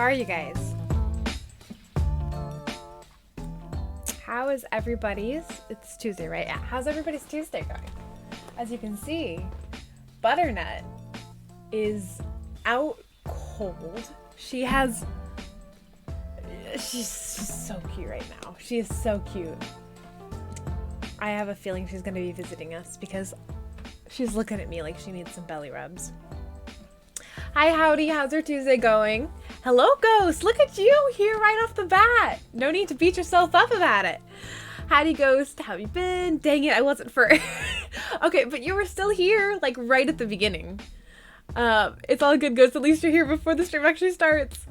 are you guys? How is everybody's, it's Tuesday, right? Yeah. How's everybody's Tuesday going? As you can see, Butternut is out cold. She's so cute right now. She is so cute. I have a feeling she's going to be visiting us because she's looking at me like she needs some belly rubs. Hi, howdy. How's your Tuesday going? Hello, Ghost. Look at you here right off the bat. No need to beat yourself up about it. Howdy, Ghost. How you been? Dang it, I wasn't for... Okay, but you were still here, like, right at the beginning. It's all good, Ghost. At least you're here before the stream actually starts.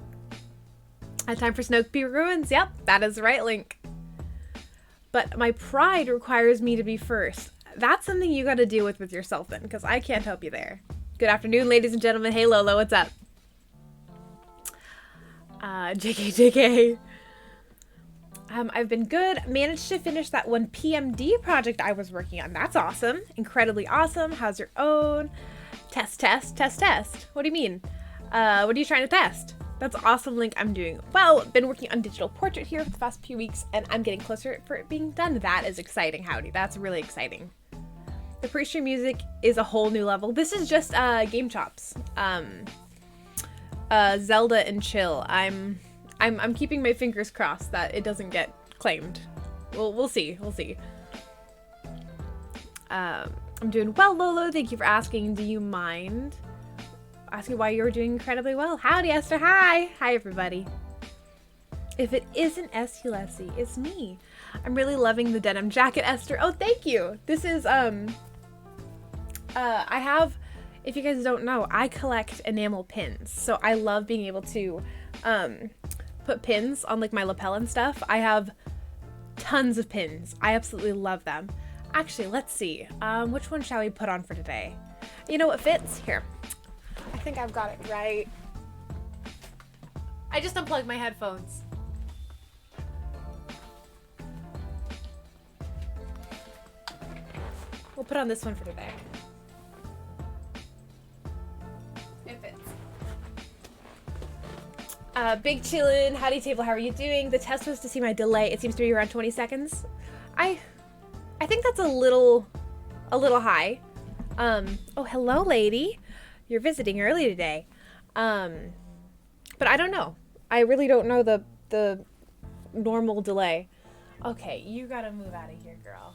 Time for SnowPeak Ruins. Yep, that is the right link. But my pride requires me to be first. That's something you got to deal with yourself then, because I can't help you there. Good afternoon, ladies and gentlemen. Hey, Lolo, what's up? JK. I've been good. Managed to finish that one PMD project I was working on. That's awesome. Incredibly awesome. How's your own? Test. What do you mean? What are you trying to test? That's awesome, Link. I'm doing well. Been working on digital portrait here for the past few weeks, and I'm getting closer for it being done. That is exciting, howdy. That's really exciting. The pre-stream music is a whole new level. This is just Game Chops. Zelda and chill. I'm keeping my fingers crossed that it doesn't get claimed. We'll see. I'm doing well, Lolo. Thank you for asking. Do you mind asking why you're doing incredibly well? Howdy, Esther. Hi, everybody. If it isn't Essie Lessie, it's me. I'm really loving the denim jacket, Esther. Oh, thank you. This is I have, if you guys don't know, I collect enamel pins. So I love being able to put pins on like my lapel and stuff. I have tons of pins. I absolutely love them. Actually, let's see. Which one shall we put on for today? You know what fits? Here. I think I've got it right. I just unplugged my headphones. We'll put on this one for today. It fits. Big chillin', howdy table, how are you doing? The test was to see my delay. It seems to be around 20 seconds. I think that's a little high. Oh, hello, lady. You're visiting early today. But I don't know. I really don't know the normal delay. Okay, you gotta move out of here, girl.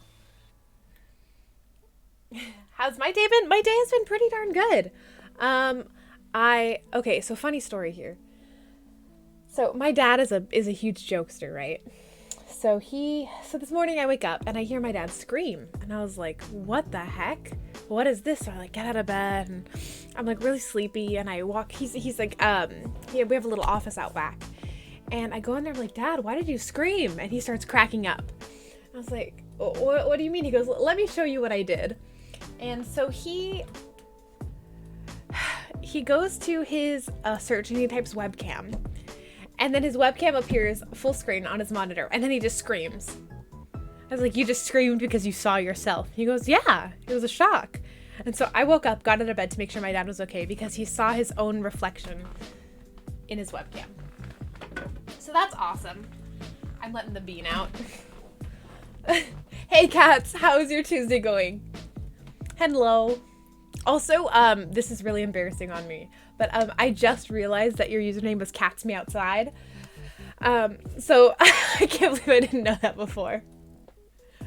How's my day been? My day has been pretty darn good. Okay, so funny story here. So my dad is a huge jokester, right? So this morning I wake up and I hear my dad scream and I was like, what the heck? What is this? So I like get out of bed and I'm like really sleepy and I walk, he's like, we have a little office out back and I go in there, I'm like, Dad, why did you scream? And he starts cracking up. I was like, what do you mean? He goes, let me show you what I did. And so he goes to his search and he types webcam. And then his webcam appears full screen on his monitor. And then he just screams. I was like, you just screamed because you saw yourself. He goes, yeah, it was a shock. And so I woke up, got out of bed to make sure my dad was okay because he saw his own reflection in his webcam. So that's awesome. I'm letting the bean out. Hey, cats, how's your Tuesday going? Hello. Also, this is really embarrassing on me, but I just realized that your username was Cats Me Outside. So I can't believe I didn't know that before.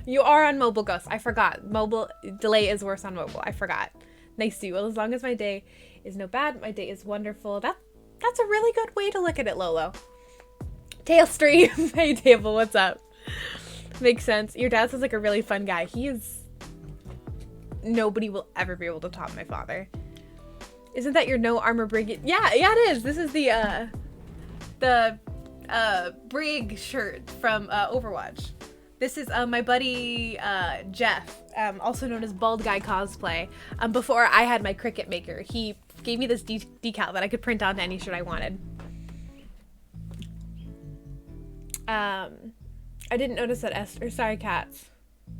You are on mobile, Ghost. I forgot. Mobile delay is worse on mobile. I forgot. Nice to you. Well, as long as my day is no bad, my day is wonderful. That's a really good way to look at it, Lolo. Tail stream. Hey, Table, what's up? Makes sense. Your dad sounds like a really fun guy. Nobody will ever be able to top my father. Isn't that your no armor brigade? Yeah, it is. This is the brig shirt from Overwatch. This is my buddy Jeff, also known as Bald Guy Cosplay. Before I had my Cricut maker, he gave me this decal that I could print onto any shirt I wanted. I didn't notice that Esther. Sorry, cats.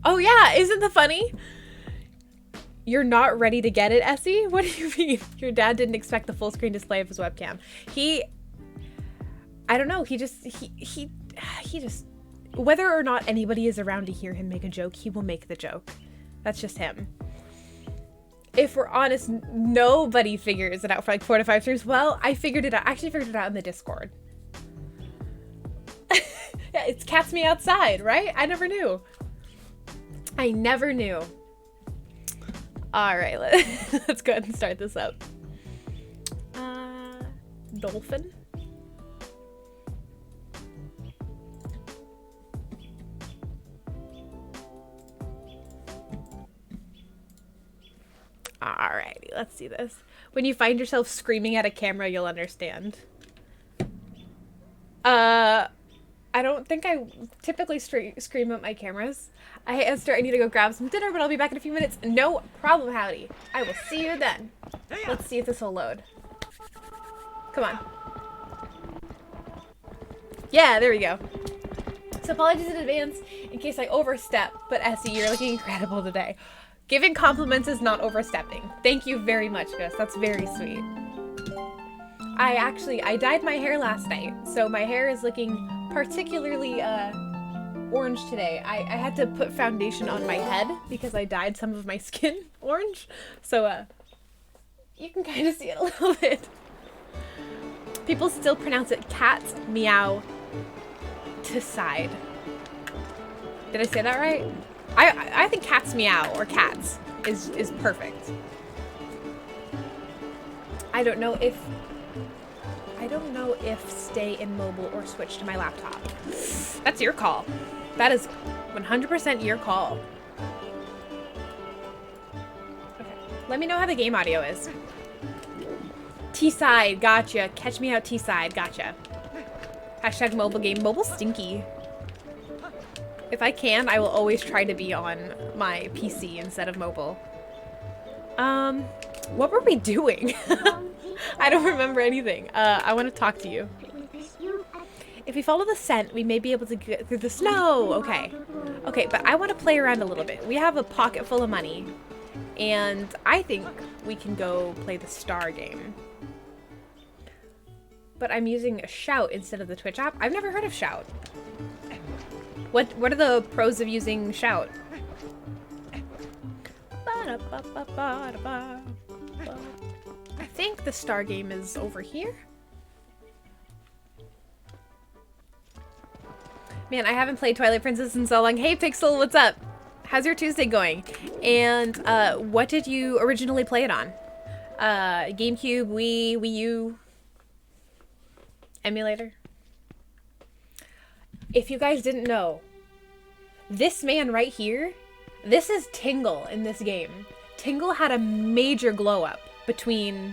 Oh yeah, isn't that funny? You're not ready to get it, Essie? What do you mean? Your dad didn't expect the full screen display of his webcam. I don't know. He just, whether or not anybody is around to hear him make a joke, he will make the joke. That's just him. If we're honest, nobody figures it out for like 4 to 5 years. Well, I figured it out. I actually figured it out in the Discord. Yeah, it's Cat's Me Outside, right? I never knew. I never knew. All right, let's go ahead and start this up. Dolphin. Alrighty, let's see this. When you find yourself screaming at a camera, you'll understand. I don't think I typically scream at my cameras. Esther, I need to go grab some dinner, but I'll be back in a few minutes. No problem, Howdy. I will see you then. Let's see if this will load. Come on. Yeah, there we go. So apologies in advance in case I overstep, but Essie, you're looking incredible today. Giving compliments is not overstepping. Thank you very much, Gus. That's very sweet. I dyed my hair last night, so my hair is looking particularly orange today. I had to put foundation on my head because I dyed some of my skin orange. So you can kind of see it a little bit. People still pronounce it cat's meow to side. Did I say that right? I think cat's meow or cats is perfect. I don't know if stay in mobile or switch to my laptop. That's your call. That is 100% your call. Okay. Let me know how the game audio is. T-side, gotcha. Catch me out T-side, gotcha. Hashtag mobile game. Mobile stinky. If I can, I will always try to be on my PC instead of mobile. What were we doing? I don't remember anything. I want to talk to you. If we follow the scent, we may be able to get through the snow. Okay. Okay, but I want to play around a little bit. We have a pocket full of money, and I think we can go play the star game. But I'm using Shout instead of the Twitch app. I've never heard of Shout. What are the pros of using Shout? I think the star game is over here. Man, I haven't played Twilight Princess in so long. Hey Pixel, what's up? How's your Tuesday going? And what did you originally play it on? GameCube, Wii U, emulator? If you guys didn't know, this man right here, this is Tingle in this game. Tingle had a major glow up between,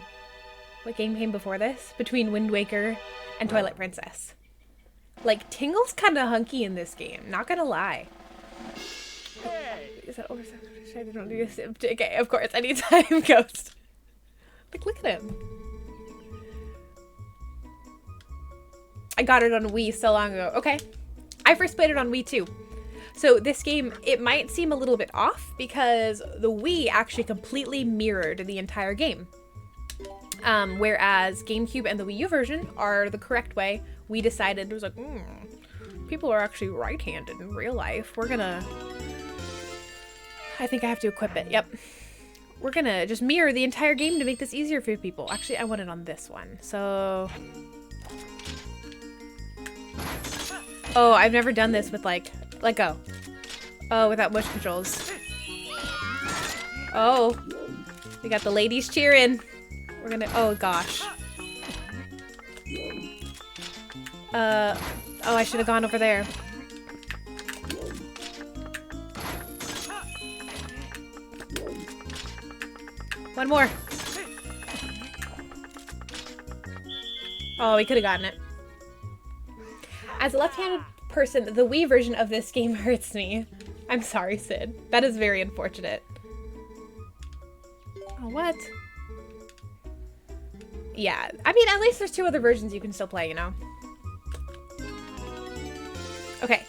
what game came before this? Between Wind Waker and Twilight Princess. Like, Tingle's kind of hunky in this game, not gonna lie. Hey. Is that I don't do this. Okay, of course, anytime Ghost. Like, look at him. I got it on Wii so long ago. Okay. I first played it on Wii too. So this game, it might seem a little bit off because the Wii actually completely mirrored the entire game. Whereas GameCube and the Wii U version are the correct way. We decided, it was like, people are actually right-handed in real life. We're gonna, I think I have to equip it. Yep. We're gonna just mirror the entire game to make this easier for people. Actually, I want it on this one. So, oh, I've never done this with like, let go. Oh, without motion controls. Oh, we got the ladies cheering. We're gonna, oh gosh. Oh, I should have gone over there. One more. Oh, we could have gotten it. As a left-handed person, the Wii version of this game hurts me. I'm sorry, Sid. That is very unfortunate. Oh, what? Yeah, I mean, at least there's 2 other versions you can still play, you know? Okay,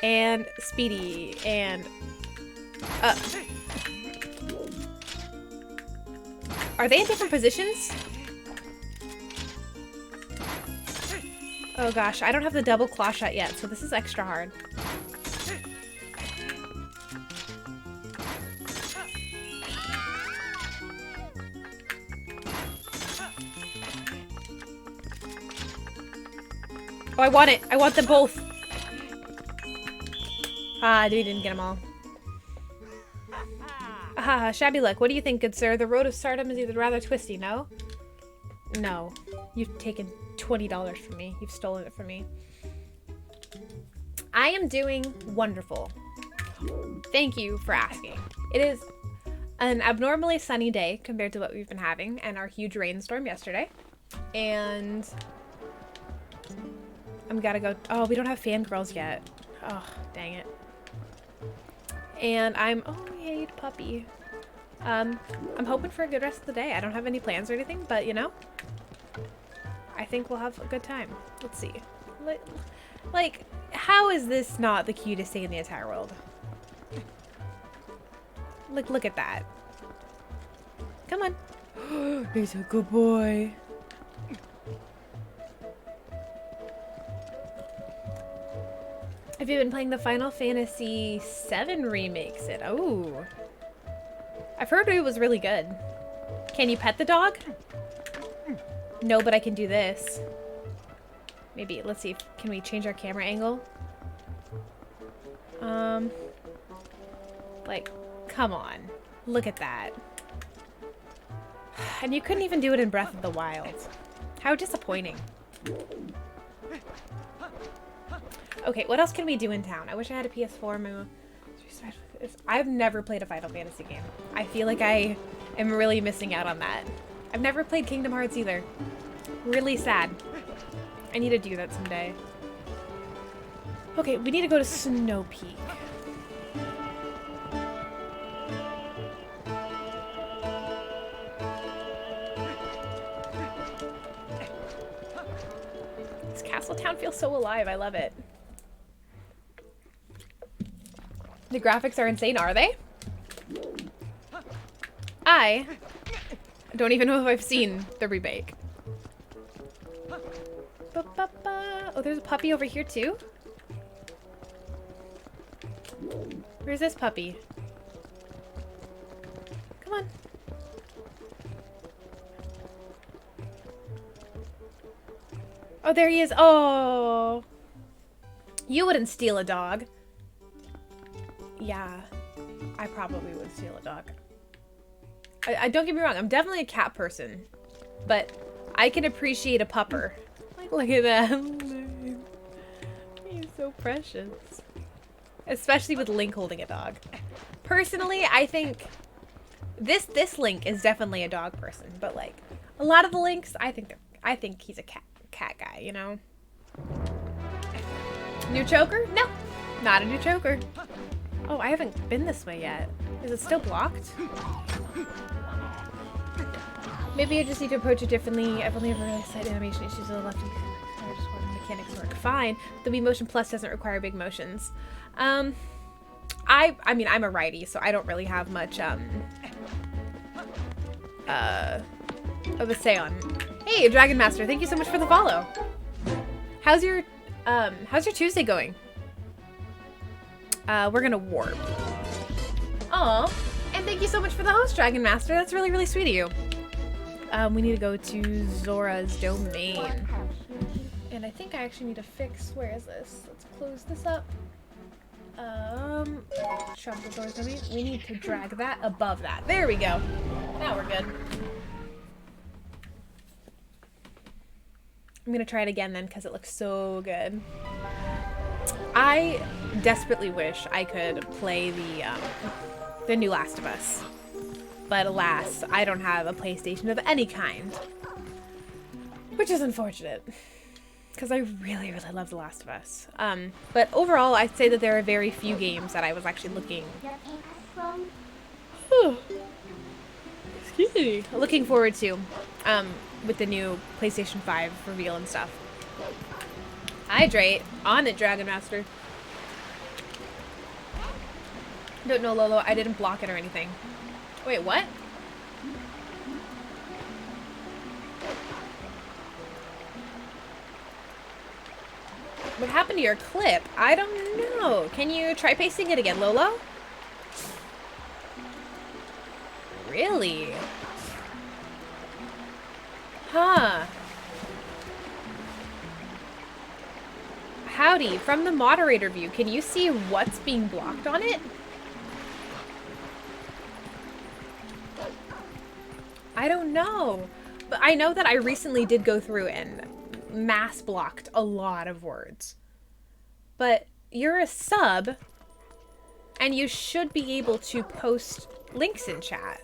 and Speedy, and are they in different positions? Oh gosh, I don't have the double claw shot yet, so this is extra hard. Oh, I want it. I want them both. Ah, we didn't get them all. Ah, shabby luck. What do you think, good sir? The road of stardom is either rather twisty, no? No. You've taken $20 from me. You've stolen it from me. I am doing wonderful. Thank you for asking. It is an abnormally sunny day compared to what we've been having and our huge rainstorm yesterday. And I'm gotta go. Oh, we don't have fangirls yet. Oh, dang it. And I'm, oh, yay, puppy. I'm hoping for a good rest of the day. I don't have any plans or anything, but you know, I think we'll have a good time. Let's see. Like, how is this not the cutest thing in the entire world? Like, look at that. Come on. He's a good boy. Have you been playing the Final Fantasy VII remakes? Oh. I've heard it was really good. Can you pet the dog? No, but I can do this. Maybe, let's see. Can we change our camera angle? Like, come on. Look at that. And you couldn't even do it in Breath of the Wild. How disappointing. Okay, what else can we do in town? I wish I had a PS4. I've never played a Final Fantasy game. I feel like I am really missing out on that. I've never played Kingdom Hearts either. Really sad. I need to do that someday. Okay, we need to go to SnowPeak. This Castletown feels so alive. I love it. The graphics are insane, are they? I don't even know if I've seen the remake. Oh, there's a puppy over here too? Where's this puppy? Come on. Oh, there he is. Oh. You wouldn't steal a dog. Yeah, I probably would steal a dog. I don't get me wrong, I'm definitely a cat person, but I can appreciate a pupper. Like, look at that. He's so precious. Especially with Link holding a dog. Personally, I think this Link is definitely a dog person, but like a lot of the Links, I think he's a cat guy, you know. New choker? No, not a new choker. Oh, I haven't been this way yet. Is it still blocked? Maybe I just need to approach it differently. I've only ever realized slight animation issues with the lefty. I just want the mechanics work fine. The Wii Motion Plus doesn't require big motions. I mean, I'm a righty, so I don't really have much of a say on. Hey, Dragon Master, thank you so much for the follow. How's your Tuesday going? We're gonna warp. Aw, and thank you so much for the host, Dragon Master. That's really, really sweet of you. We need to go to Zora's domain. And I think I actually need to fix, where is this? Let's close this up. Shop the Zora's domain. We need to drag that above that. There we go. Now we're good. I'm gonna try it again then, because it looks so good. I desperately wish I could play the new Last of Us, but alas, I don't have a PlayStation of any kind, which is unfortunate, because I really, really love The Last of Us. But overall, I'd say that there are very few games that I was actually looking forward to, with the new PlayStation 5 reveal and stuff. Hydrate. On it, Dragon Master. Don't know, Lolo. I didn't block it or anything. Wait, what? What happened to your clip? I don't know. Can you try pasting it again, Lolo? Really? Huh. Howdy, from the moderator view, can you see what's being blocked on it? I don't know. But I know that I recently did go through and mass blocked a lot of words. But you're a sub, and you should be able to post links in chat.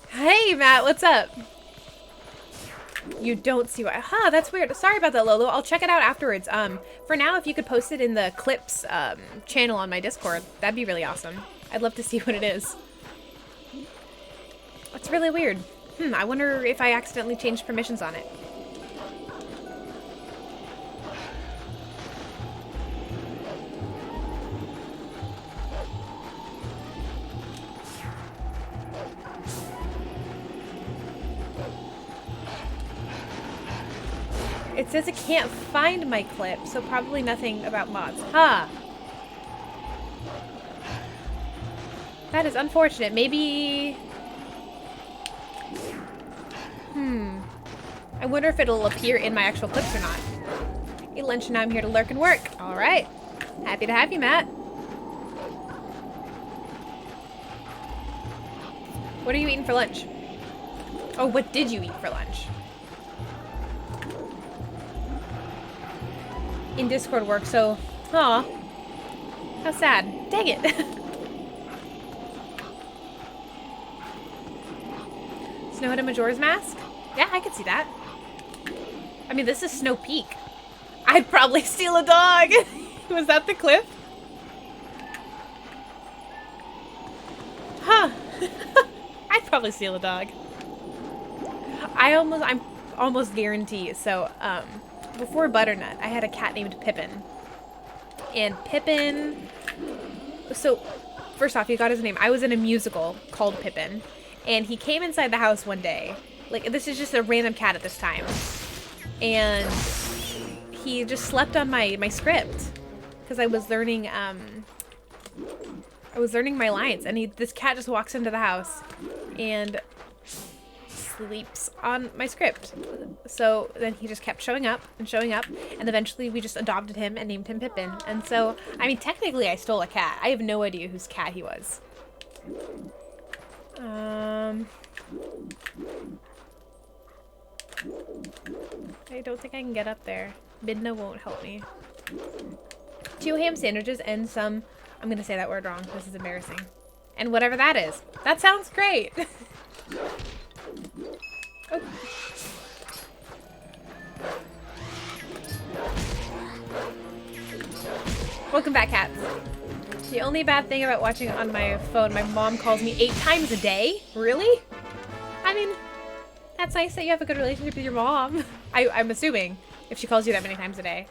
Hey, Matt, what's up? You don't see what... Huh, that's weird. Sorry about that, Lolo. I'll check it out afterwards. For now, if you could post it in the clips channel on my Discord, that'd be really awesome. I'd love to see what it is. It's really weird. I wonder if I accidentally changed permissions on it. It says it can't find my clip, so probably nothing about mods. Huh. That is unfortunate. Maybe... I wonder if it'll appear in my actual clips or not. Eat lunch and now I'm here to lurk and work. All right. Happy to have you, Matt. What are you eating for lunch? Oh, what did you eat for lunch? In Discord work, so... Aw. How sad. Dang it. Snow at a Majora's Mask? Yeah, I could see that. I mean, this is SnowPeak. I'd probably steal a dog. Was that the clip? Huh. I'd probably steal a dog. I'm almost guarantee. So, before Butternut, I had a cat named Pippin. And Pippin... So, first off, he got his name. I was in a musical called Pippin. And he came inside the house one day. Like, this is just a random cat at this time. And he just slept on my script. Because I was learning my lines. And this cat just walks into the house and sleeps on my script. So then he just kept showing up. And eventually we just adopted him and named him Pippin. And so, I mean, technically I stole a cat. I have no idea whose cat he was. I don't think I can get up there. Midna won't help me. 2 ham sandwiches and some... I'm going to say that word wrong. This is embarrassing. And whatever that is. That sounds great. Oh. Welcome back, cats. The only bad thing about watching it on my phone, my mom calls me 8 times a day? Really? I mean, that's nice that you have a good relationship with your mom. I'm assuming, if she calls you that many times a day.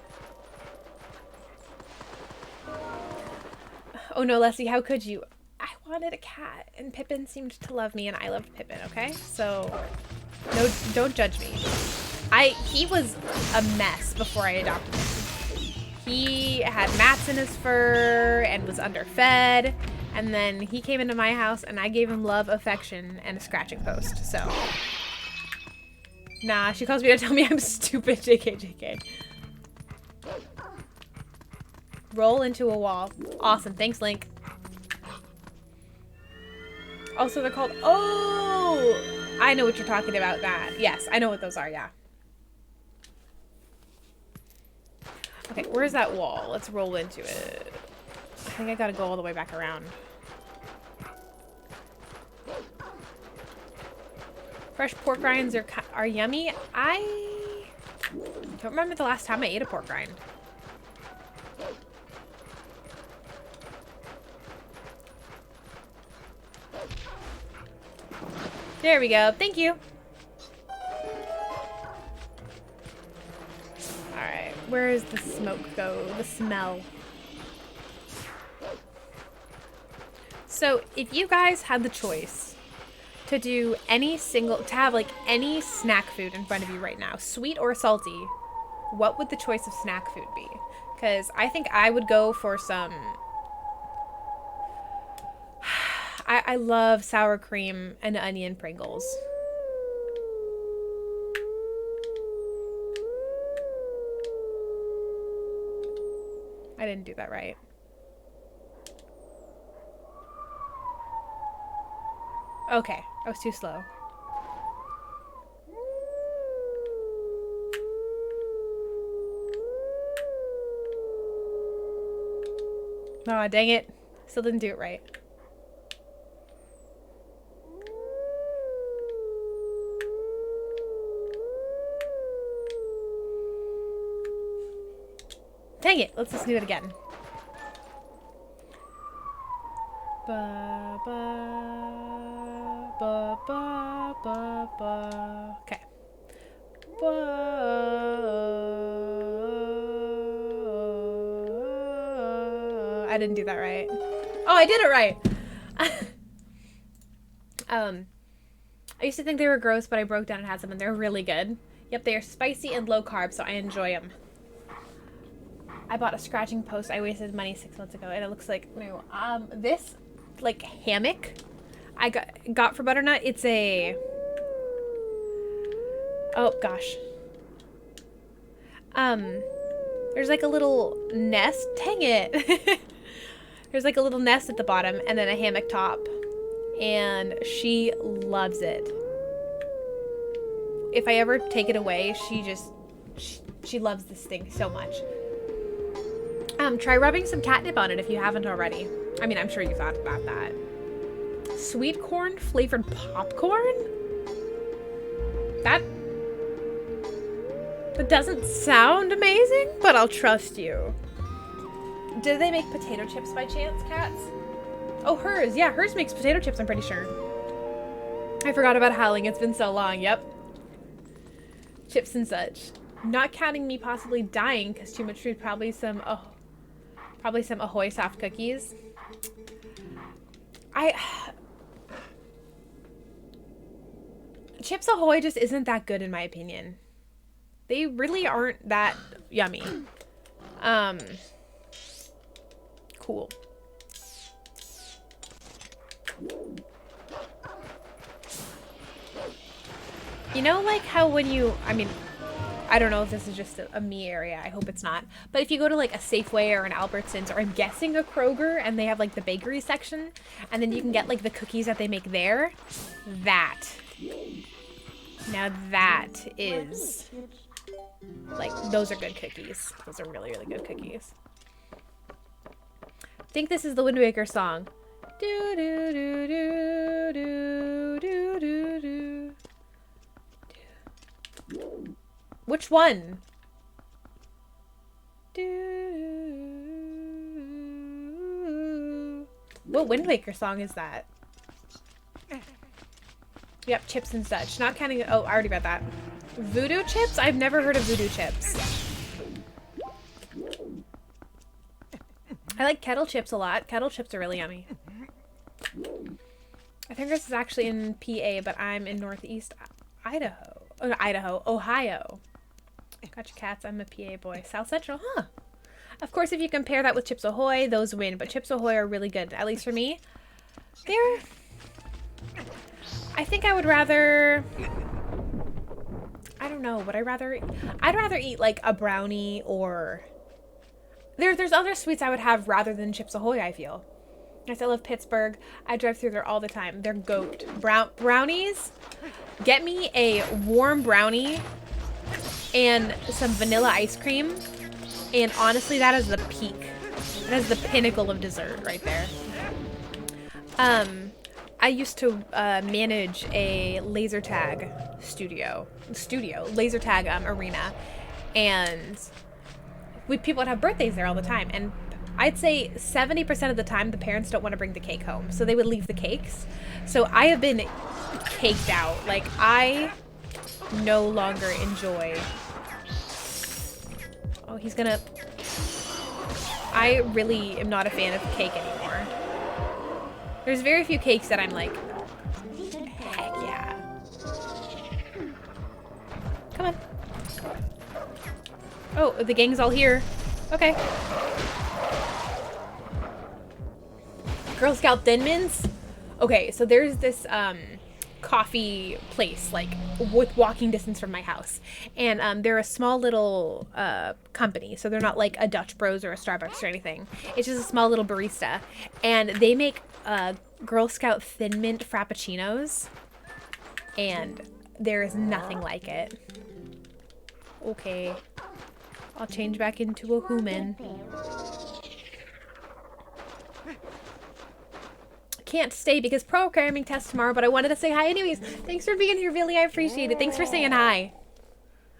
Oh no, Leslie, how could you? I wanted a cat, and Pippin seemed to love me, and I loved Pippin, okay? So, no, don't judge me. He was a mess before I adopted him. He had mats in his fur and was underfed, and then he came into my house and I gave him love, affection, and a scratching post, so. Nah, she calls me to tell me I'm stupid, JK. Roll into a wall. Awesome, thanks, Link. Also, they're called, oh! I know what you're talking about, that. Yes, I know what those are, yeah. Okay, where's that wall? Let's roll into it. I think I gotta go all the way back around. Fresh pork rinds are yummy. I don't remember the last time I ate a pork rind. There we go. Thank you. Alright, where does the smoke go? The smell. So, if you guys had the choice to have like any snack food in front of you right now, sweet or salty, what would the choice of snack food be? Because I think I would go for some... I love sour cream and onion Pringles. I didn't do that right. Okay, I was too slow. Aw, dang it. Still didn't do it right. Dang it. Let's just do it again. Ba, ba, ba, ba, ba, ba. Okay. Ba, I didn't do that right. Oh, I did it right. I used to think they were gross, but I broke down and had some, and they're really good. Yep, they are spicy and low carb, so I enjoy them. I bought a scratching post. I wasted money 6 months ago, and it looks like new. This like hammock I got for Butternut. It's a, oh gosh. There's like a little nest. Dang it. There's like a little nest at the bottom and then a hammock top. And she loves it. If I ever take it away, she loves this thing so much. Try rubbing some catnip on it if you haven't already. I mean, I'm sure you thought about that. Sweet corn flavored popcorn? That doesn't sound amazing, but I'll trust you. Did they make potato chips by chance, Cats? Oh, hers. Yeah, hers makes potato chips, I'm pretty sure. I forgot about howling. It's been so long. Yep. Chips and such. Not counting me possibly dying because too much food. Probably some Ahoy soft cookies. Chips Ahoy just isn't that good in my opinion. They really aren't that yummy. Cool. You know, like how when you, I mean, I don't know if this is just a me area. I hope it's not. But if you go to like a Safeway or an Albertsons, or I'm guessing a Kroger, and they have like the bakery section, and then you can get like the cookies that they make there. That. Now that is, like, those are good cookies. Those are really, really good cookies. I think this is the Wind Waker song. Do do do do do do do do. Which one? What Wind Waker song is that? Yep, chips and such. Not counting. Oh, I already read that. Voodoo chips? I've never heard of voodoo chips. I like kettle chips a lot. Kettle chips are really yummy. I think this is actually in PA, but I'm in Northeast Idaho. Oh, Idaho, Ohio. Gotcha, Cats. I'm a PA boy. South Central, huh? Of course, if you compare that with Chips Ahoy, those win. But Chips Ahoy are really good, at least for me. They're... I think I would rather... I don't know. Would I rather... I'd rather eat, like, a brownie or... There's other sweets I would have rather than Chips Ahoy, I feel. I still love Pittsburgh. I drive through there all the time. They're goat. Brownies? Get me a warm brownie and some vanilla ice cream. And honestly, that is the peak. That is the pinnacle of dessert right there. I used to manage a laser tag laser tag arena, and people would have birthdays there all the time. And I'd say 70% of the time the parents don't want to bring the cake home, so they would leave the cakes. So I have been caked out. Like, I no longer enjoy. Oh, he's gonna. I really am not a fan of cake anymore. There's very few cakes that I'm like, heck yeah. Come on. Oh, the gang's all here. Okay. Girl Scout Thin Mints? Okay, so there's this coffee place like with walking distance from my house, and they're a small little company, so they're not like a Dutch Bros or a Starbucks or anything. It's just a small little barista, and they make Girl Scout Thin Mint Frappuccinos, and there is nothing like it. Okay, I'll change back into a human. Can't stay because programming test tomorrow, but I wanted to say hi anyways. Thanks for being here, Billy. I appreciate it. Thanks for saying hi.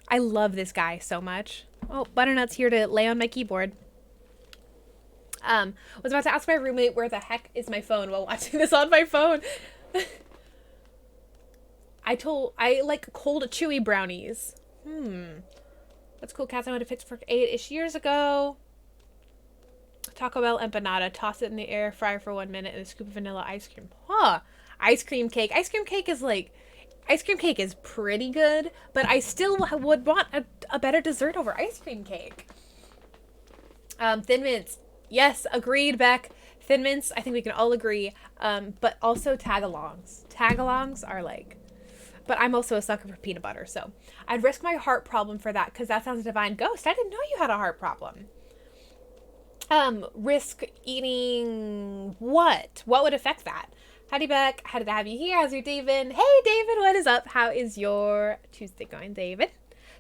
I love this guy so much. Oh, Butternut's here to lay on my keyboard. Was about to ask my roommate where the heck is my phone while watching this on my phone. I like cold chewy brownies. That's cool. Cats I went to Pittsburgh 8-ish years ago. Taco Bell empanada. Toss it in the air fryer for 1 minute and a scoop of vanilla ice cream. Huh. Ice cream cake. Ice cream cake is pretty good, but I still would want a better dessert over ice cream cake. Thin Mints. Yes, agreed, Beck. Thin Mints, I think we can all agree. But also tagalongs. Tagalongs are like... But I'm also a sucker for peanut butter, so I'd risk my heart problem for that because that sounds divine. Ghost, I didn't know you had a heart problem. Risk eating what? What would affect that? Howdy, Beck. How did I have you here? How's your day been? Hey, David, what is up? How is your Tuesday going, David?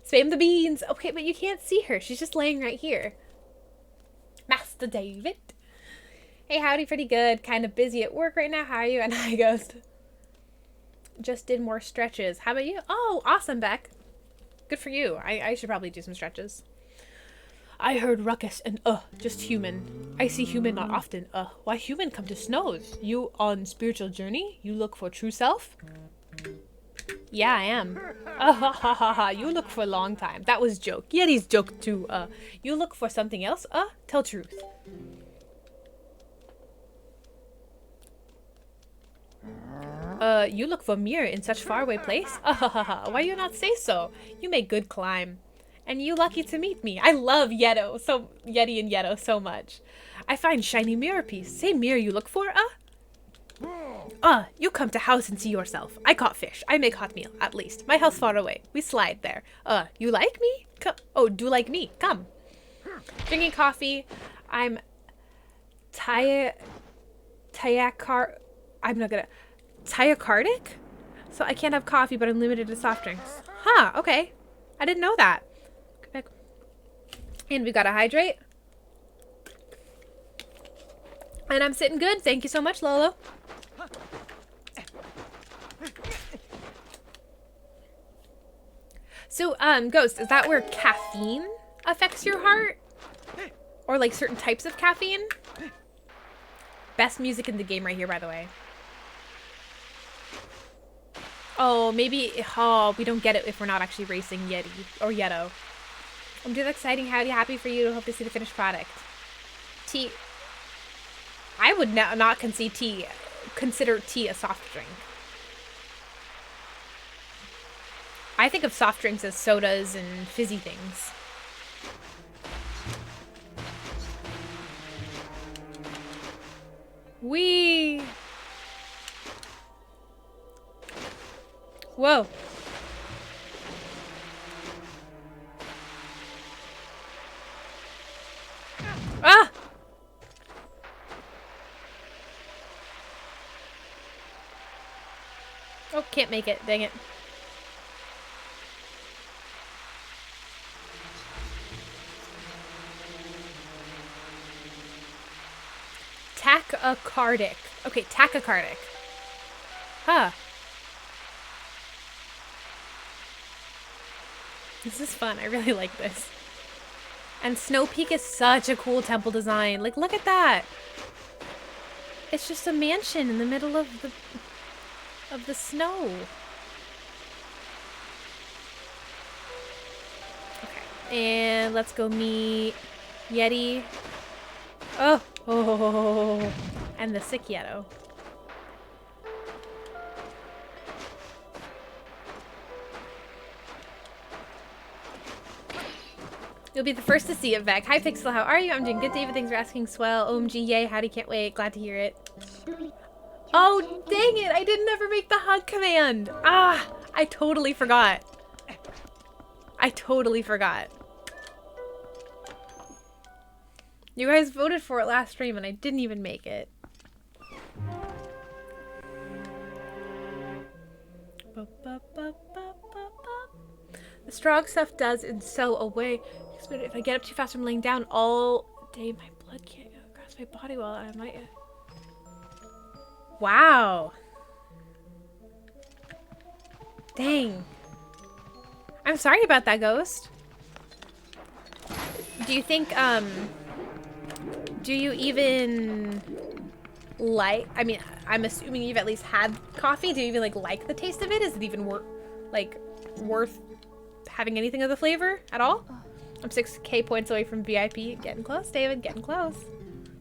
Spam the beans. Okay, but you can't see her. She's just laying right here. Master David. Hey, howdy, pretty good. Kind of busy at work right now. How are you? And hi, Ghost. Just did more stretches. How about you? Oh, awesome, Beck. Good for you. I should probably do some stretches. I heard ruckus and just human. I see human not often. Why human come to snows? You on spiritual journey? You look for true self? Yeah, I am. Ha ha ha ha. You look for a long time. That was joke. Yeti's joke too. You look for something else? Tell truth. You look for mirror in such faraway place? Why you not say so? You make good climb. And you lucky to meet me. I love Yeti and Yeto so much. I find shiny mirror piece. Same mirror you look for, you come to house and see yourself. I caught fish. I make hot meal, at least. My house far away. We slide there. You like me? Come. Oh, do like me. Come. Drinking coffee. I'm tyacardic? So I can't have coffee, but I'm limited to soft drinks. Huh, okay. I didn't know that. And we gotta hydrate. And I'm sitting good. Thank you so much, Lolo. So, Ghost, is that where caffeine affects your heart? Or like certain types of caffeine? Best music in the game right here, by the way. Oh, maybe, we don't get it if we're not actually racing Yeti or Yeto. I'm doing exciting. Howdy, happy for you. Hope to see the finished product. Tea. I would not consider tea a soft drink. I think of soft drinks as sodas and fizzy things. Whee! Whoa. Ah! Oh, can't make it. Dang it. Tachycardic. Okay, tachycardic. Huh. This is fun. I really like this. And SnowPeak is such a cool temple design. Like, look at that. It's just a mansion in the middle of the snow. Okay. And let's go meet Yeti. Oh. And the sick Yeto. You'll be the first to see it, Vec. Hi, Pixel. How are you? I'm doing good, David. Thanks for asking. Swell. OMG, yay. Howdy, can't wait. Glad to hear it. Oh, dang it. I didn't ever make the hug command. Ah, I totally forgot. I totally forgot. You guys voted for it last stream and I didn't even make it. The strong stuff does and so away. If I get up too fast from laying down all day, my blood can't go across my body well. I might. Wow. Dang. I'm sorry about that, Ghost. Do you think, do you even like, I mean, I'm assuming you've at least had coffee. Do you even like the taste of it? Is it even worth having anything of the flavor at all? I'm 6k points away from VIP. Getting close, David, getting close.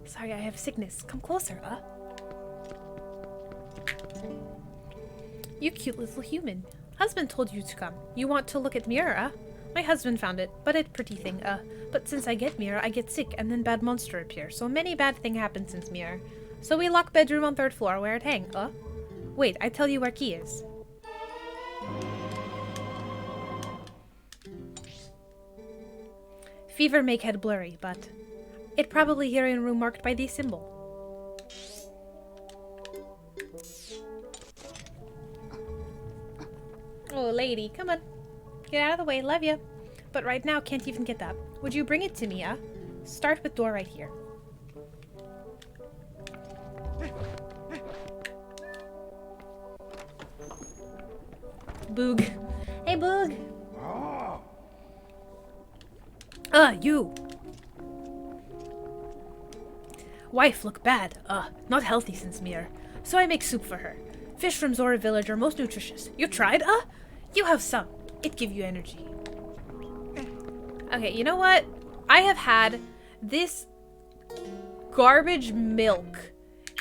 Sorry, I have sickness. Come closer, You cute little human. Husband told you to come. You want to look at mirror, My husband found it, but it pretty thing, But since I get mirror, I get sick, and then bad monster appear. So many bad thing happen since mirror. So we lock bedroom on 3rd floor where it hang, Wait, I tell you where key is. Fever make head blurry, but it probably here in room marked by the symbol. Oh, lady, come on. Get out of the way, love ya. But right now, can't even get up. Would you bring it to me, Start with door right here. Boog. Hey, Boog. You. Wife look bad. Not healthy since mirror. So I make soup for her. Fish from Zora village are most nutritious. You tried, You have some. It give you energy. Okay, you know what? I have had this garbage milk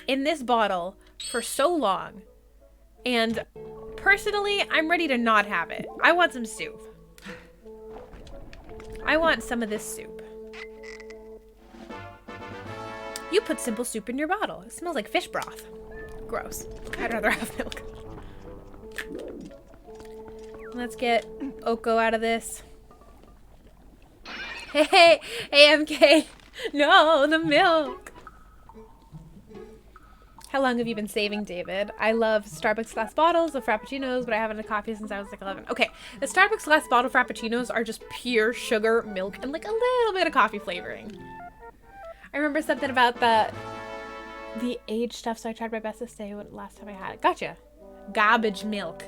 in this bottle for so long. And personally, I'm ready to not have it. I want some soup. I want some of this soup. You put simple soup in your bottle. It smells like fish broth. Gross. I'd rather have milk. Let's get Oko out of this. Hey, AMK. No, the milk. How long have you been saving, David? I love Starbucks glass bottles of Frappuccinos, but I haven't had coffee since I was like 11. Okay, the Starbucks glass bottle Frappuccinos are just pure sugar, milk, and like a little bit of coffee flavoring. I remember something about the age stuff, so I tried my best to stay last time I had it. Gotcha. Garbage milk.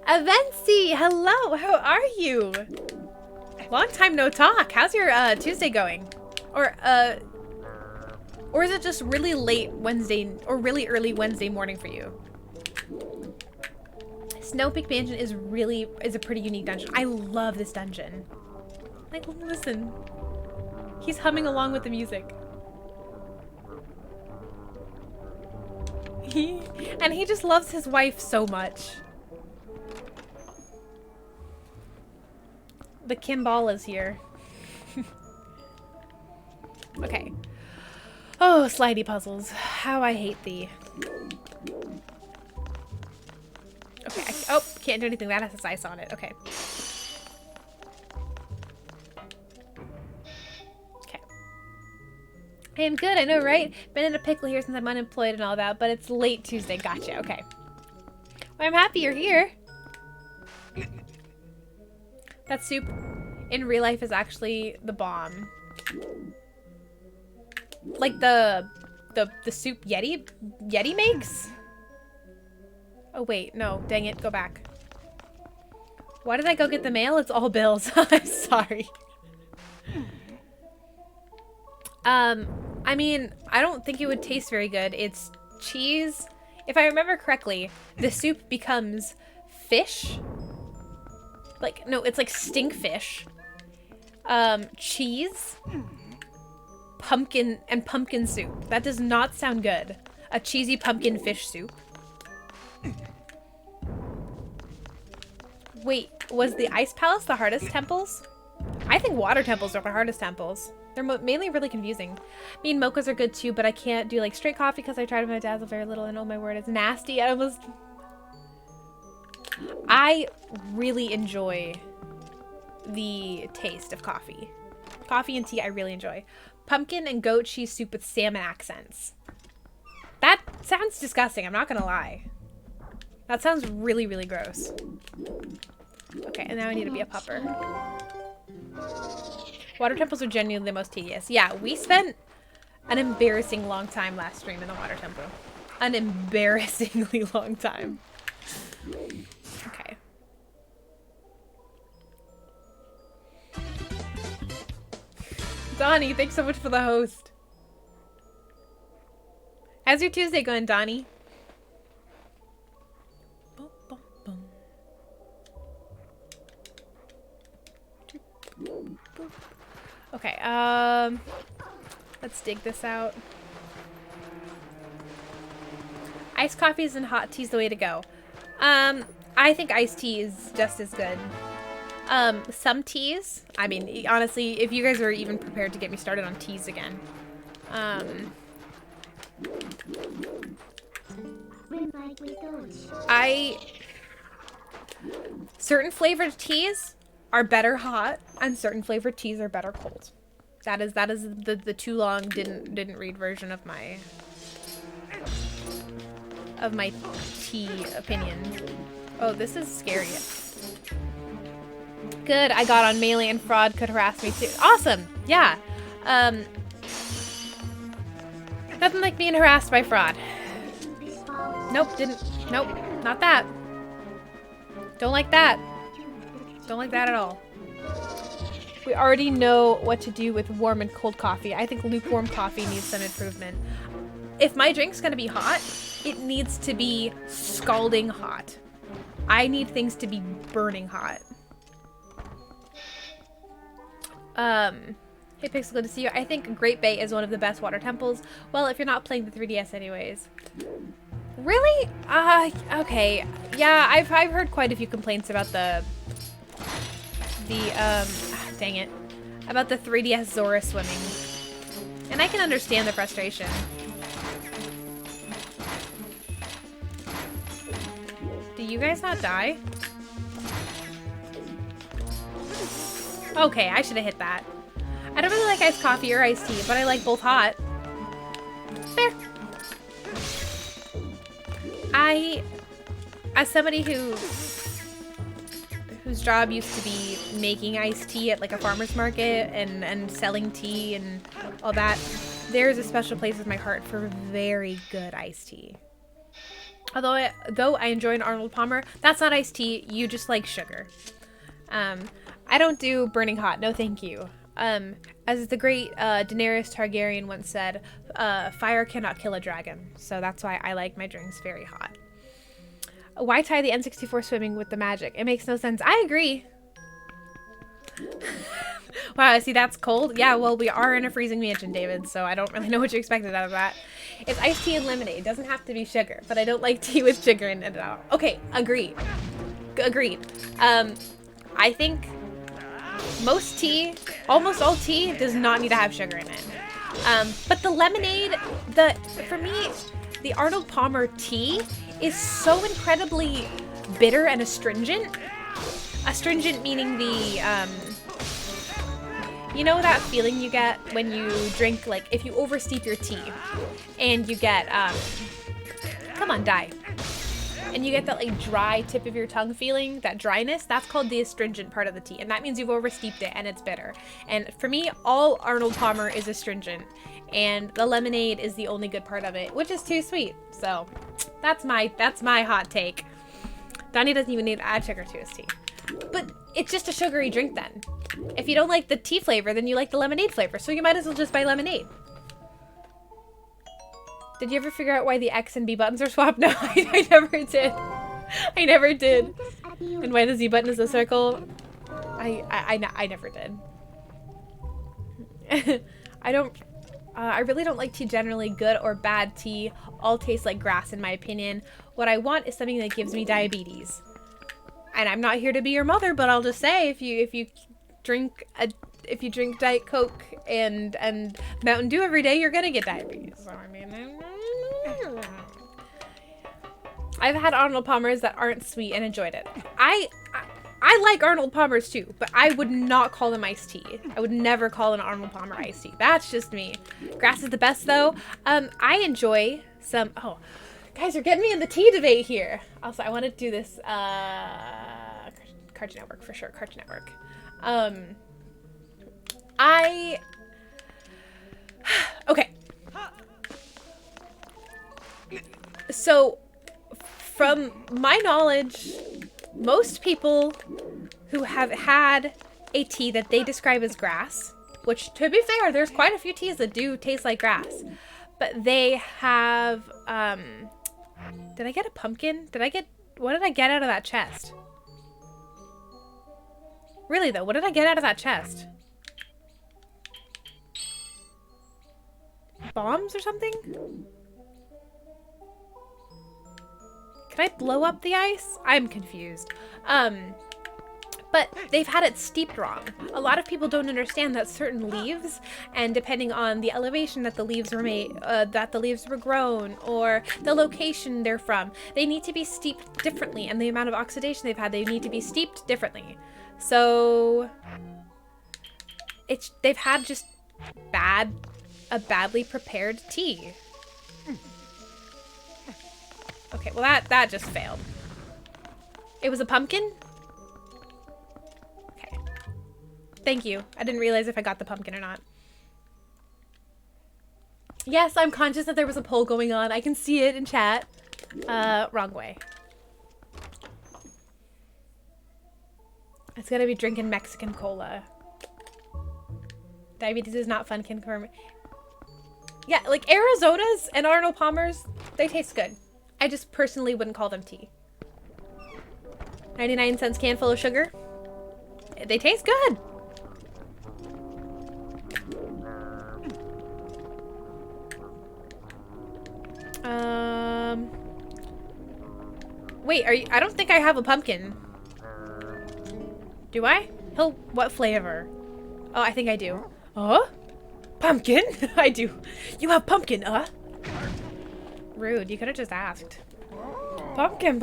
Avency, hello, how are you? Long time no talk. How's your Tuesday going? Or is it just really late Wednesday or really early Wednesday morning for you? SnowPeak Mansion is a pretty unique dungeon. I love this dungeon. Like, listen. He's humming along with the music. And he just loves his wife so much. The Kimball is here. Okay. Oh, slidey puzzles. How I hate thee. Okay, oh, can't do anything. That has ice on it. Okay. Okay. I am good, I know, right? Been in a pickle here since I'm unemployed and all that, but it's late Tuesday. Gotcha, okay. Well, I'm happy you're here. That soup in real life is actually the bomb. Like the soup Yeti makes? Oh wait, no, dang it, go back. Why did I go get the mail? It's all bills. I'm sorry. I mean, I don't think it would taste very good. It's cheese. If I remember correctly, the soup becomes fish. Like, no, it's like stinkfish. Cheese. Pumpkin and pumpkin soup. That does not sound good. A cheesy pumpkin fish soup. Wait, was the Ice Palace the hardest temples? I think water temples are the hardest temples. They're mainly really confusing. I mean, mochas are good too, but I can't do like straight coffee because I tried with my dazzle very little and oh my word, it's nasty. I really enjoy the taste of coffee. Coffee and tea I really enjoy. Pumpkin and goat cheese soup with salmon accents. That sounds disgusting, I'm not gonna lie. That sounds really, really gross. Okay, and now I need to be a pupper. Water temples are genuinely the most tedious. Yeah, we spent an embarrassing long time last stream in the water temple. An embarrassingly long time. Okay. Donnie, thanks so much for the host. How's your Tuesday going, Donnie? Okay, let's dig this out. Iced coffees and hot tea's the way to go. I think iced tea is just as good. Some teas, I mean, honestly, if you guys are even prepared to get me started on teas again. Certain flavored teas are better hot and certain flavored teas are better cold. That is the too long didn't read version of my tea opinion. Oh, this is scary. Good, I got on Melee and fraud could harass me too. Awesome, yeah. Nothing like being harassed by fraud. Nope, nope, not that. Don't like that. Don't like that at all. We already know what to do with warm and cold coffee. I think lukewarm coffee needs some improvement. If my drink's gonna be hot, it needs to be scalding hot. I need things to be burning hot. Hey Pixel, good to see you. I think Great Bay is one of the best water temples. Well, if you're not playing the 3DS anyways. Really? Okay. Yeah, I've heard quite a few complaints about dang it. About the 3DS Zora swimming. And I can understand the frustration. Do you guys not die? Okay, I should have hit that. I don't really like iced coffee or iced tea, but I like both hot. Fair. As somebody whose job used to be making iced tea at like a farmer's market and selling tea and all that, there's a special place in my heart for very good iced tea. Though I enjoy an Arnold Palmer, that's not iced tea, you just like sugar. I don't do burning hot, no thank you. As the great Daenerys Targaryen once said, fire cannot kill a dragon. So that's why I like my drinks very hot. Why tie the N64 swimming with the magic? It makes no sense. I agree. Wow, see that's cold? Yeah, well we are in a freezing mansion, David, so I don't really know what you expected out of that. It's iced tea and lemonade. It doesn't have to be sugar, but I don't like tea with sugar in it at all. Okay, agreed. Agreed. I think most tea, almost all tea, does not need to have sugar in it. But the lemonade, for me, the Arnold Palmer tea is so incredibly bitter and astringent. Astringent meaning the, you know that feeling you get when you drink, like, if you oversteep your tea and you get, come on, die. And you get that, like, dry tip of your tongue feeling, that dryness, that's called the astringent part of the tea. And that means you've oversteeped it and it's bitter. And for me, all Arnold Palmer is astringent. And the lemonade is the only good part of it, which is too sweet. So that's my hot take. Donnie doesn't even need to add sugar to his tea. But it's just a sugary drink then. If you don't like the tea flavor, then you like the lemonade flavor. So you might as well just buy lemonade. Did you ever figure out why the X and B buttons are swapped? No, I never did. I never did. And why the Z button is a circle? I never did. I really don't like tea generally. Good or bad tea all taste like grass in my opinion. What I want is something that gives me diabetes. And I'm not here to be your mother, but I'll just say if you if you drink Diet Coke and Mountain Dew every day, you're gonna get diabetes. So I mean, I've had Arnold Palmers that aren't sweet and enjoyed it. I like Arnold Palmers too, but I would not call them iced tea. I would never call an Arnold Palmer iced tea. That's just me. Grass is the best though. I enjoy some, oh, guys, you're getting me in the tea debate here. Also, I want to do this, Cartoon Network for sure, Cartoon Network. Okay. So, from my knowledge, most people who have had a tea that they describe as grass, which, to be fair, there's quite a few teas that do taste like grass, but they have, did I get a pumpkin? What did I get out of that chest? Really though, what did I get out of that chest? Bombs or something? Can I blow up the ice? I'm confused. But they've had it steeped wrong. A lot of people don't understand that certain leaves, and depending on the elevation that the leaves were grown, or the location they're from, they need to be steeped differently, and the amount of oxidation they've had, they need to be steeped differently. So they've had just a badly prepared tea. Okay, well that just failed. It was a pumpkin? Okay. Thank you. I didn't realize if I got the pumpkin or not. Yes, I'm conscious that there was a poll going on. I can see it in chat. Wrong way. It's gonna be drinking Mexican cola. Diabetes is not fun, confirm. Yeah, like Arizona's and Arnold Palmer's, they taste good. I just personally wouldn't call them tea. 99-cent can full of sugar. They taste good. Wait, I don't think I have a pumpkin. Do I? What flavor? Oh, I think I do. Pumpkin? I do. You have pumpkin, Rude, you could have just asked. Pumpkin,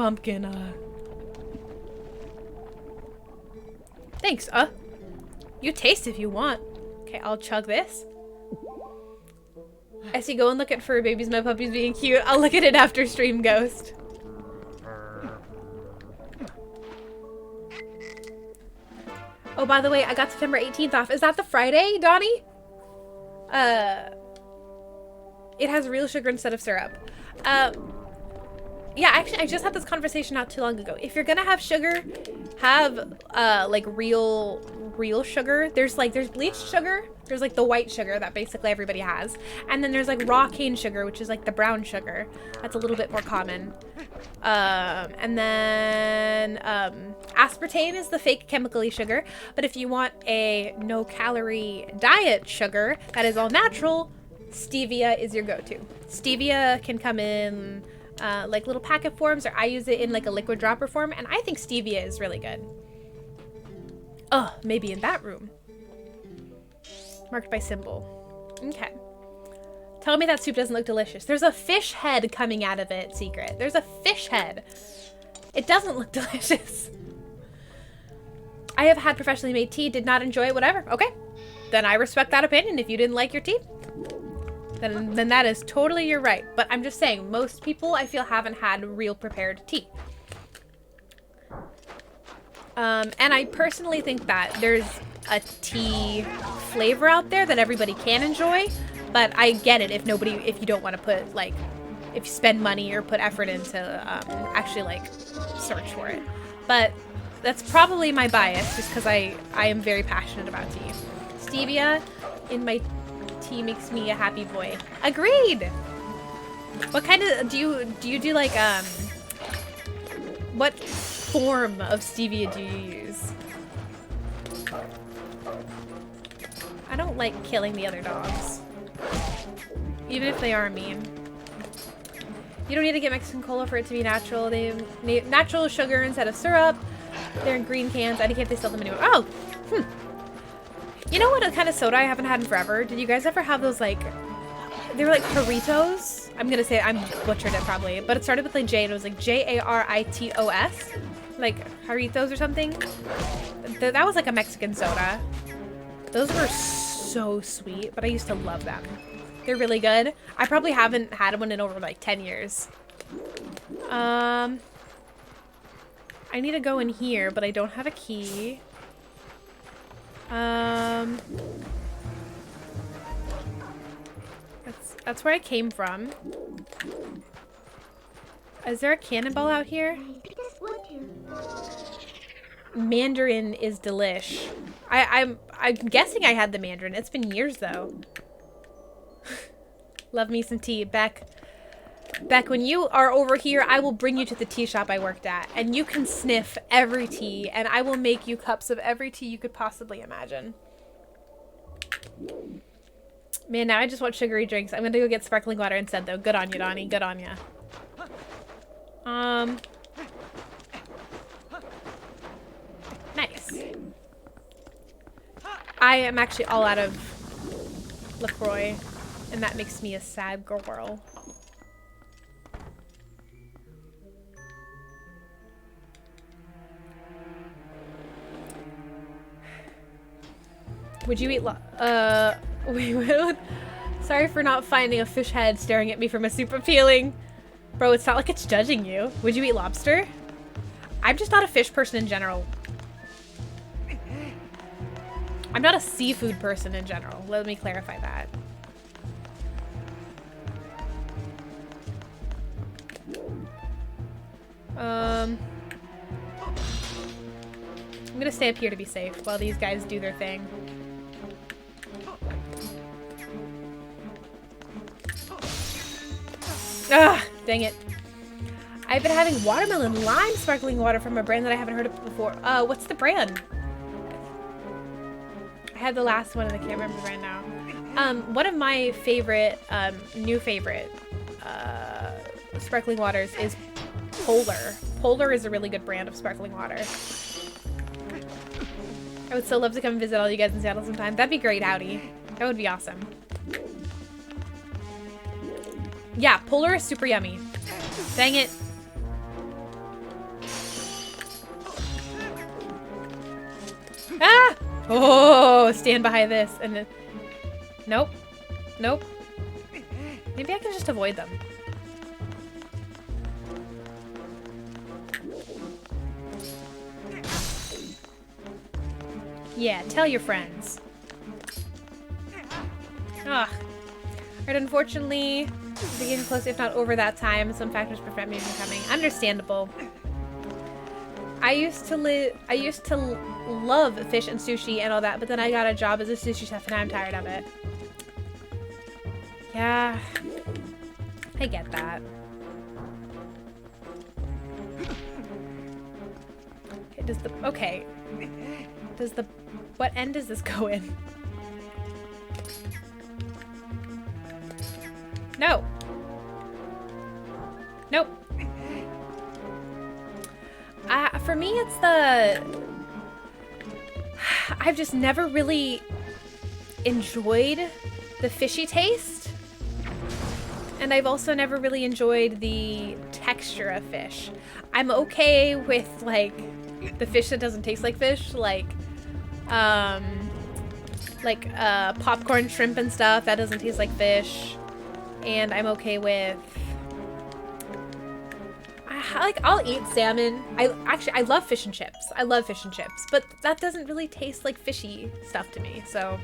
Thanks, You taste if you want. Okay, I'll chug this. I see, go and look at fur babies, my puppy's being cute. I'll look at it after stream, Ghost. Oh, by the way, I got September 18th off. Is that the Friday, Donnie? It has real sugar instead of syrup. Yeah, actually, I just had this conversation not too long ago. If you're gonna have sugar, have, like, real sugar. There's bleached sugar. There's, like, the white sugar that basically everybody has. And then there's, like, raw cane sugar, which is, like, the brown sugar. That's a little bit more common. And then, aspartame is the fake chemically sugar. But if you want a no-calorie diet sugar that is all natural, stevia is your go-to. Stevia can come in like little packet forms, or I use it in like a liquid dropper form, and I think stevia is really good. Oh, maybe in that room. Marked by symbol. Okay. Tell me that soup doesn't look delicious. There's a fish head coming out of it, Secret. There's a fish head. It doesn't look delicious. I have had professionally made tea, did not enjoy it, whatever. Okay. Then I respect that opinion. If you didn't like your tea, then that is totally your right. But I'm just saying, most people I feel haven't had real prepared tea. And I personally think that there's a tea flavor out there that everybody can enjoy, but I get it if you don't want to put, like, if you spend money or put effort into actually, like, search for it. But that's probably my bias, just because I am very passionate about tea. Stevia in my tea makes me a happy boy. Agreed! What kind of, do you do, like, what form of stevia do you use? I don't like killing the other dogs. Even if they are mean. You don't need to get Mexican cola for it to be natural. They natural sugar instead of syrup. They're in green cans. I can't they sell them anywhere. Oh! You know what kind of soda I haven't had in forever? Did you guys ever have those, like, they were like Jaritos? I'm gonna say, I'm butchered it probably, but it started with like J and it was like Jaritos. Like Jaritos or something. That was like a Mexican soda. Those were so sweet, but I used to love them. They're really good. I probably haven't had one in over like 10 years. I need to go in here, but I don't have a key. That's where I came from. Is there a cannonball out here? Mandarin is delish. I'm guessing I had the Mandarin. It's been years though. Love me some tea. Beck, when you are over here, I will bring you to the tea shop I worked at, and you can sniff every tea, and I will make you cups of every tea you could possibly imagine. Man, now I just want sugary drinks. I'm gonna go get sparkling water instead, though. Good on you, Donnie. Good on ya. Nice. I am actually all out of LaCroix, and that makes me a sad girl. Would you eat wait, sorry for not finding a fish head staring at me from a soup appealing. Bro, it's not like it's judging you. Would you eat lobster? I'm just not a fish person in general. I'm not a seafood person in general. Let me clarify that. I'm gonna stay up here to be safe while these guys do their thing. Ah, dang it. I've been having watermelon lime sparkling water from a brand that I haven't heard of before. What's the brand? I had the last one and I can't remember the brand now. One of my favorite, new favorite, sparkling waters is Polar. Polar is a really good brand of sparkling water. I would so love to come visit all you guys in Seattle sometime. That'd be great, Howdy. That would be awesome. Yeah, Polar is super yummy. Dang it. Ah! Oh, stand behind this. And then... Nope. Nope. Maybe I can just avoid them. Yeah, tell your friends. Ugh. Alright, unfortunately, we're getting close, if not over that time. Some factors prevent me from coming. Understandable. I used to love fish and sushi and all that, but then I got a job as a sushi chef and I'm tired of it. Yeah. I get that. Okay, what end does this go in? No. Nope. For me, it's I've just never really enjoyed the fishy taste. And I've also never really enjoyed the texture of fish. I'm okay with, like, the fish that doesn't taste like fish, like popcorn shrimp and stuff that doesn't taste like fish. And I'm okay with, I'll eat salmon. I love fish and chips. I love fish and chips, but that doesn't really taste like fishy stuff to me. So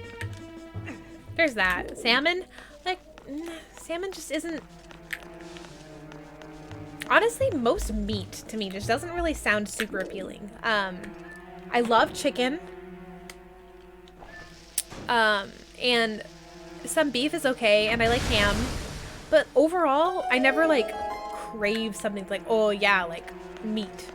there's that. Salmon, salmon just isn't. Honestly, most meat to me just doesn't really sound super appealing. I love chicken. And some beef is okay, and I like ham. But overall, I never, like, crave something like, oh yeah, like, meat.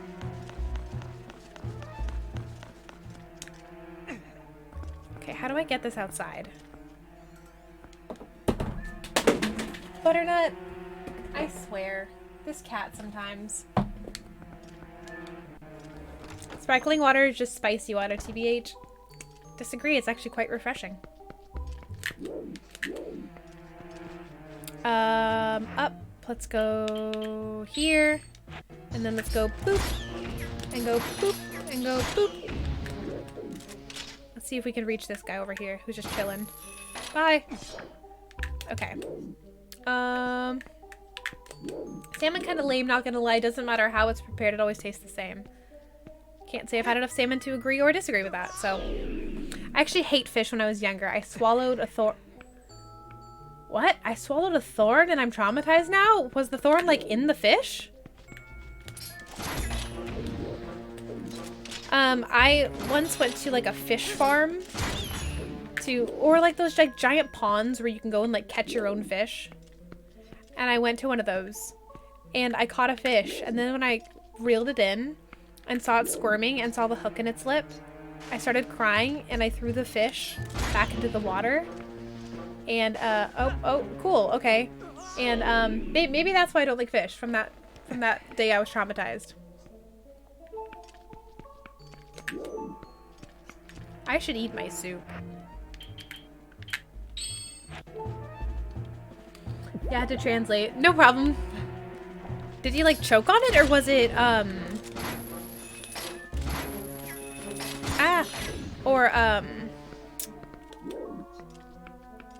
Okay, how do I get this outside? Butternut, I swear. This cat sometimes. Sparkling water is just spicy water, TBH. disagree. It's actually quite refreshing. Up. Let's go here. And then let's go boop. And go boop. And go boop. Let's see if we can reach this guy over here who's just chilling. Bye. Okay. Salmon kind of lame, not gonna lie. Doesn't matter how it's prepared, it always tastes the same. Can't say I've had enough salmon to agree or disagree with that, so. I actually hate fish when I was younger. I swallowed a thorn. What? I swallowed a thorn and I'm traumatized now? Was the thorn, like, in the fish? I once went to, like, a fish farm or, like, those, like, giant ponds where you can go and, like, catch your own fish. And I went to one of those. And I caught a fish. And then when I reeled it in and saw it squirming and saw the hook in its lip, I started crying and I threw the fish back into the water. And, oh, cool, okay. And, maybe that's why I don't like fish. From that day I was traumatized. I should eat my soup. Yeah, I had to translate. No problem. Did you, like, choke on it, or was it,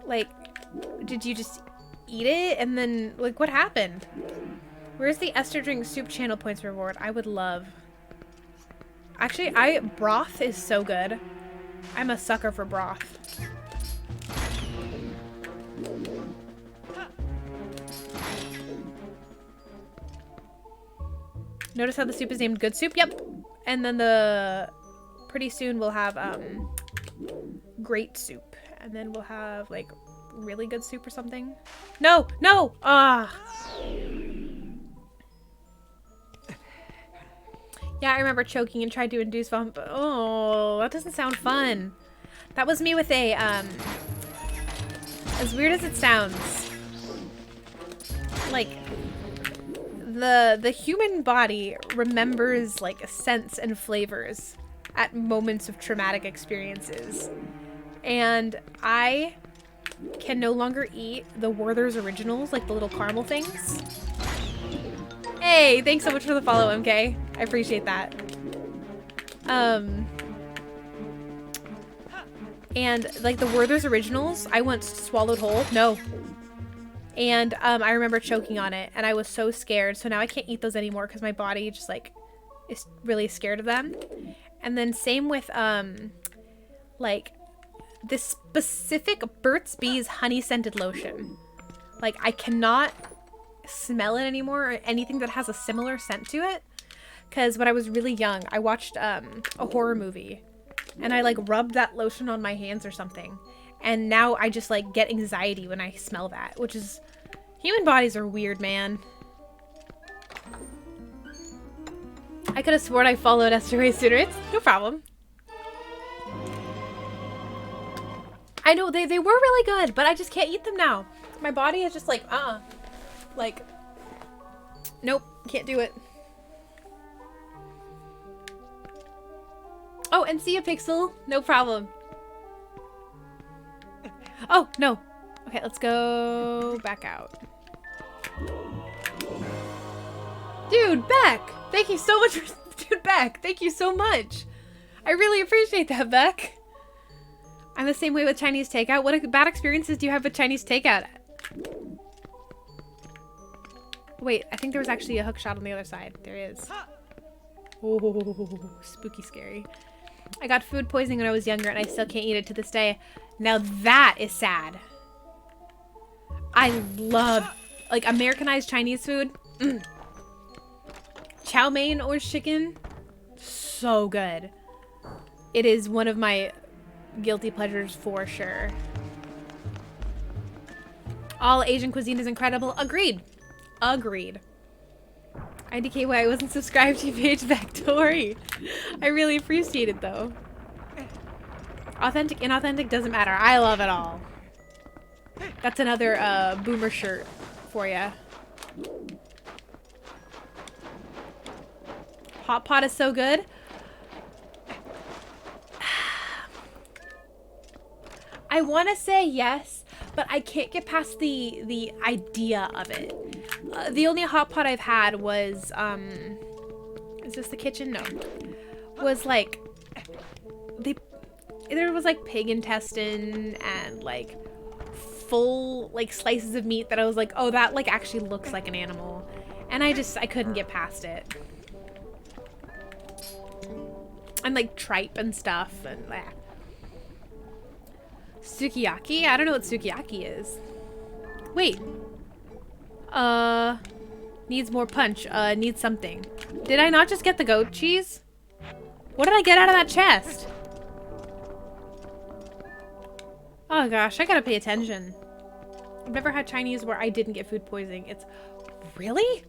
like, did you just eat it, and then, like, what happened? Where's the Esther Drink Soup channel points reward? I would love. Actually, broth is so good. I'm a sucker for broth. Notice how the soup is named Good Soup? Yep. And then pretty soon we'll have, Great Soup. And then we'll have, like, Really Good Soup or something. No! No! Ah! Yeah, I remember choking and tried to induce vomit, but oh, that doesn't sound fun. That was me with a, as weird as it sounds, like, the human body remembers, like, scents and flavors at moments of traumatic experiences. And I can no longer eat the Werther's Originals, like the little caramel things. Hey, thanks so much for the follow, MK. I appreciate that. And, like, the Werther's Originals, I once swallowed whole. No. And, I remember choking on it, and I was so scared. So now I can't eat those anymore because my body just, like, is really scared of them. And then same with, like, this specific Burt's Bees honey-scented lotion. Like, I cannot smell it anymore, or anything that has a similar scent to it, because when I was really young I watched a horror movie and I, like, rubbed that lotion on my hands or something, and now I just, like, get anxiety when I smell that, which is, human bodies are weird, man. I could have sworn I followed Esther way sooner. It's no problem. I know they were really good, but I just can't eat them now. My body is just like, like, nope, can't do it. Oh, and see a Pixel, no problem. Oh, no. Okay, let's go back out. Dude, Beck! Thank you so much for, dude, Beck, thank you so much. I really appreciate that, Beck. I'm the same way with Chinese takeout. What bad experiences do you have with Chinese takeout? Wait, I think there was actually a hook shot on the other side. There is. Oh, spooky scary. I got food poisoning when I was younger and I still can't eat it to this day. Now that is sad. I love, like, Americanized Chinese food. Chow mein or chicken. So good. It is one of my guilty pleasures for sure. All Asian cuisine is incredible. Agreed. Agreed. IDK why I wasn't subscribed to your page, Vectory. I really appreciate it though. Authentic, inauthentic doesn't matter. I love it all. That's another boomer shirt for ya. Hot pot is so good. I want to say yes, but I can't get past the idea of it. The only hot pot I've had was, is this the kitchen? No. Was like, there was like pig intestine and like full like slices of meat that I was like, oh, that like actually looks like an animal. And I couldn't get past it. And like tripe and stuff and blah. Sukiyaki? I don't know what sukiyaki is. Wait. Needs more punch. Needs something. Did I not just get the goat cheese? What did I get out of that chest? Oh gosh, I gotta pay attention. I've never had Chinese where I didn't get food poisoning. It's... Really?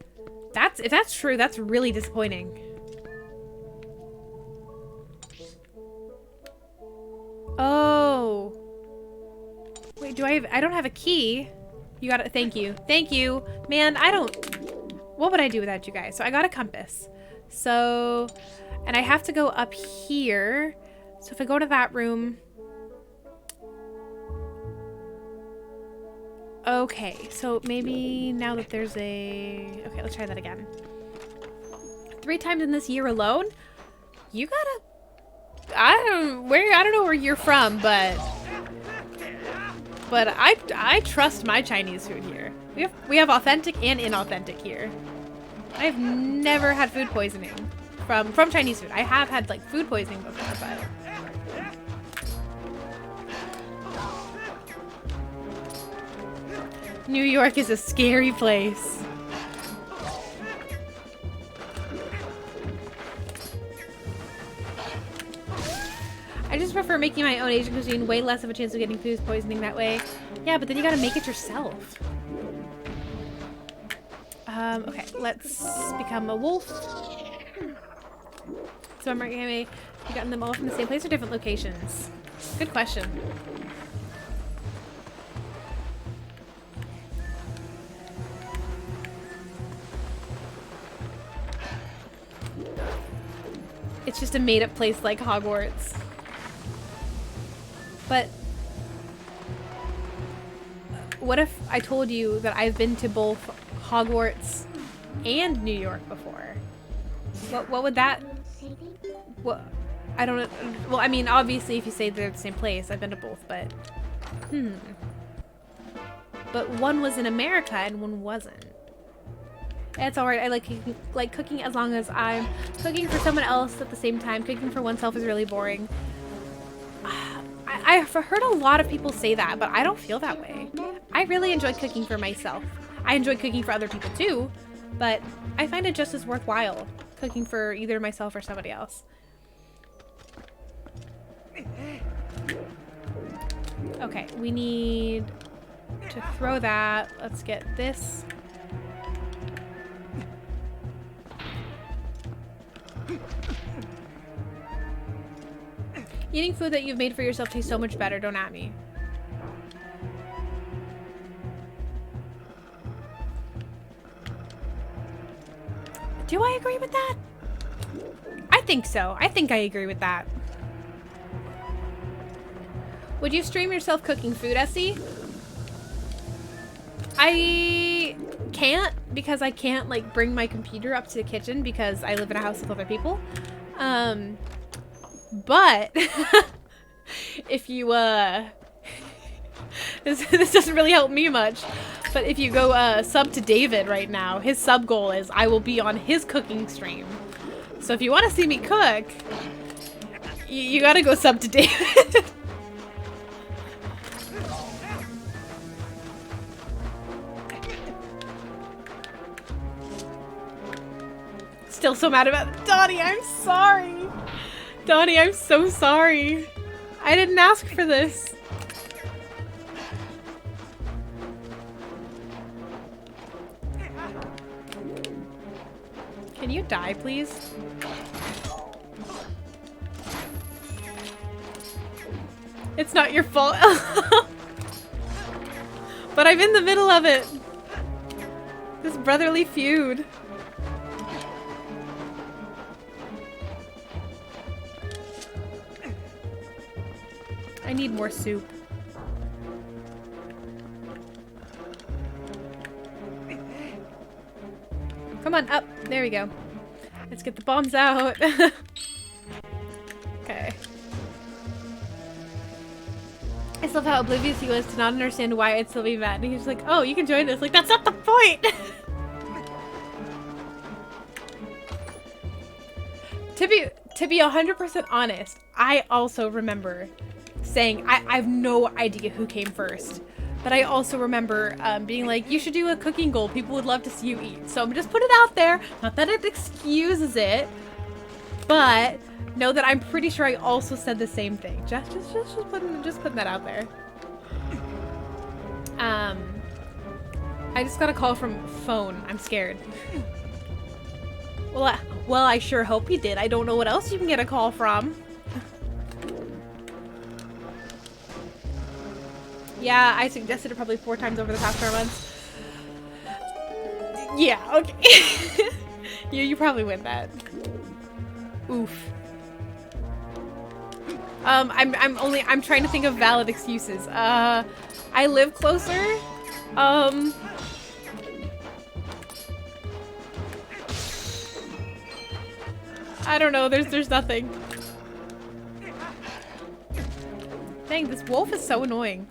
If that's true, that's really disappointing. Oh. Wait, I don't have a key. You got it. Thank you. Thank you. Man, what would I do without you guys? So I got a compass. So, and I have to go up here. So if I go to that room. Okay, so maybe now that there's okay, let's try that again. 3 times in this year alone? You gotta, I don't know where you're from, but I trust my Chinese food here. We have authentic and inauthentic here. I've never had food poisoning from Chinese food. I have had like food poisoning before, but New York is a scary place. I just prefer making my own Asian cuisine. Way less of a chance of getting food poisoning that way. Yeah, but then you gotta make it yourself. Okay, let's become a wolf. So I'm you gotten them all from the same place or different locations? Good question. It's just a made-up place like Hogwarts. But what if I told you that I've been to both Hogwarts and New York before? What would that... What? I don't know. Well, I mean, obviously if you say they're the same place, I've been to both, but... But one was in America and one wasn't. It's alright. I like cooking as long as I'm cooking for someone else at the same time. Cooking for oneself is really boring. I've heard a lot of people say that, but I don't feel that way. I really enjoy cooking for myself. I enjoy cooking for other people too, but I find it just as worthwhile cooking for either myself or somebody else. Okay, we need to throw that. Let's get this. Eating food that you've made for yourself tastes so much better. Don't at me. Do I agree with that? I think so. I think I agree with that. Would you stream yourself cooking food, Essie? I can't, because I can't like bring my computer up to the kitchen because I live in a house with other people. But if you this doesn't really help me much, but if you go sub to David right now, his sub goal is I will be on his cooking stream. So if you want to see me cook, you gotta go sub to David. Still so mad about it. Donnie, I'm sorry. Donnie, I'm so sorry. I didn't ask for this. Can you die, please? It's not your fault. But I'm in the middle of it. This brotherly feud. I need more soup. Come on, up. There we go. Let's get the bombs out. Okay. I just love how oblivious he was to not understand why I'd still be mad. And he's like, oh, you can join us. Like, that's not the point! To be 100% honest, I also remember saying, I have no idea who came first. But I also remember being like, you should do a cooking goal. People would love to see you eat. So I'm just put it out there. Not that it excuses it, but know that I'm pretty sure I also said the same thing. Just putting that out there. I just got a call from phone. I'm scared. Well, I sure hope you did. I don't know what else you can get a call from. Yeah, I suggested it probably 4 times over the past 4 months. Yeah, okay. you probably win that. Oof. I'm trying to think of valid excuses. I live closer. I don't know, there's nothing. Dang, this wolf is so annoying.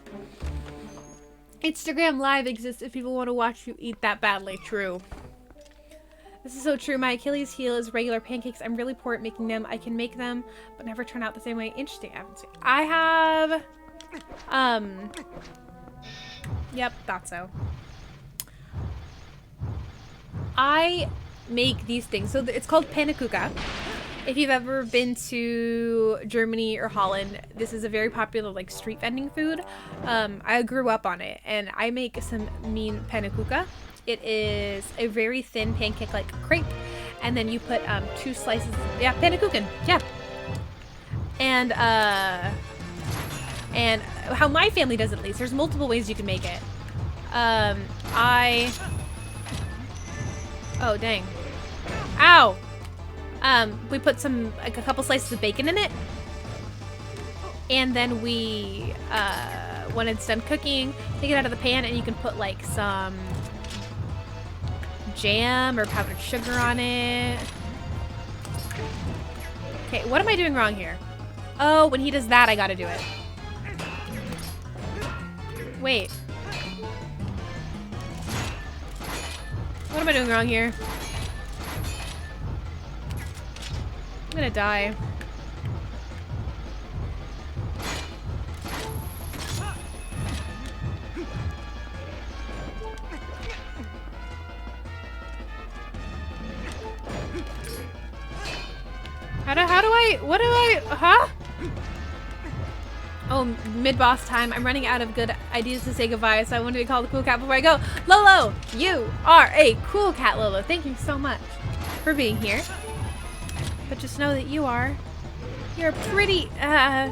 Instagram Live exists if people want to watch you eat that badly. True. This is so true. My Achilles heel is regular pancakes. I'm really poor at making them. I can make them, but never turn out the same way. Interesting. I have... Yep, thought so. I make these things. So it's called pannekuchen. If you've ever been to Germany or Holland, this is a very popular like street vending food. I grew up on it, and I make some mean pannekuchen. It is a very thin pancake like crepe, and then you put 2 slices. Yeah, pannekuchen. Yeah. And how my family does it, at least. There's multiple ways you can make it. Oh dang. Ow. We put like a couple slices of bacon in it, and then we, when it's done cooking, take it out of the pan, and you can put like some jam or powdered sugar on it. Okay, what am I doing wrong here? Oh, when he does that, I gotta do it. Wait. What am I doing wrong here? I'm gonna die. Huh? Oh, mid-boss time. I'm running out of good ideas to say goodbye, so I want to be called a cool cat before I go. Lolo, you are a cool cat, Lolo. Thank you so much for being here. But just know that you're a pretty,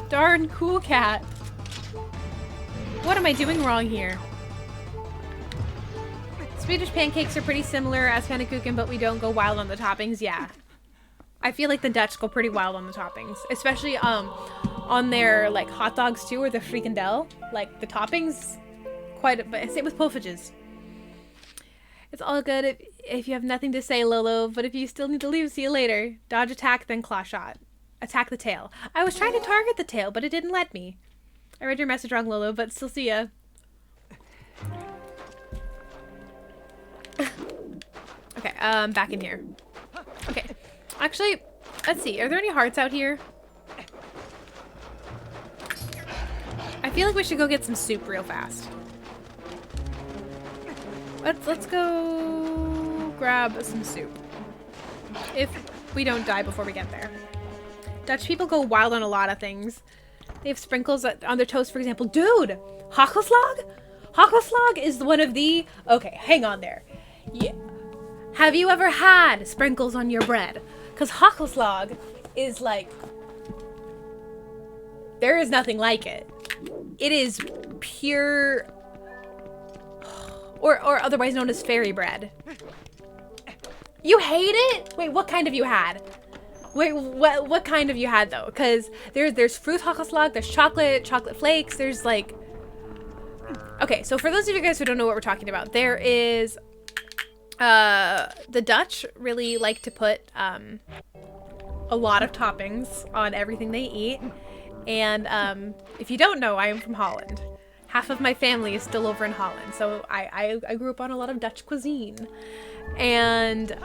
darn cool cat. What am I doing wrong here? Swedish pancakes are pretty similar as pannekuchen, but we don't go wild on the toppings. Yeah. I feel like the Dutch go pretty wild on the toppings, especially on their like hot dogs too, or the frikandel. Like the toppings, but same with poffages. It's all good if you have nothing to say, Lolo. But if you still need to leave, see you later. Dodge attack, then claw shot. Attack the tail. I was trying to target the tail, but it didn't let me. I read your message wrong, Lolo, but still see ya. Okay, back in here. Okay. Actually, let's see. Are there any hearts out here? I feel like we should go get some soup real fast. Let's go grab some soup. If we don't die before we get there. Dutch people go wild on a lot of things. They have sprinkles on their toast, for example. Dude! Hagelslag? Hagelslag is one of the... Okay, hang on there. Yeah. Have you ever had sprinkles on your bread? Because hagelslag is like... There is nothing like it. It is pure... Or otherwise known as fairy bread. You hate it? Wait, what kind have you had? Wait, what kind have you had though? Because there's fruit hagelslag, there's chocolate flakes, there's like... Okay, so for those of you guys who don't know what we're talking about, there is The Dutch really like to put a lot of toppings on everything they eat. And if you don't know, I am from Holland. Half of my family is still over in Holland, so I grew up on a lot of Dutch cuisine. And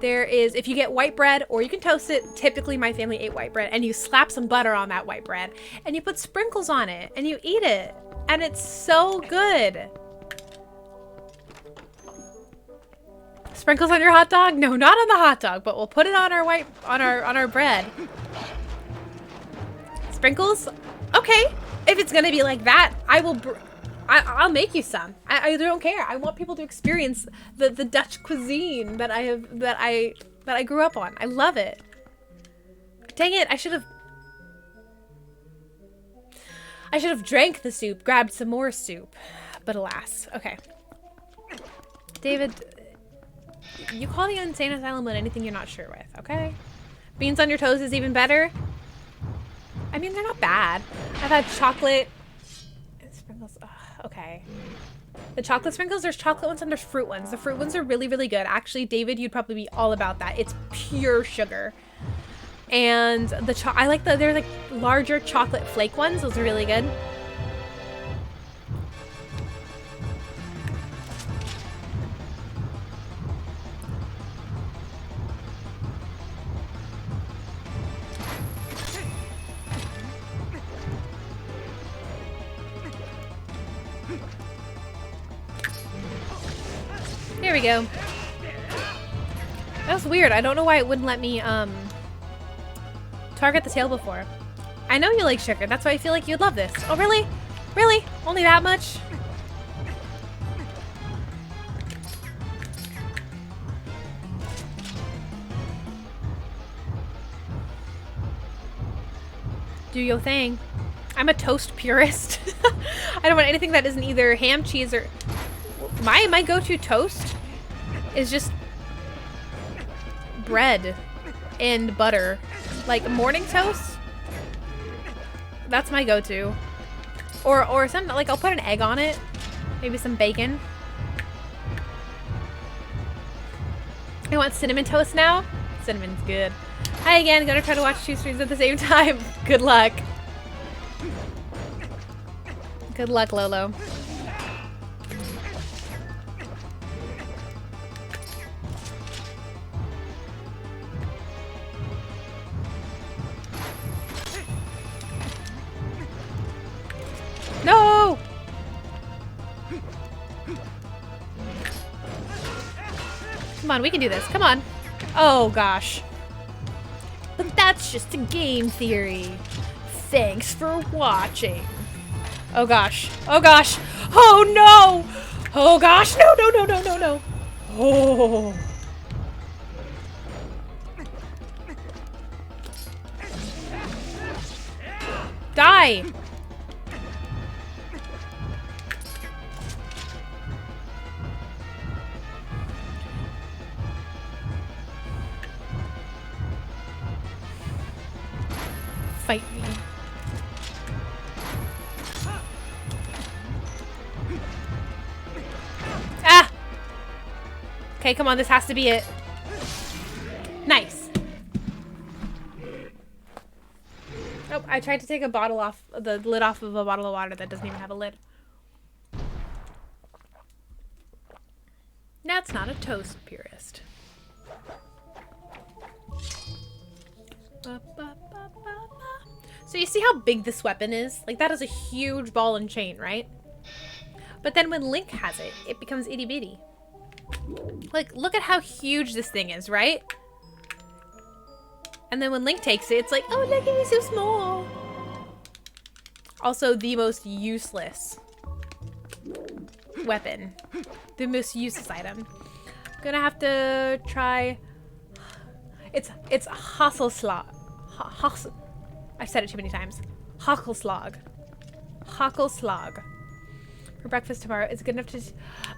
there is, if you get white bread or you can toast it, typically my family ate white bread, and you slap some butter on that white bread and you put sprinkles on it and you eat it, and it's so good. Sprinkles on your hot dog? No, not on the hot dog, but we'll put it on our bread. Sprinkles? Okay. If it's gonna be like that, I'll make you some. I don't care. I want people to experience the Dutch cuisine that I grew up on. I love it. Dang it, I should have drank the soup, grabbed some more soup. But alas. Okay. David, you call the insane asylum with anything you're not sure with, okay? Beans on your toast is even better. I mean, they're not bad. I've had chocolate sprinkles. Ugh, okay. The chocolate sprinkles, there's chocolate ones and there's fruit ones. The fruit ones are really, really good. Actually, David, you'd probably be all about that. It's pure sugar. And I like they're like larger chocolate flake ones. Those are really good. There we go. That was weird. I don't know why it wouldn't let me target the tail before. I know you like sugar. That's why I feel like you'd love this. Oh, really? Really? Only that much? Do your thing. I'm a toast purist. I don't want anything that isn't either ham, cheese, or... My go-to toast is just bread and butter. Like morning toast. That's my go-to. Or some, like, I'll put an egg on it. Maybe some bacon. I want cinnamon toast now. Cinnamon's good. Hi again, gonna try to watch 2 streams at the same time. Good luck. Good luck, Lolo. No! Come on, we can do this. Come on. Oh, gosh. But that's just a game theory. Thanks for watching. Oh, gosh. Oh, gosh. Oh, no! Oh, gosh. No, no, no, no, no, no. Oh. Die! Fight me. Ah! Okay, come on, this has to be it. Nice. Nope, I tried to take a bottle off, the lid off of a bottle of water that doesn't even have a lid. That's not a toast purist. So you see how big this weapon is? Like, that is a huge ball and chain, right? But then when Link has it, it becomes itty bitty. Like, look at how huge this thing is, right? And then when Link takes it, it's like, oh, look at me, so small. Also, the most useless weapon. The most useless item. Gonna have to try... It's Hasselslag. I've said it too many times. Hockelslag. Hockelslag. For breakfast tomorrow. Is it good enough to...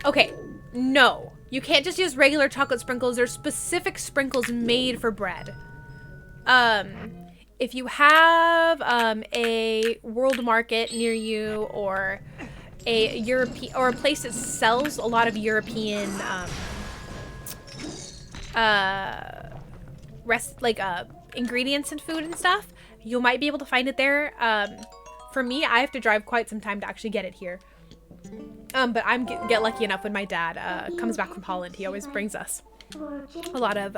Okay. No. You can't just use regular chocolate sprinkles. There's specific sprinkles made for bread. If you have a World Market near you, or a European or a place that sells a lot of European ingredients and food and stuff, you might be able to find it there. For me, I have to drive quite some time to actually get it here. But I'm get lucky enough when my dad comes back from Holland. He always brings us a lot of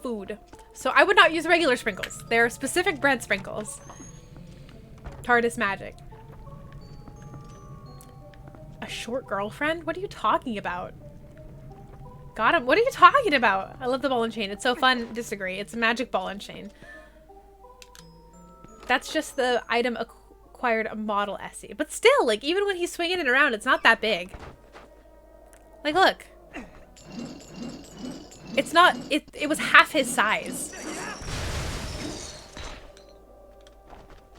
food. So I would not use regular sprinkles. They're specific bread sprinkles. TARDIS magic. A short girlfriend? What are you talking about? Got him. What are you talking about? I love the ball and chain. It's so fun. Disagree. It's a magic ball and chain. That's just the item acquired a model Essie. But still, like, even when he's swinging it around, it's not that big. Like, look. It's not, it was half his size.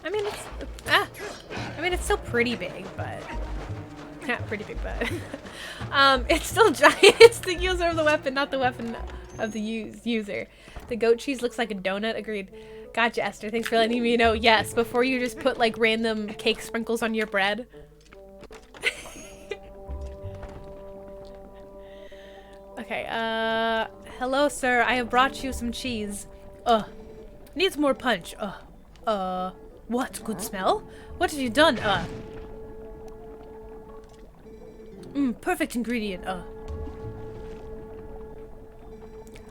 I mean, it's still pretty big, but... Yeah, pretty big, but... it's still giant. It's the user of the weapon, not the weapon of the user. The goat cheese looks like a donut. Agreed. Gotcha, Esther. Thanks for letting me know. Yes, before you just put, like, random cake sprinkles on your bread. Okay, hello, sir. I have brought you some cheese. Needs more punch. What? Good smell? What have you done? Perfect ingredient.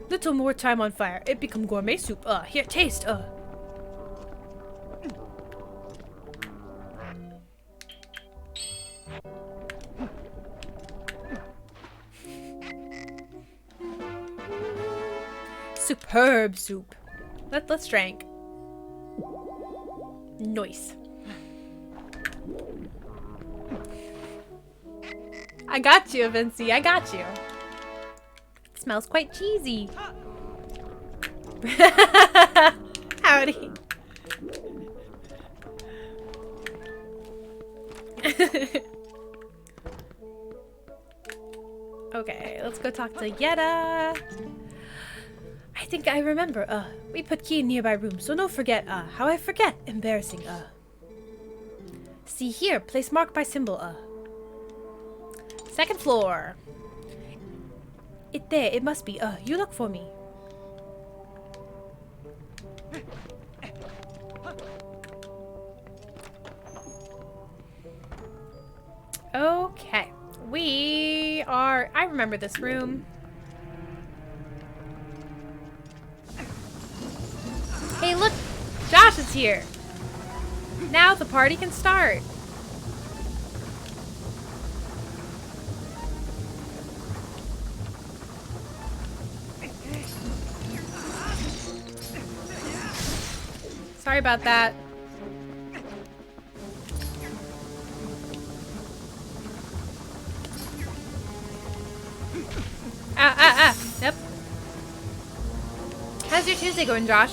Little more time on fire. It become gourmet soup. Here, taste. Superb soup. Let's drink. Nice. I got you, Vinci. I got you. It smells quite cheesy. Howdy. Okay, let's go talk to Yetta. I think I remember, we put key in nearby room, so no forget, how I forget? Embarrassing, See here, place mark by symbol, Second floor. It there, it must be, you look for me. Okay, we are, I remember this room. Hey, look! Josh is here! Now the party can start! Sorry about that. Yep. How's your Tuesday going, Josh?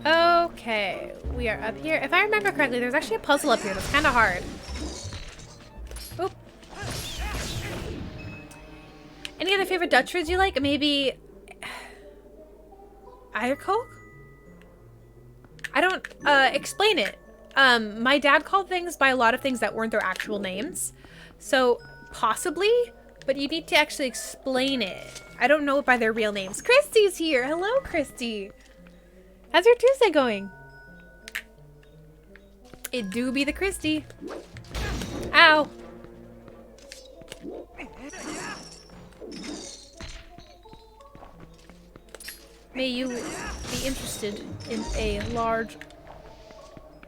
Okay, we are up here. If I remember correctly, there's actually a puzzle up here that's kind of hard. Oop. Any other favorite Dutch foods you like? Maybe Eierkoek? I don't explain it. My dad called things by a lot of things that weren't their actual names. So possibly, but you need to actually explain it. I don't know it by their real names. Christy's here. Hello, Christy. How's your Tuesday going? It do be the Christy. Ow. May you be interested in a large...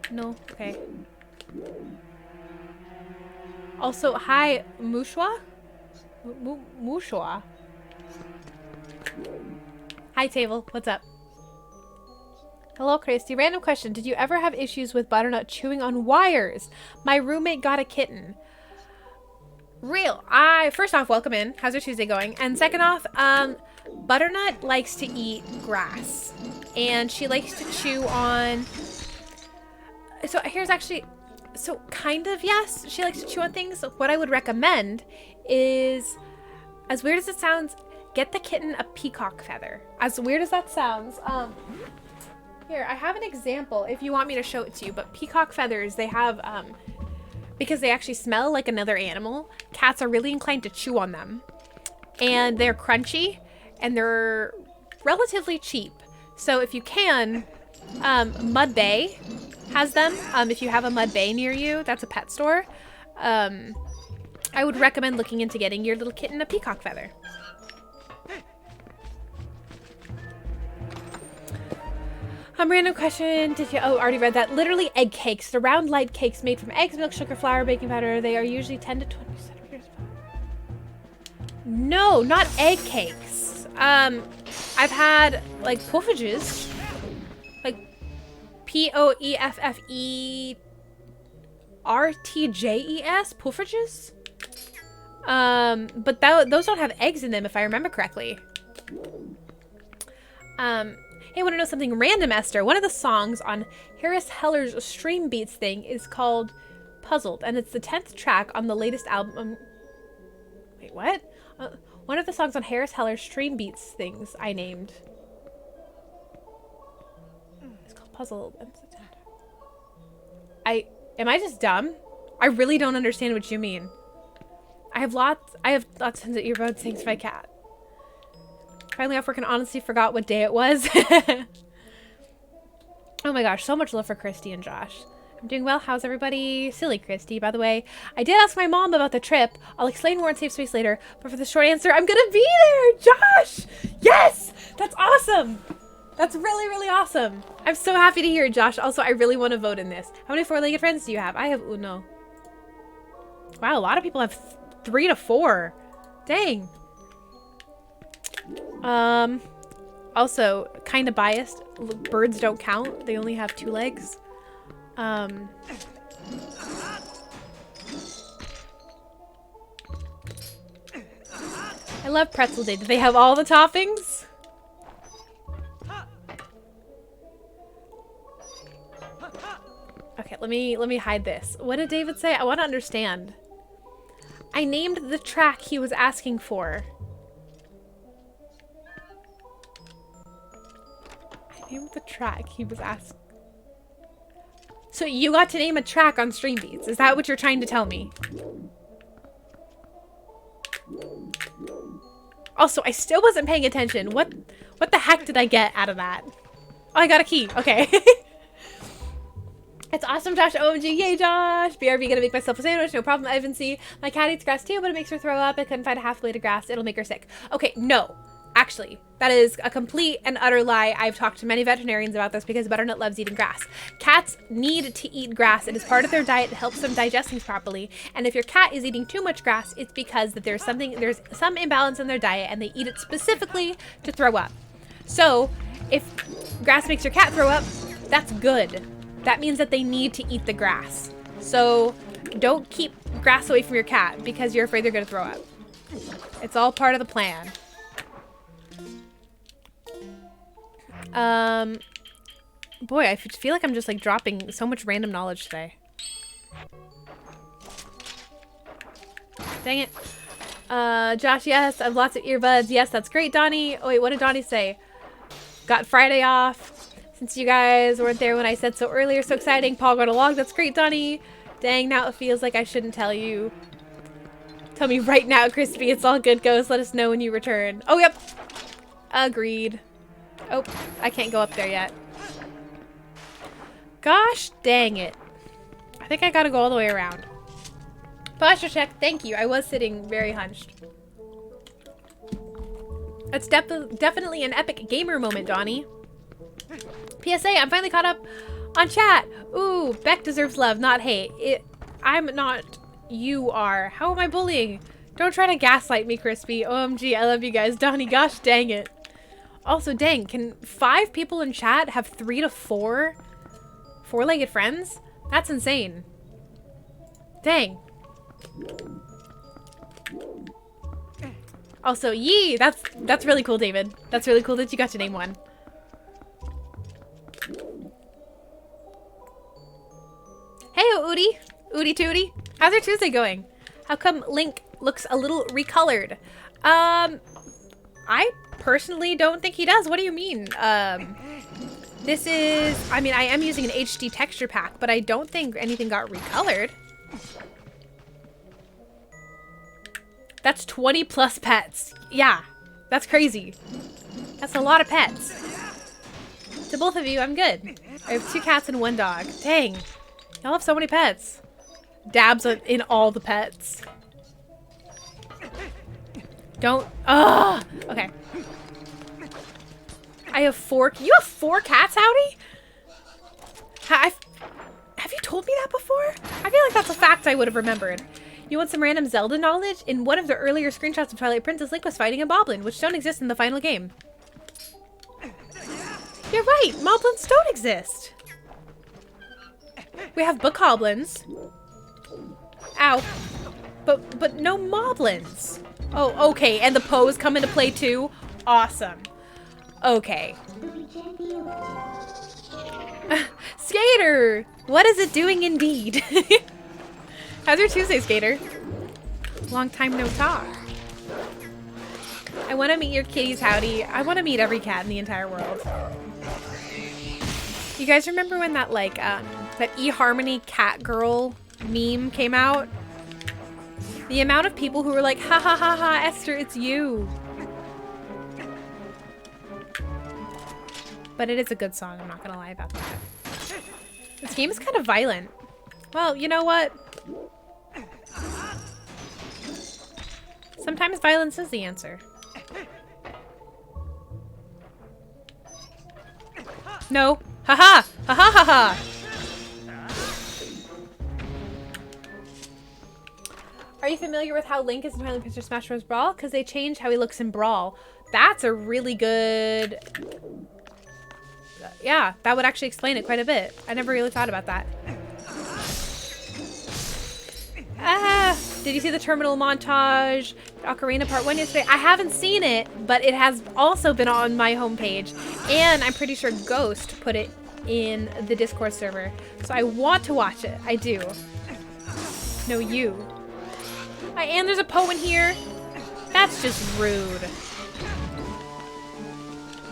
No? Okay. Also, hi, Mushwa? Mushwa? Hi, Table. What's up? Hello, Christy. Random question. Did you ever have issues with Butternut chewing on wires? My roommate got a kitten. Real. First off, welcome in. How's your Tuesday going? And second off, Butternut likes to eat grass. And she likes to chew on... So here's actually... So kind of, yes. She likes to chew on things. What I would recommend is, as weird as it sounds, get the kitten a peacock feather. As weird as that sounds, here, I have an example if you want me to show it to you, but peacock feathers, they have, because they actually smell like another animal, cats are really inclined to chew on them. And they're crunchy, and they're relatively cheap. So if you can, Mud Bay has them. If you have a Mud Bay near you, that's a pet store. I would recommend looking into getting your little kitten a peacock feather. Random question. Did you? Oh, already read that. Literally egg cakes. The round light cakes made from eggs, milk, sugar, flour, baking powder. They are usually 10 to 20 centimeters. No, not egg cakes. I've had like poffages, like POEFFERTJES, poffages. But those don't have eggs in them, if I remember correctly. Hey, want to know something random, Esther? One of the songs on Harris Heller's Stream Beats thing is called Puzzled, and it's the 10th track on the latest album. Wait, what? One of the songs on Harris Heller's Stream Beats things I named. It's called Puzzled. Am I just dumb? I really don't understand what you mean. I have lots of earbuds thanks to my cat. Finally off work and honestly forgot what day it was. Oh my gosh, so much love for Christy and Josh. I'm doing well. How's everybody? Silly Christy, by the way. I did ask my mom about the trip. I'll explain more in Safe Space later, but for the short answer, I'm gonna be there! Josh! Yes! That's awesome! That's really, really awesome. I'm so happy to hear it, Josh. Also, I really want to vote in this. How many four-legged friends do you have? I have uno. Wow, a lot of people have 3 to 4. Dang. Also, kind of biased. Birds don't count. They only have 2 legs. I love Pretzel Day. Do they have all the toppings? Okay, let me hide this. What did David say? I want to understand. I named the track he was asking for. Named the track he was asking. So you got to name a track on Stream Beats. Is that what you're trying to tell me? Also, I still wasn't paying attention. What the heck did I get out of that? Oh, I got a key. Okay. It's awesome, Josh. OMG. Yay, Josh. BRB gonna make myself a sandwich. No problem, Ivan C. My cat eats grass too, but it makes her throw up. I couldn't find a half blade of grass. It'll make her sick. Okay, no. Actually, that is a complete and utter lie. I've talked to many veterinarians about this because Butternut loves eating grass. Cats need to eat grass. It is part of their diet. It helps them digest things properly. And if your cat is eating too much grass, it's because that there's some imbalance in their diet and they eat it specifically to throw up. So if grass makes your cat throw up, that's good. That means that they need to eat the grass. So don't keep grass away from your cat because you're afraid they're going to throw up. It's all part of the plan. Boy, I feel like I'm just like dropping so much random knowledge today. Dang it. Josh, yes, I have lots of earbuds. Yes, that's great, Donnie. Oh wait, what did Donnie say? Got Friday off. Since you guys weren't there when I said so earlier, so exciting. Paul got a log. That's great, Donnie. Dang, now it feels like I shouldn't tell you. Tell me right now, Crispy. It's all good, Ghost. Let us know when you return. Oh, yep. Agreed. Oh, I can't go up there yet. Gosh dang it. I think I gotta go all the way around. Posture check. Thank you. I was sitting very hunched. It's definitely an epic gamer moment, Donnie. PSA, I'm finally caught up on chat. Ooh, Beck deserves love, not hate. I'm not. You are. How am I bullying? Don't try to gaslight me, Crispy. OMG, I love you guys. Donnie, gosh dang it. Also, dang, can 5 people in chat have 3 to 4 four-legged friends? That's insane. Dang. Also, yee, that's really cool, David. That's really cool that you got to name one. Hey, Udi. Tootie. How's your Tuesday going? How come Link looks a little recolored? I personally don't think he does. What do you mean? This is, I mean, I am using an HD texture pack, but I don't think anything got recolored. That's 20 plus pets. Yeah, that's crazy. That's a lot of pets. To both of you, I'm good. I have 2 cats and 1 dog. Dang, y'all have so many pets. Dabs in all the pets. Don't, okay. I have 4, you have 4 cats, Howdy? Have you told me that before? I feel like that's a fact I would have remembered. You want some random Zelda knowledge? In one of the earlier screenshots of Twilight Princess, Link was fighting a Moblin, which don't exist in the final game. You're right, Moblins don't exist. We have Bokoblins. Ow. But no Moblins. Oh, okay, and the Poes come into play too? Awesome. Okay. Skater! What is it doing indeed? How's your Tuesday, Skater? Long time no talk. I want to meet your kitties, Howdy. I want to meet every cat in the entire world. You guys remember when that, like, that eHarmony cat girl meme came out? The amount of people who were like, ha ha ha ha, Esther, it's you. But it is a good song, I'm not gonna lie about that. This game is kind of violent. Well, you know what? Sometimes violence is the answer. No. Haha! Ha ha ha ha! Are you familiar with how Link is in Twilight Princess Smash Bros. Brawl? Because they changed how he looks in Brawl. That's a really good... Yeah, that would actually explain it quite a bit. I never really thought about that. Did you see the terminal montage Ocarina Part 1 yesterday? I haven't seen it, but it has also been on my homepage. And I'm pretty sure Ghost put it in the Discord server. So I want to watch it. I do. No, you. And there's a Poe in here. That's just rude.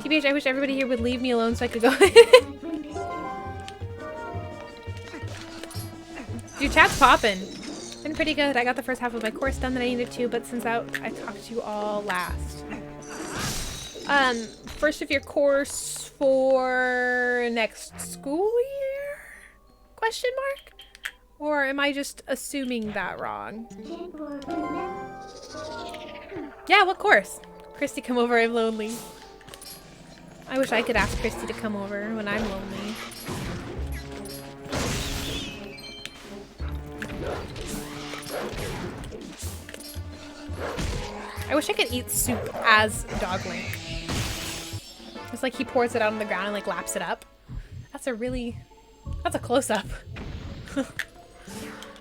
TBH, I wish everybody here would leave me alone so I could go. Dude, chat's poppin'. Been pretty good. I got the first half of my course done that I needed to, but since I talked to you all last. First of your course for next school year? Question mark? Or am I just assuming that wrong? Yeah, what course? Christy, come over, I'm lonely. I wish I could ask Christy to come over when I'm lonely. I wish I could eat soup as Dog Link. It's like he pours it out on the ground and like laps it up. That's a close-up.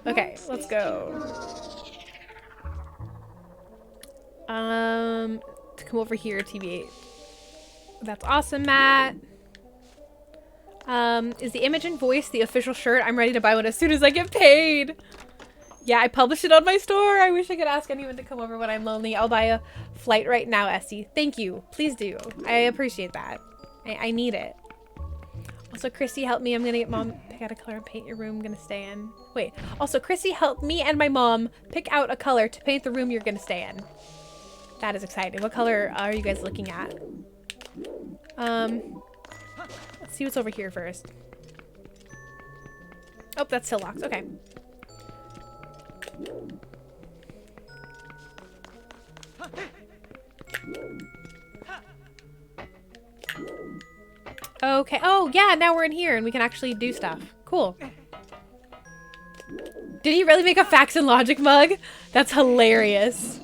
Okay, let's go. To come over here, TV8. That's awesome, Matt. Is the image and voice the official shirt? I'm ready to buy one as soon as I get paid. Yeah, I published it on my store. I wish I could ask anyone to come over when I'm lonely. I'll buy a flight right now, Essie. Thank you. Please do. I appreciate that. I need it. Also, Chrissy, help me. I'm gonna get mom pick out a color and paint your room I'm gonna stay in. Wait. Also, Chrissy, help me and my mom pick out a color to paint the room you're gonna stay in. That is exciting. What color are you guys looking at? Let's see what's over here first. Oh, that's still locked. Okay. Okay. Oh, yeah, now we're in here and we can actually do stuff. Cool. Did he really make a Facts and Logic mug? That's hilarious.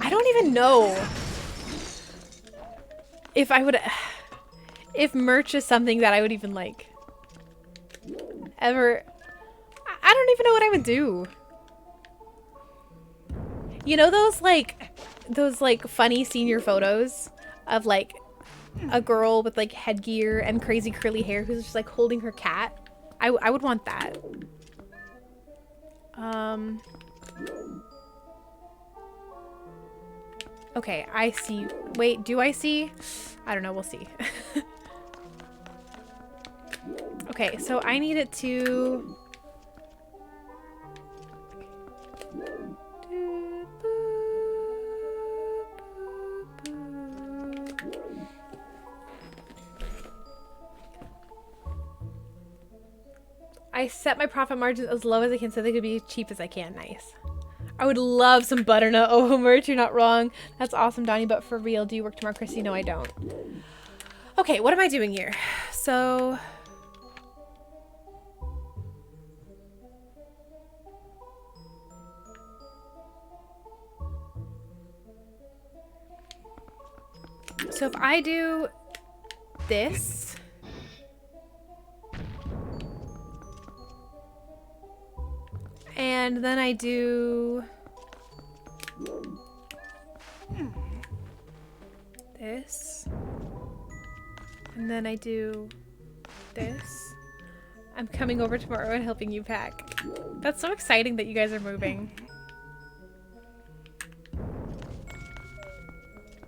I don't even know if I would... If merch is something that I would even, like, ever... I don't even know what I would do. You know those, like, funny senior photos of, like, a girl with like headgear and crazy curly hair who's just like holding her cat. I would want that. Okay, I see. Wait, do I see? I don't know, we'll see. Okay, so I need it to... I set my profit margins as low as I can so they could be as cheap as I can. Nice. I would love some butternut Oho merch. You're not wrong. That's awesome, Donnie. But for real, do you work tomorrow, Chrissy? No, I don't. Okay, what am I doing here? So... So if I do this... And then I do this. And then I do this. I'm coming over tomorrow and helping you pack. That's so exciting that you guys are moving.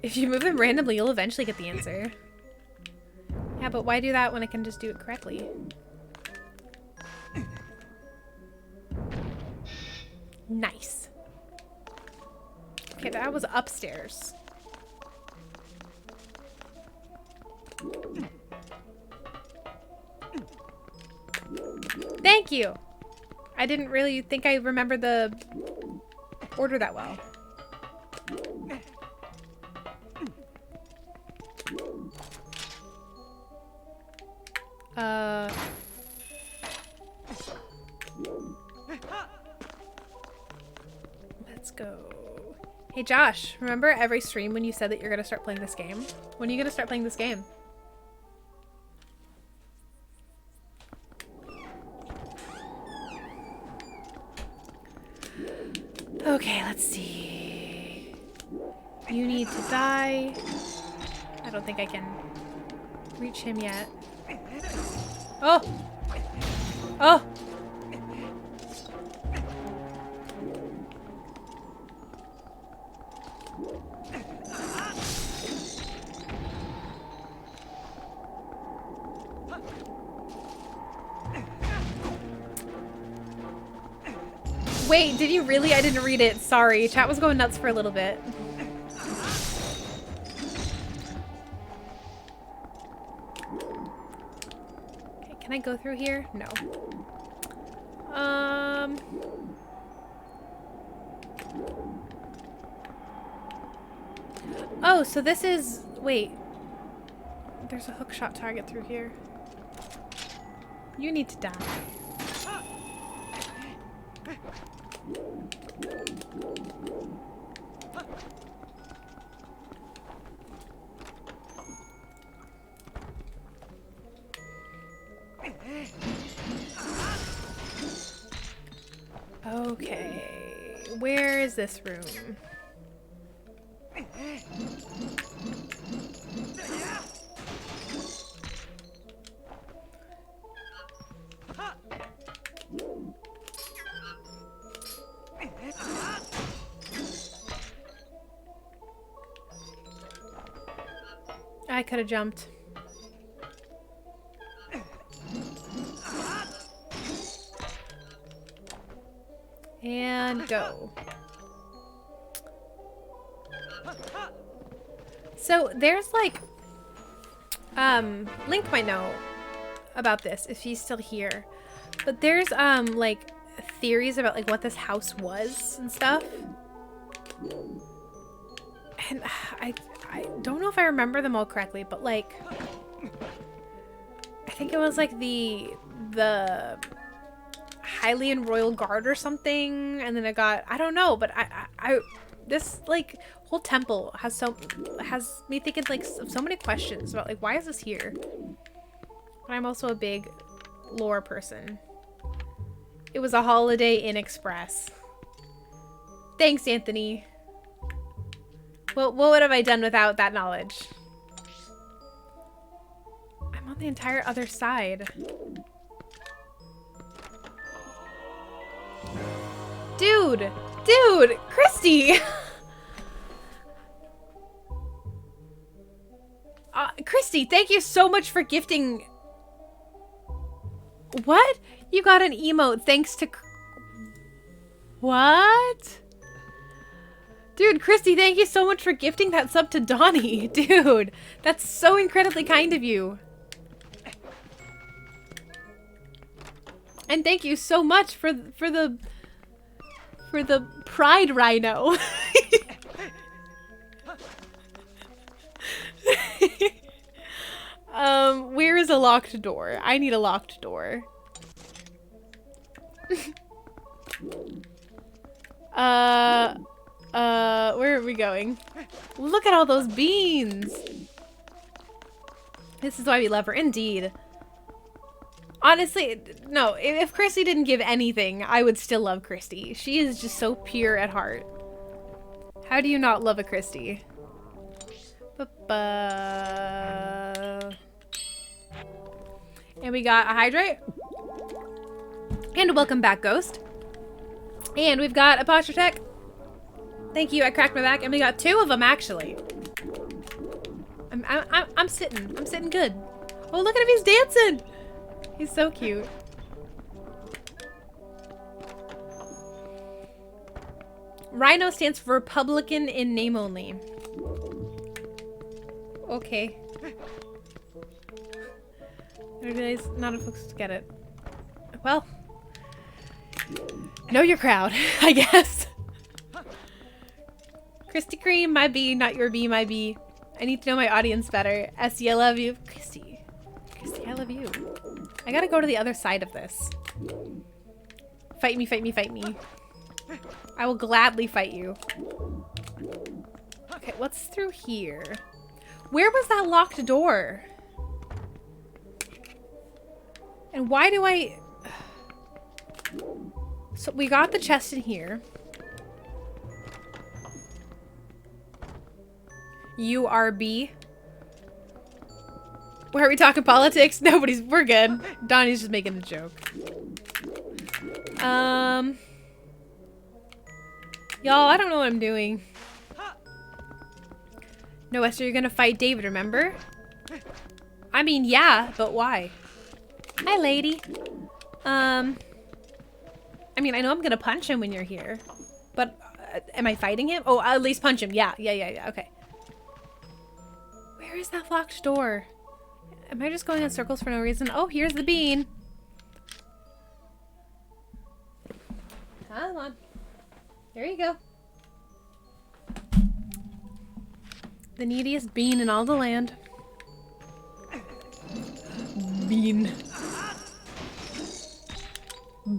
If you move them randomly, you'll eventually get the answer. Yeah, but why do that when I can just do it correctly? Nice. Okay, that was upstairs. Thank you! I didn't really think I remembered the order that well. Let's go. Hey Josh, remember every stream when you said that you're gonna start playing this game? When are you gonna start playing this game? Okay, let's see. You need to die. I don't think I can reach him yet. Oh! Oh! Wait, did you really? I didn't read it. Sorry. Chat was going nuts for a little bit. Okay, can I go through here? No. Oh, so this is... Wait. There's a hookshot target through here. You need to die. Okay, where is this room? I could have jumped. And go. So there's like, Link might know about this if he's still here, but there's like theories about like what this house was and stuff. And I don't know if I remember them all correctly, but like, I think it was like the Hylian Royal Guard or something, and then it got, I don't know, but I this like whole temple has me thinking like so many questions about like, why is this here? But I'm also a big lore person. It was a Holiday Inn Express. Thanks, Anthony. Well, what would have I done without that knowledge? on the entire other side. Dude! Dude! Christy! Christy, thank you so much for gifting... What? You got an emote thanks to... What? Dude, Christy, thank you so much for gifting that sub to Donnie. Dude, that's so incredibly kind of you. And thank you so much for the pride rhino. Where is a locked door? I need a locked door. Where are we going? Look at all those beans. This is why we love her. Indeed. Honestly, no, if Christy didn't give anything, I would still love Christy. She is just so pure at heart. How do you not love a Christy? And we got a hydrate. And a welcome back, Ghost. And we've got a posture tech. Thank you, I cracked my back. And we got 2 of them, actually. I'm sitting good. Oh, look at him, he's dancing. He's so cute. Rhino stands for Republican in name only. Okay. I realize not enough folks get it. Well, know your crowd, I guess. Christy Cream, my B, not your B, my B. I need to know my audience better. Essie, I love you. Christy, I love you. I gotta go to the other side of this. Fight me, fight me, fight me. I will gladly fight you. Okay, what's through here? Where was that locked door? And why do I... So we got the chest in here. URB. Why are we talking politics? Nobody's... We're good. Donnie's just making a joke. Y'all, I don't know what I'm doing. No, Esther, you're gonna fight David, remember? I mean, yeah, but why? Hi, lady. I mean, I know I'm gonna punch him when you're here. But, am I fighting him? Oh, at least punch him. Yeah, okay. Where is that locked door? Am I just going in circles for no reason? Oh, here's the bean. Come on. There you go. The neediest bean in all the land. Bean.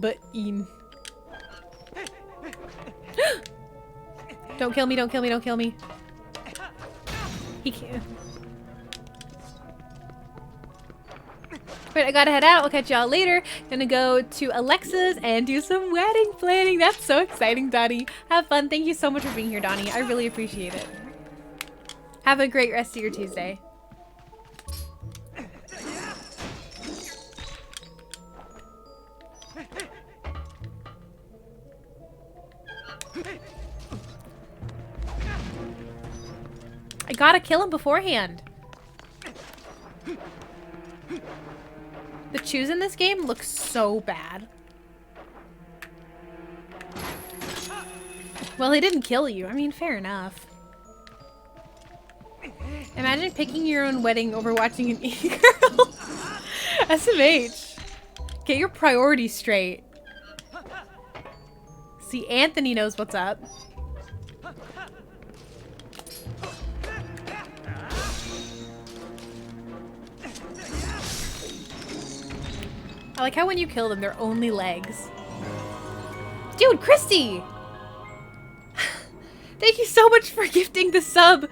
Bean. Don't kill me, don't kill me, don't kill me. He can't. Right, I gotta head out. I'll catch y'all later. Gonna go to Alexa's and do some wedding planning. That's so exciting, Donnie. Have fun. Thank you so much for being here, Donnie. I really appreciate it. Have a great rest of your Tuesday. I gotta kill him beforehand. The chews in this game look so bad. Well, he didn't kill you. I mean, fair enough. Imagine picking your own wedding over watching an e-girl. SMH. Get your priorities straight. See, Anthony knows what's up. I like how when you kill them, they're only legs. Dude, Christy! Thank you so much for gifting the sub.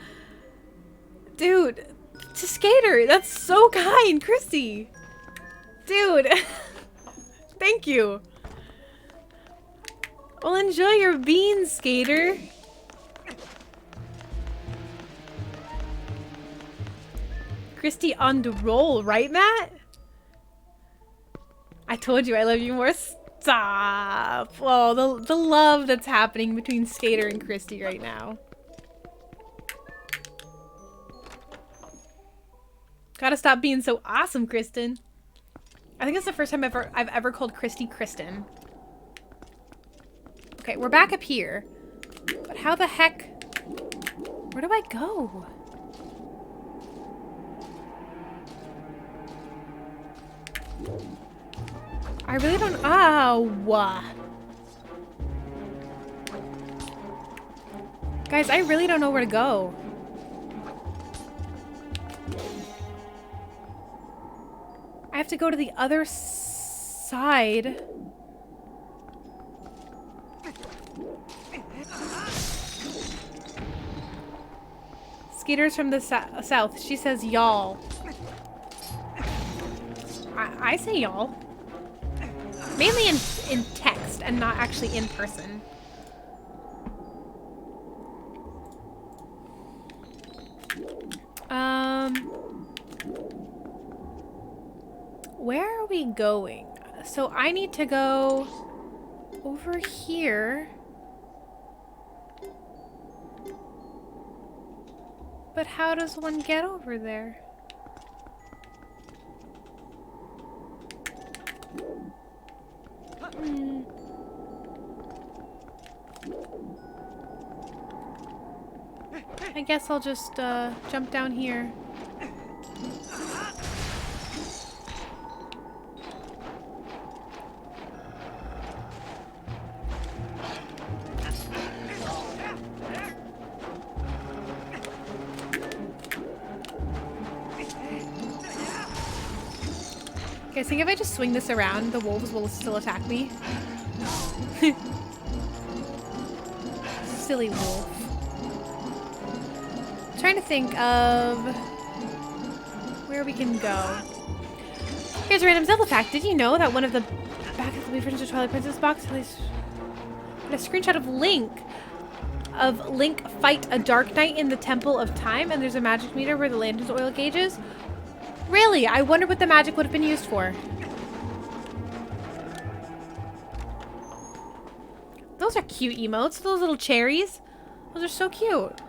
Dude, to Skater, that's so kind, Christy. Dude, thank you. Well, enjoy your beans, Skater. Christy on the roll, right, Matt? I told you I love you more. Stop. Oh, the love that's happening between Skater and Christy right now. Gotta stop being so awesome, Kristen. I think it's the first time I've ever called Christy Kristen. Okay, we're back up here. But how the heck... Where do I go? I really don't... Oh! Guys, I really don't know where to go. I have to go to the other side. Skaters from the south. She says y'all. I say y'all. Mainly in text and not actually in person. Where are we going? So I need to go over here. But how does one get over there? I guess I'll just jump down here. Okay, I think if I just swing this around, the wolves will still attack me. Silly wolf. I'm trying to think of where we can go. Here's a random Zelda fact. Did you know that one of the back of the versions of Twilight Princess box had a screenshot of Link fight a Dark Knight in the Temple of Time, and there's a magic meter where the lantern's oil gauge is? Really? I wonder what the magic would have been used for. Those are cute emotes. Those little cherries. Those are so cute.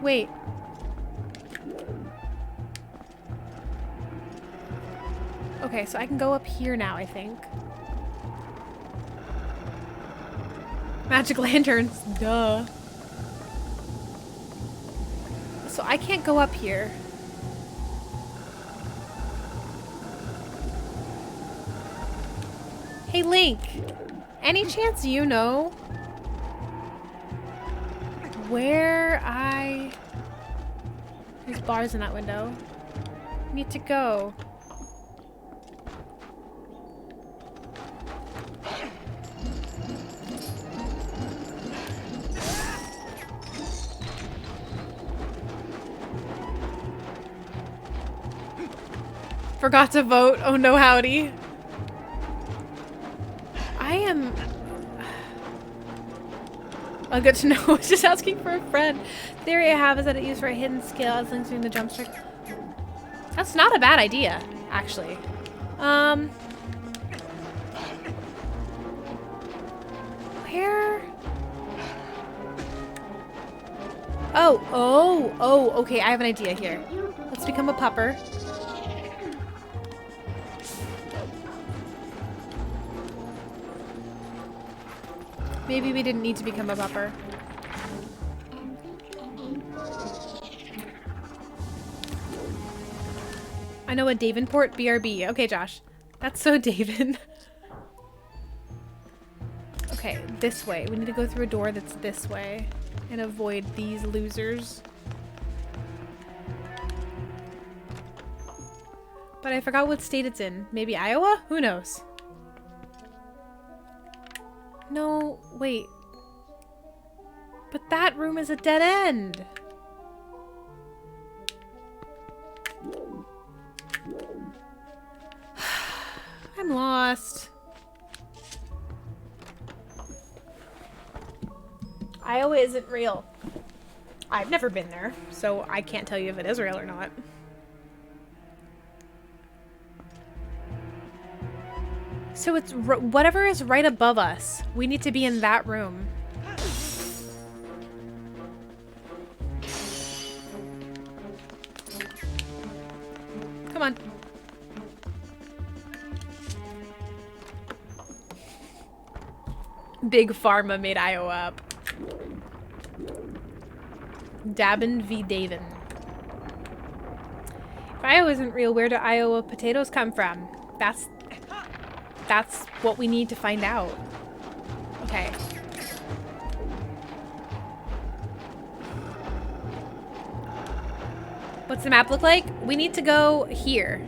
Wait. Okay, so I can go up here now, I think. Magic lanterns. Duh. So I can't go up here. Hey, Link. Any chance you know where there's bars in that window. Need to go. Forgot to vote. Oh no, howdy. I am... Oh, good to know. I was just asking for a friend. Theory I have is that it used for a hidden skill as links between the jump strike. That's not a bad idea, actually. Where? Oh, okay, I have an idea here. Let's become a pupper. Maybe we didn't need to become a pupper. I know a Davenport BRB. Okay, Josh. That's so David. Okay, this way. We need to go through a door that's this way and avoid these losers. But I forgot what state it's in. Maybe Iowa? Who knows? No, wait. But that room is a dead end. I'm lost. Iowa isn't real. I've never been there, so I can't tell you if it is real or not. So it's whatever is right above us. We need to be in that room. Come on. Big Pharma made Iowa up. Dabin v. Davin. If Iowa isn't real, where do Iowa potatoes come from? That's what we need to find out. Okay. What's the map look like? We need to go here.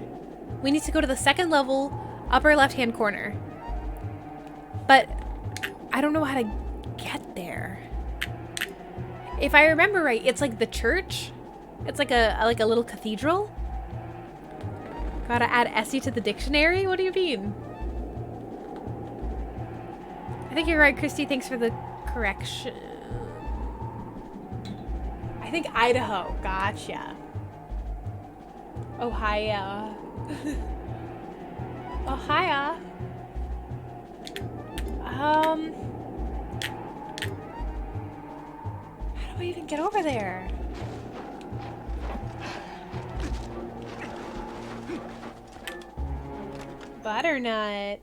We need to go to the second level, upper left-hand corner. But I don't know how to get there. If I remember right, it's like the church. It's like a little cathedral. Gotta add Essie to the dictionary? What do you mean? I think you're right, Christy. Thanks for the correction. I think Idaho. Gotcha. Ohio. Ohio. How do I even get over there? Butternut.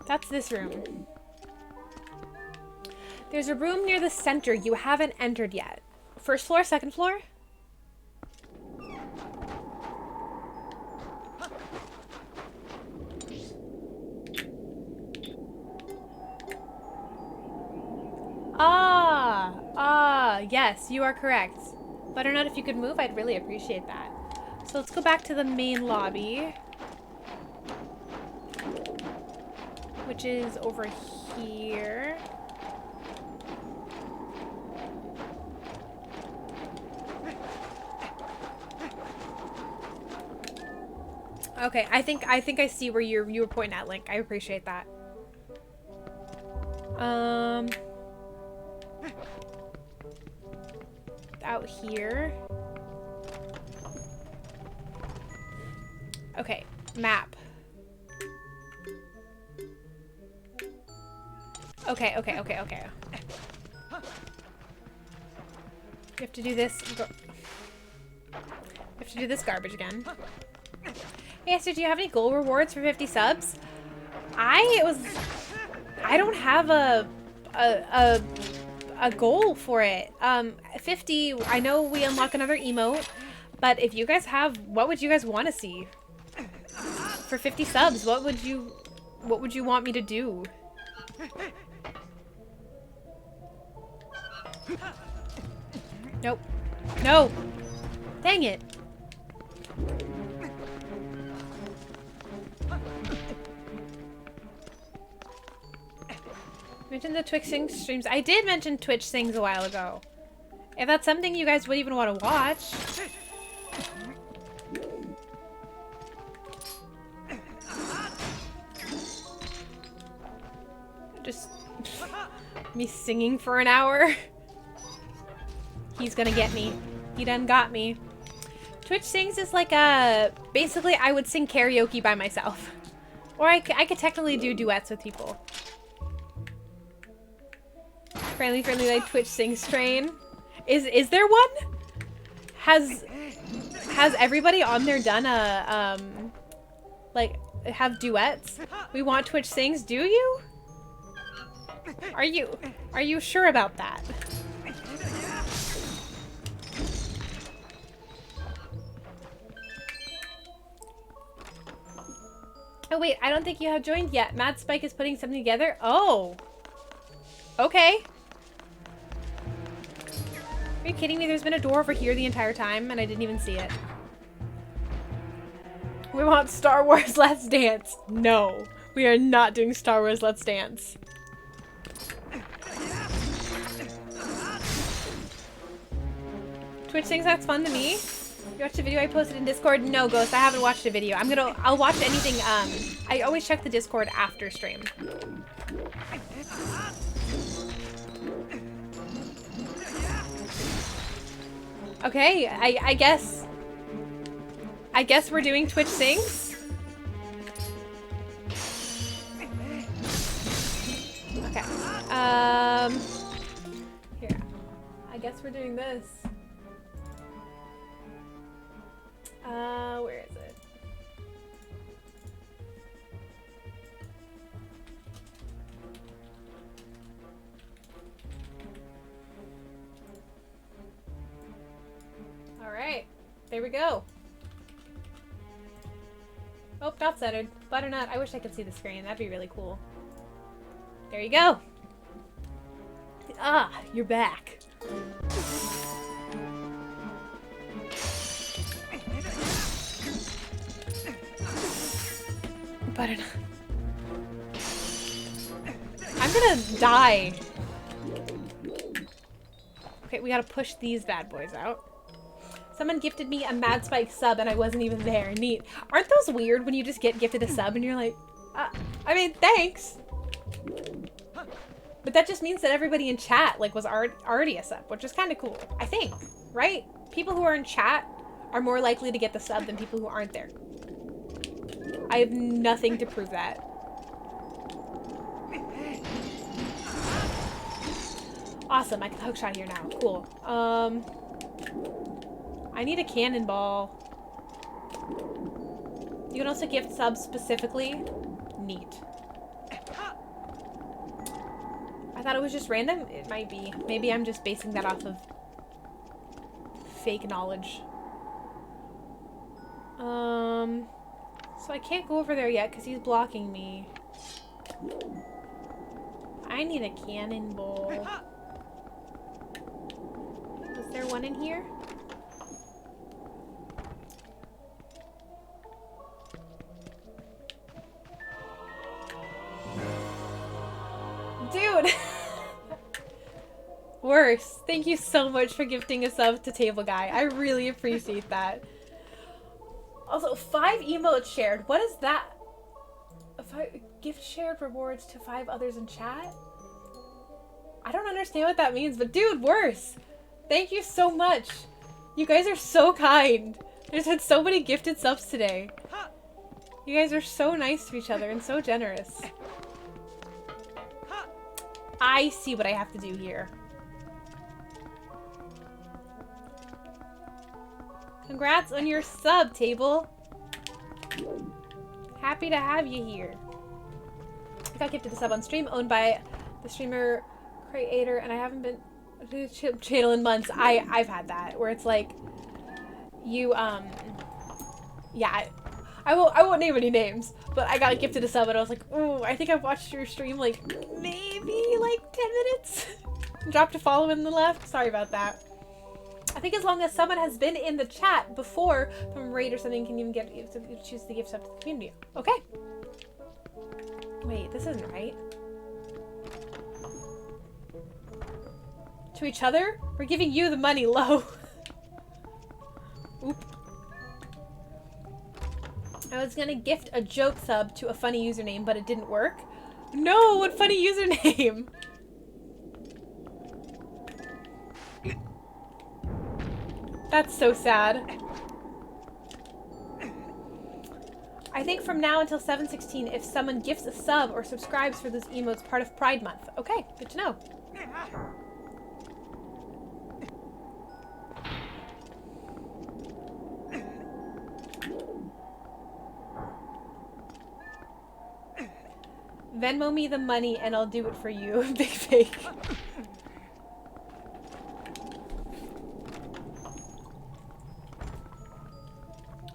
That's this room. There's a room near the center you haven't entered yet. First floor, second floor? Yes, you are correct. Butternut, if you could move, I'd really appreciate that. So let's go back to the main lobby. Which is over here. Okay, I think I see where you were pointing at, Link. I appreciate that. Out here. Okay, map. Okay. You have to do this. You have to do this garbage again. Hey, so do you have any goal rewards for 50 subs? I don't have a goal for it. 50, I know we unlock another emote, but if you guys have, what would you guys want to see? For 50 subs, what would you want me to do? Nope. No! Dang it! Mentioned the Twitch Sings streams. I did mention Twitch Sings a while ago. If that's something you guys would even want to watch. Just me singing for an hour. He's gonna get me. He done got me. Twitch Sings is like basically I would sing karaoke by myself. Or I could technically do duets with people. Friendly like Twitch Sings train. Is there one? Has everybody on there done a like have duets? We want Twitch Sings, do you? Are you sure about that? Oh wait, I don't think you have joined yet. Mad Spike is putting something together. Oh. Okay. Are you kidding me? There's been a door over here the entire time and I didn't even see it. We want Star Wars Let's Dance. No, we are not doing Star Wars Let's Dance. Twitch thinks that's fun to me. You watched the video I posted in Discord? No, Ghost, I haven't watched a video. I'll watch anything, I always check the Discord after stream. Okay, I guess we're doing Twitch Sings. Okay. Here. I guess we're doing this. Where is it? All right, there we go. Oh, not centered. Butternut, I wish I could see the screen. That'd be really cool. There you go. Ah, you're back. Butternut. I'm gonna die. Okay, we gotta push these bad boys out. Someone gifted me a Mad Spike sub and I wasn't even there. Neat. Aren't those weird when you just get gifted a sub and you're like, I mean, thanks. But that just means that everybody in chat like was already a sub, which is kind of cool. I think, right? People who are in chat are more likely to get the sub than people who aren't there. I have nothing to prove that. Awesome, I can hookshot here now. Cool. I need a cannonball. You can also gift subs specifically. Neat. I thought it was just random. It might be. Maybe I'm just basing that off of fake knowledge. So I can't go over there yet because he's blocking me. I need a cannonball. Is there one in here? Dude! Worse. Thank you so much for gifting a sub to Table Guy. I really appreciate that. Also, 5 emotes shared. What is that? Gift shared rewards to 5 others in chat? I don't understand what that means, but dude, worse. Thank you so much. You guys are so kind. There's been so many gifted subs today. You guys are so nice to each other and so generous. I see what I have to do here. Congrats on your sub, Table. Happy to have you here. I got gifted a sub on stream, owned by the streamer creator, and I haven't been to the channel in months. I've had that, where it's like, you, yeah, I won't name any names, but I got gifted a sub, and I was like, ooh, I think I've watched your stream, like, maybe, like, 10 minutes? Dropped a follow in the left. Sorry about that. I think as long as someone has been in the chat before from raid or something, can even choose the gift sub to the community. Okay. Wait, this isn't right. To each other? We're giving you the money, low. Oop. I was gonna gift a joke sub to a funny username, but it didn't work. No, what funny username? That's so sad. I think from now until 7/16, if someone gifts a sub or subscribes for those emotes, part of Pride Month. Okay, good to know. Venmo me the money and I'll do it for you. Big fake.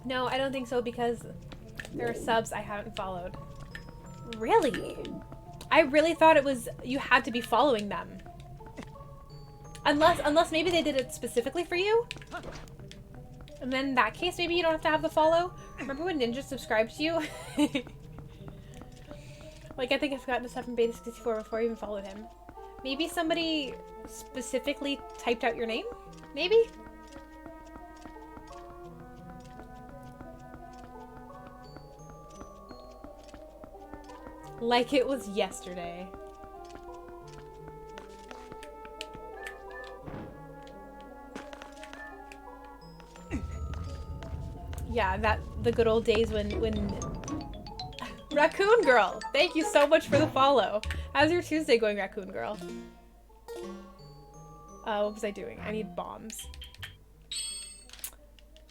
No, I don't think so because there are subs I haven't followed. Really? I really thought it was you had to be following them. Unless maybe they did it specifically for you? And then in that case, maybe you don't have to have the follow. Remember when Ninja subscribed to you? Like, I think I've gotten a sub from Beta 64 before I even followed him. Maybe somebody specifically typed out your name? Maybe? Like it was yesterday. Yeah, the good old days when Raccoon Girl, thank you so much for the follow. How's your Tuesday going, Raccoon Girl? What was I doing? I need bombs.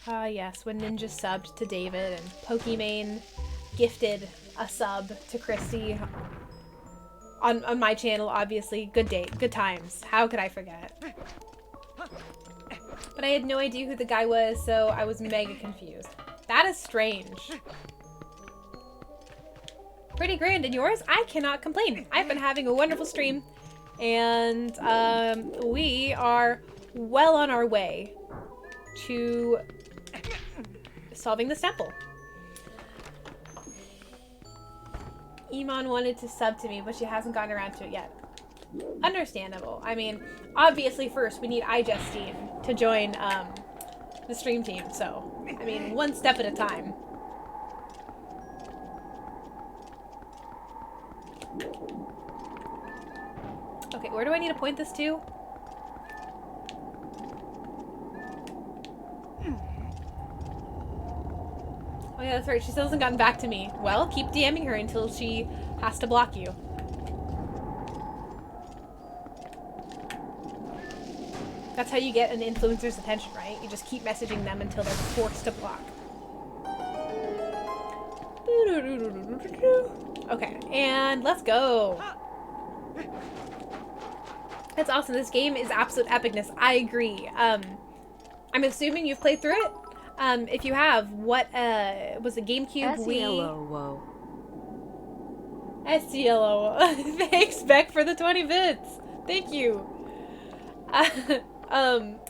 Yes, when Ninja subbed to David and Pokimane gifted a sub to Christy on my channel, obviously. Good day, good times. How could I forget? But I had no idea who the guy was, so I was mega confused. That is strange. Pretty grand, and yours? I cannot complain. I've been having a wonderful stream, and we are well on our way to solving this temple. Iman wanted to sub to me, but she hasn't gotten around to it yet. Understandable. I mean, obviously first we need iJustine to join the stream team, so I mean, one step at a time. Okay, where do I need to point this to? Oh yeah, that's right. She still hasn't gotten back to me. Well, keep DMing her until she has to block you. That's how you get an influencer's attention, right? You just keep messaging them until they're forced to block. Okay, and let's go. That's awesome. This game is absolute epicness. I agree. I'm assuming you've played through it. If you have, what was it? GameCube, Wii? SCLO. Thanks, Beck, for the 20 bits. Thank you.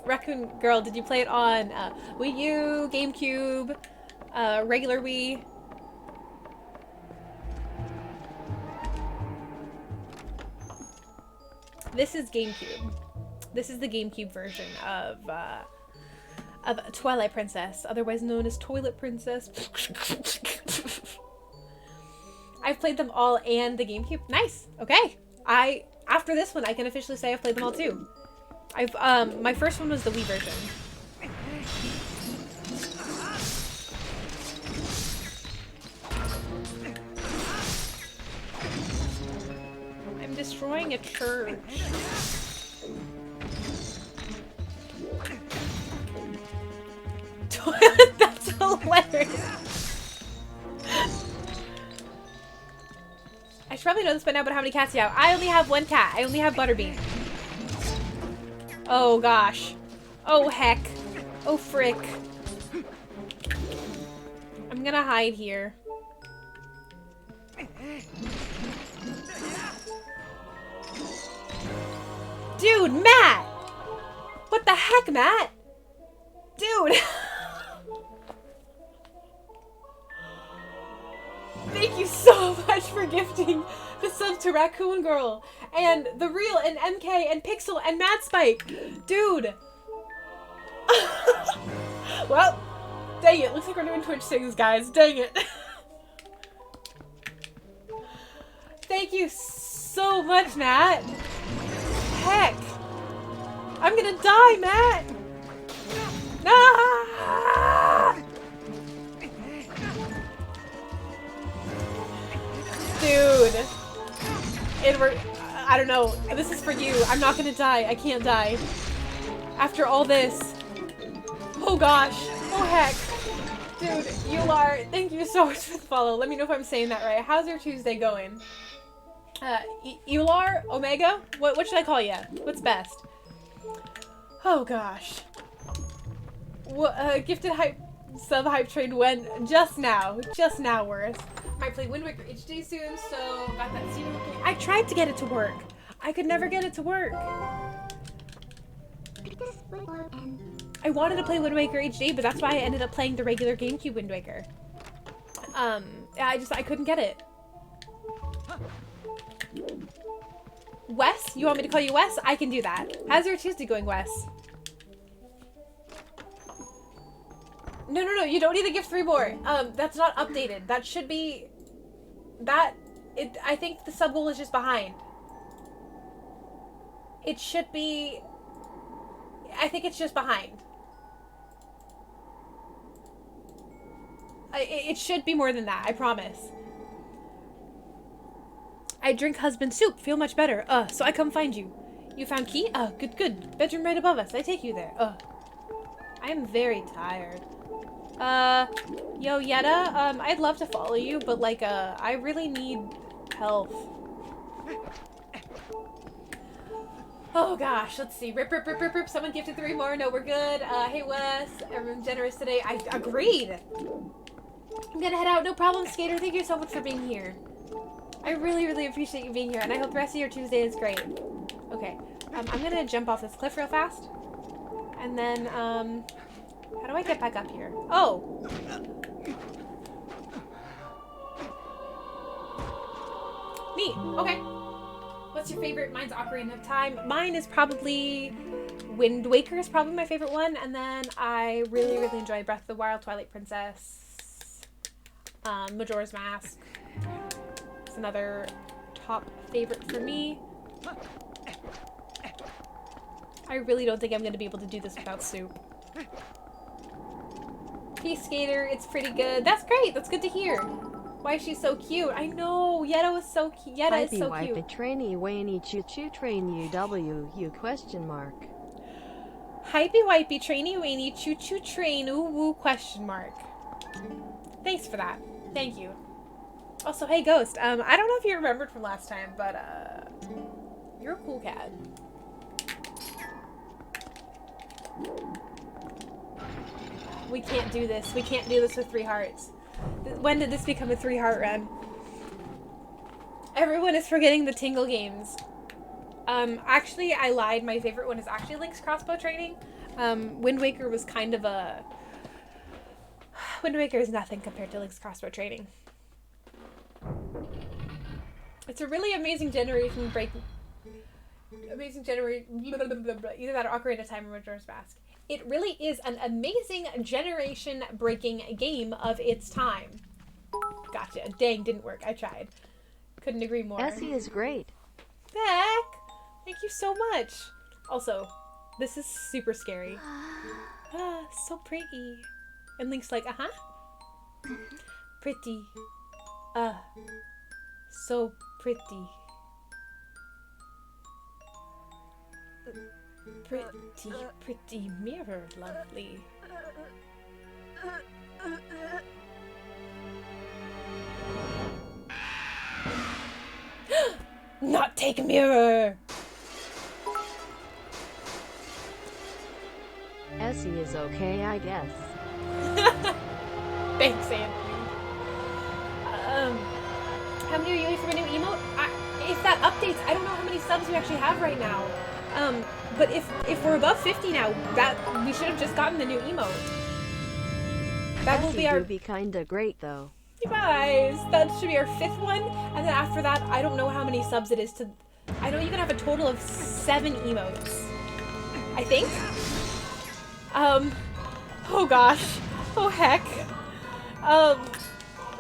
Raccoon Girl, did you play it on Wii U, GameCube, regular Wii? This is GameCube. This is the GameCube version of Twilight Princess, otherwise known as Toilet Princess. I've played them all and the GameCube. Nice. Okay. After this one, I can officially say I've played them all too. My first one was the Wii version. I'm destroying a church. That's hilarious. I should probably know this by now, but how many cats do you have? I only have one cat. I only have Butterbean. Oh gosh. Oh heck. Oh frick. I'm gonna hide here. Dude, Matt! What the heck, Matt? Dude! Thank you so much for gifting the sub to Raccoon Girl and the Real and MK and Pixel and Mad Spike. Dude! Well, dang it. Looks like we're doing Twitch things, guys. Dang it. Thank you so much, Matt. Heck. I'm gonna die, Matt. Ah! Dude. I don't know. This is for you. I'm not gonna die. I can't die. After all this. Oh gosh. Oh heck. Dude, Eular, thank you so much for the follow. Let me know if I'm saying that right. How's your Tuesday going? Eular? Omega? What should I call you? What's best? Oh gosh. Gifted hype sub hype train went just now. Just now, worth. Might play Wind Waker HD soon, so got that scene. I tried to get it to work. I could never get it to work. I wanted to play Wind Waker HD, but that's why I ended up playing the regular GameCube Wind Waker. I couldn't get it. Wes? You want me to call you Wes? I can do that. How's your Tuesday going, Wes? No, you don't need to give 3 more. That's not updated. That should be... That I think the sub goal is just behind. It should be... I think it's just behind. It should be more than that, I promise. I drink husband soup, feel much better. So I come find you. You found key? Good, good. Bedroom right above us. I take you there. I am very tired. Yo, Yetta, I'd love to follow you, but, like, I really need help. Oh, gosh, let's see. Rip, rip, rip, rip, rip. Someone gifted 3 more. No, we're good. Hey, Wes. Everyone's generous today. I agreed. I'm gonna head out. No problem, Skater. Thank you so much for being here. I really, really appreciate you being here, and I hope the rest of your Tuesday is great. Okay, I'm gonna jump off this cliff real fast. And then, how do I get back up here? Oh! Neat, okay. What's your favorite? Mine's Ocarina of Time. Mine is probably Wind Waker is probably my favorite one, and then I really, really enjoy Breath of the Wild, Twilight Princess, Majora's Mask. It's another top favorite for me. I really don't think I'm going to be able to do this without soup. Peace, Skater. It's pretty good. That's great. That's good to hear. Why is she so cute? I know. Yetta is so cute. Yetta is so cute. Hypey trainee Wayne choo choo train you question mark. Hypey wipey trainee Wayne choo choo train ooh woo question mark. Thanks for that. Thank you. Also, hey Ghost. I don't know if you remembered from last time, but you're a cool cat. We can't do this. We can't do this with 3 hearts. When did this become a 3-heart run? Everyone is forgetting the Tingle games. Actually, I lied. My favorite one is actually Link's crossbow training. Wind Waker was kind of a... Wind Waker is nothing compared to Link's crossbow training. It's a really amazing generation break... Amazing generation... Either that or Ocarina of Time or Majora's Mask. It really is an amazing generation-breaking game of its time. Gotcha. Dang, didn't work. I tried. Couldn't agree more. Essie is great. Beck! Thank you so much. Also, this is super scary. So pretty. And Link's like, pretty. So pretty. Pretty mirror, lovely. Not take mirror! Essie is okay, I guess. Thanks, Anthony. How many are you waiting for a new emote? If that updates, I don't know how many subs we actually have right now. But if we're above 50 now, that we should have just gotten the new emote. That will be our... be kinda great though. You guys, that should be our 5th one, and then after that, I don't know how many subs it is to... I know you can have a total of 7 emotes. I think? Oh gosh. Oh heck.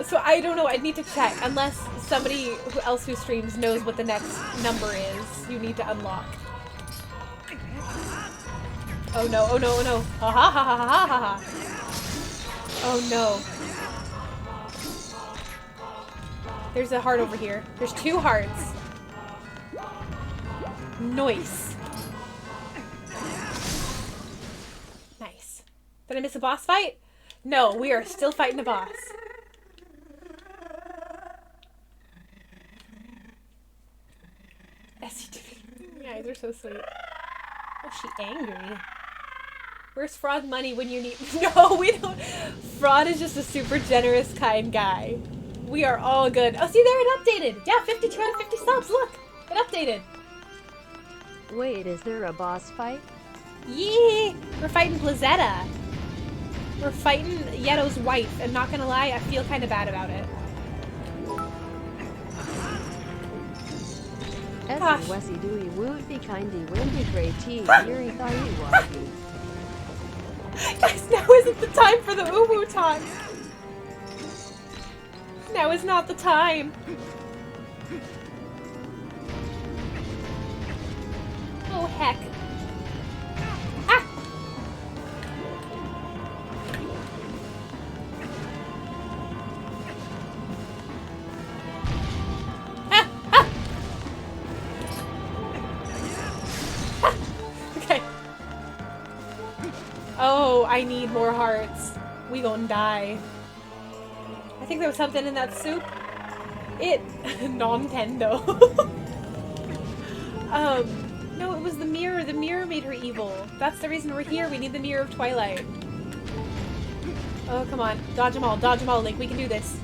So I don't know, I'd need to check, unless somebody else who streams knows what the next number is you need to unlock. Oh no, oh no, oh no. Ha ha ha ha ha ha ha. Oh no. There's a heart over here. There's 2 hearts. Nice. Nice. Did I miss a boss fight? No, we are still fighting a boss. Yeah, they're so sweet. Oh, she angry. Where's Fraud money when you need... No, we don't... Fraud is just a super generous, kind guy. We are all good. Oh, see there, it updated. Yeah, 52 out of 50 subs. Look, it updated. Wait, is there a boss fight? Yee! We're fighting Blizzetta. We're fighting Yetto's wife, and not gonna lie, I feel kind of bad about it. Essie Wessie Dewey Woot be kindy windy gray tea Yuri thought walkie. Guys, now isn't the time for the uwu time. Now is not the time. Oh, heck. Ah! Ah! Ah! Ah! Okay. Oh, I need more hearts. We gonna die. I think there was something in that soup. Nintendo. No, it was the mirror. The mirror made her evil. That's the reason we're here. We need the mirror of Twilight. Oh, come on. Dodge them all, Link. We can do this.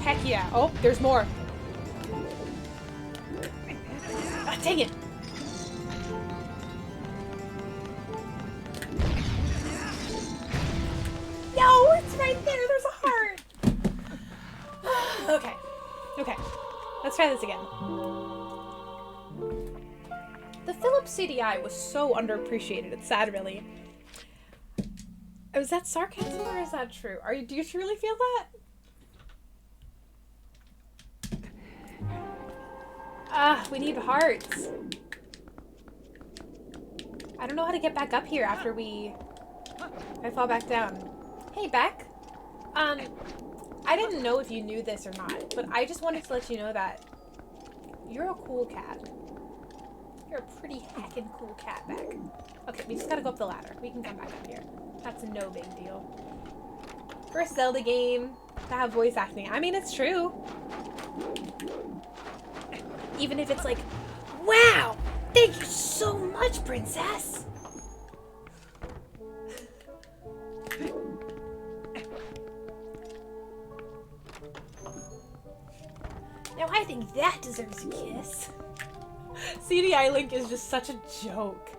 Heck yeah. Oh, there's more. Ah, dang it. No, it's right there. There's a heart. Okay. Okay. Let's try this again. The Philips CDI was so underappreciated. It's sad, really. Is that sarcasm or is that true? Do you truly feel that? We need hearts. I don't know how to get back up here after I fall back down. Hey, Beck. I didn't know if you knew this or not, but I just wanted to let you know that you're a cool cat. You're a pretty heckin' cool cat, Beck. Okay, we just gotta go up the ladder. We can come back up here. That's no big deal. First Zelda game to have voice acting. I mean, it's true. Even if it's like, wow, thank you so much, princess. Now I think that deserves a kiss. CDI Link is just such a joke.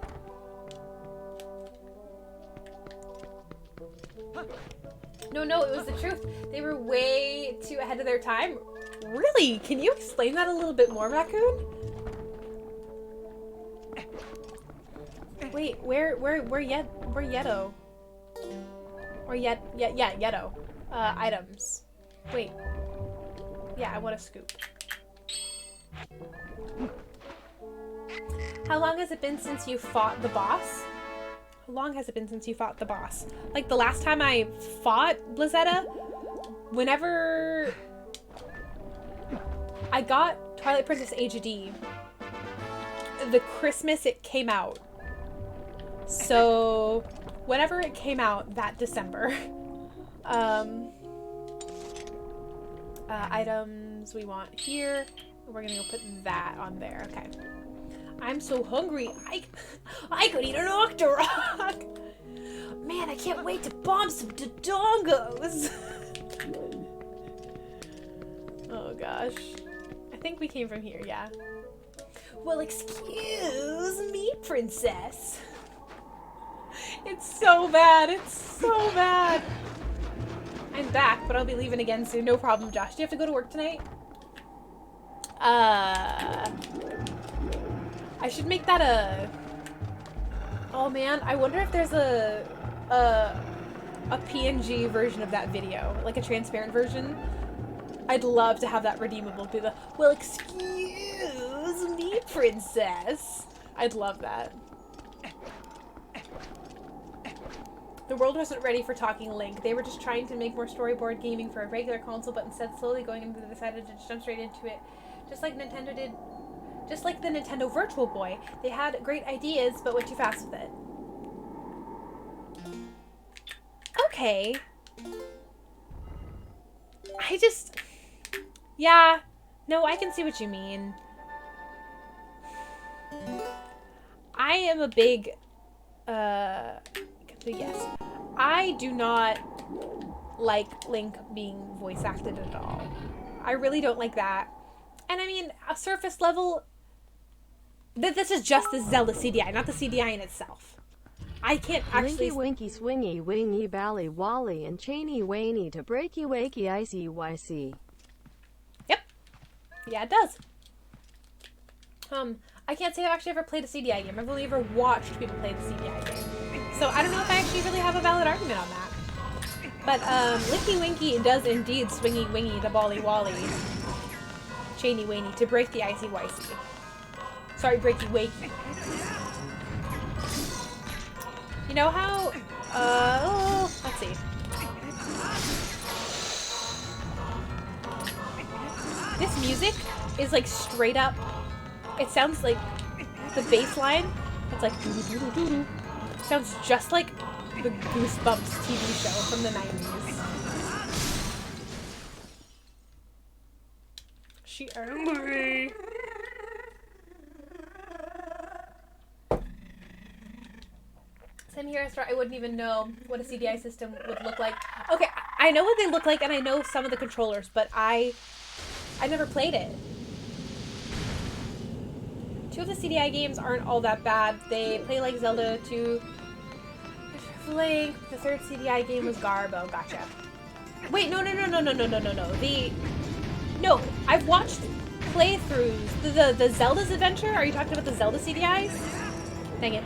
No, it was the truth. They were way too ahead of their time. Really? Can you explain that a little bit more, Raccoon? Wait, where Yeto? Or Yeto. Items. Wait. Yeah, I want a scoop. How long has it been since you fought the boss? How long has it been since you fought the boss? Like, the last time I fought Blizzetta, whenever I got Twilight Princess HD, the Christmas it came out. So, whenever it came out that December, items we want here. We're gonna go put that on there. Okay. I'm so hungry. I could eat an Octorok. Man, I can't wait to bomb some Dodongos. Oh gosh. I think we came from here, yeah. Well, excuse me, princess. It's so bad. It's so bad. I'm back, but I'll be leaving again soon. No problem, Josh. Do you have to go to work tonight? I should make that a... Oh man, I wonder if there's a PNG version of that video, like a transparent version. I'd love to have that redeemable. Be the, well, excuse me, princess. I'd love that. The world wasn't ready for Talking Link. They were just trying to make more storyboard gaming for a regular console, but instead slowly going into they decided to just jump straight into it. Just like Nintendo did. Just like the Nintendo Virtual Boy. They had great ideas, but went too fast with it. Okay. Yeah. No, I can see what you mean. I am a big, yes. I do not like Link being voice acted at all. I really don't like that. And I mean, a surface level, this is just the Zelda CDI, not the CDI in itself. I can't actually... Linky winky swingy wingy bally wally and chainy wainy to breaky wakey icy YC. Yep. Yeah, it does. I can't say I've actually ever played a CDI game. I've only ever watched people play the CDI game. So I don't know if I actually really have a valid argument on that. But Linky Winky does indeed swingy wingy to bally wally. chainy wainy to break the icy wicey. Sorry, breaky wakey. You know how, let's see. This music is like straight up, it sounds like the bass line, it's like doo-doo-doo-doo-doo. Sounds just like the Goosebumps TV show from the 90s. She earned me. Same here, I wouldn't even know what a CDI system would look like. Okay, I know what they look like and I know some of the controllers, but I never played it. 2 of the CDI games aren't all that bad. They play like Zelda 2. Link. The 3rd CDI game was Garbo. Gotcha. Wait, no. No, I've watched playthroughs. The Zelda's Adventure? Are you talking about the Zelda CDIs? Dang it.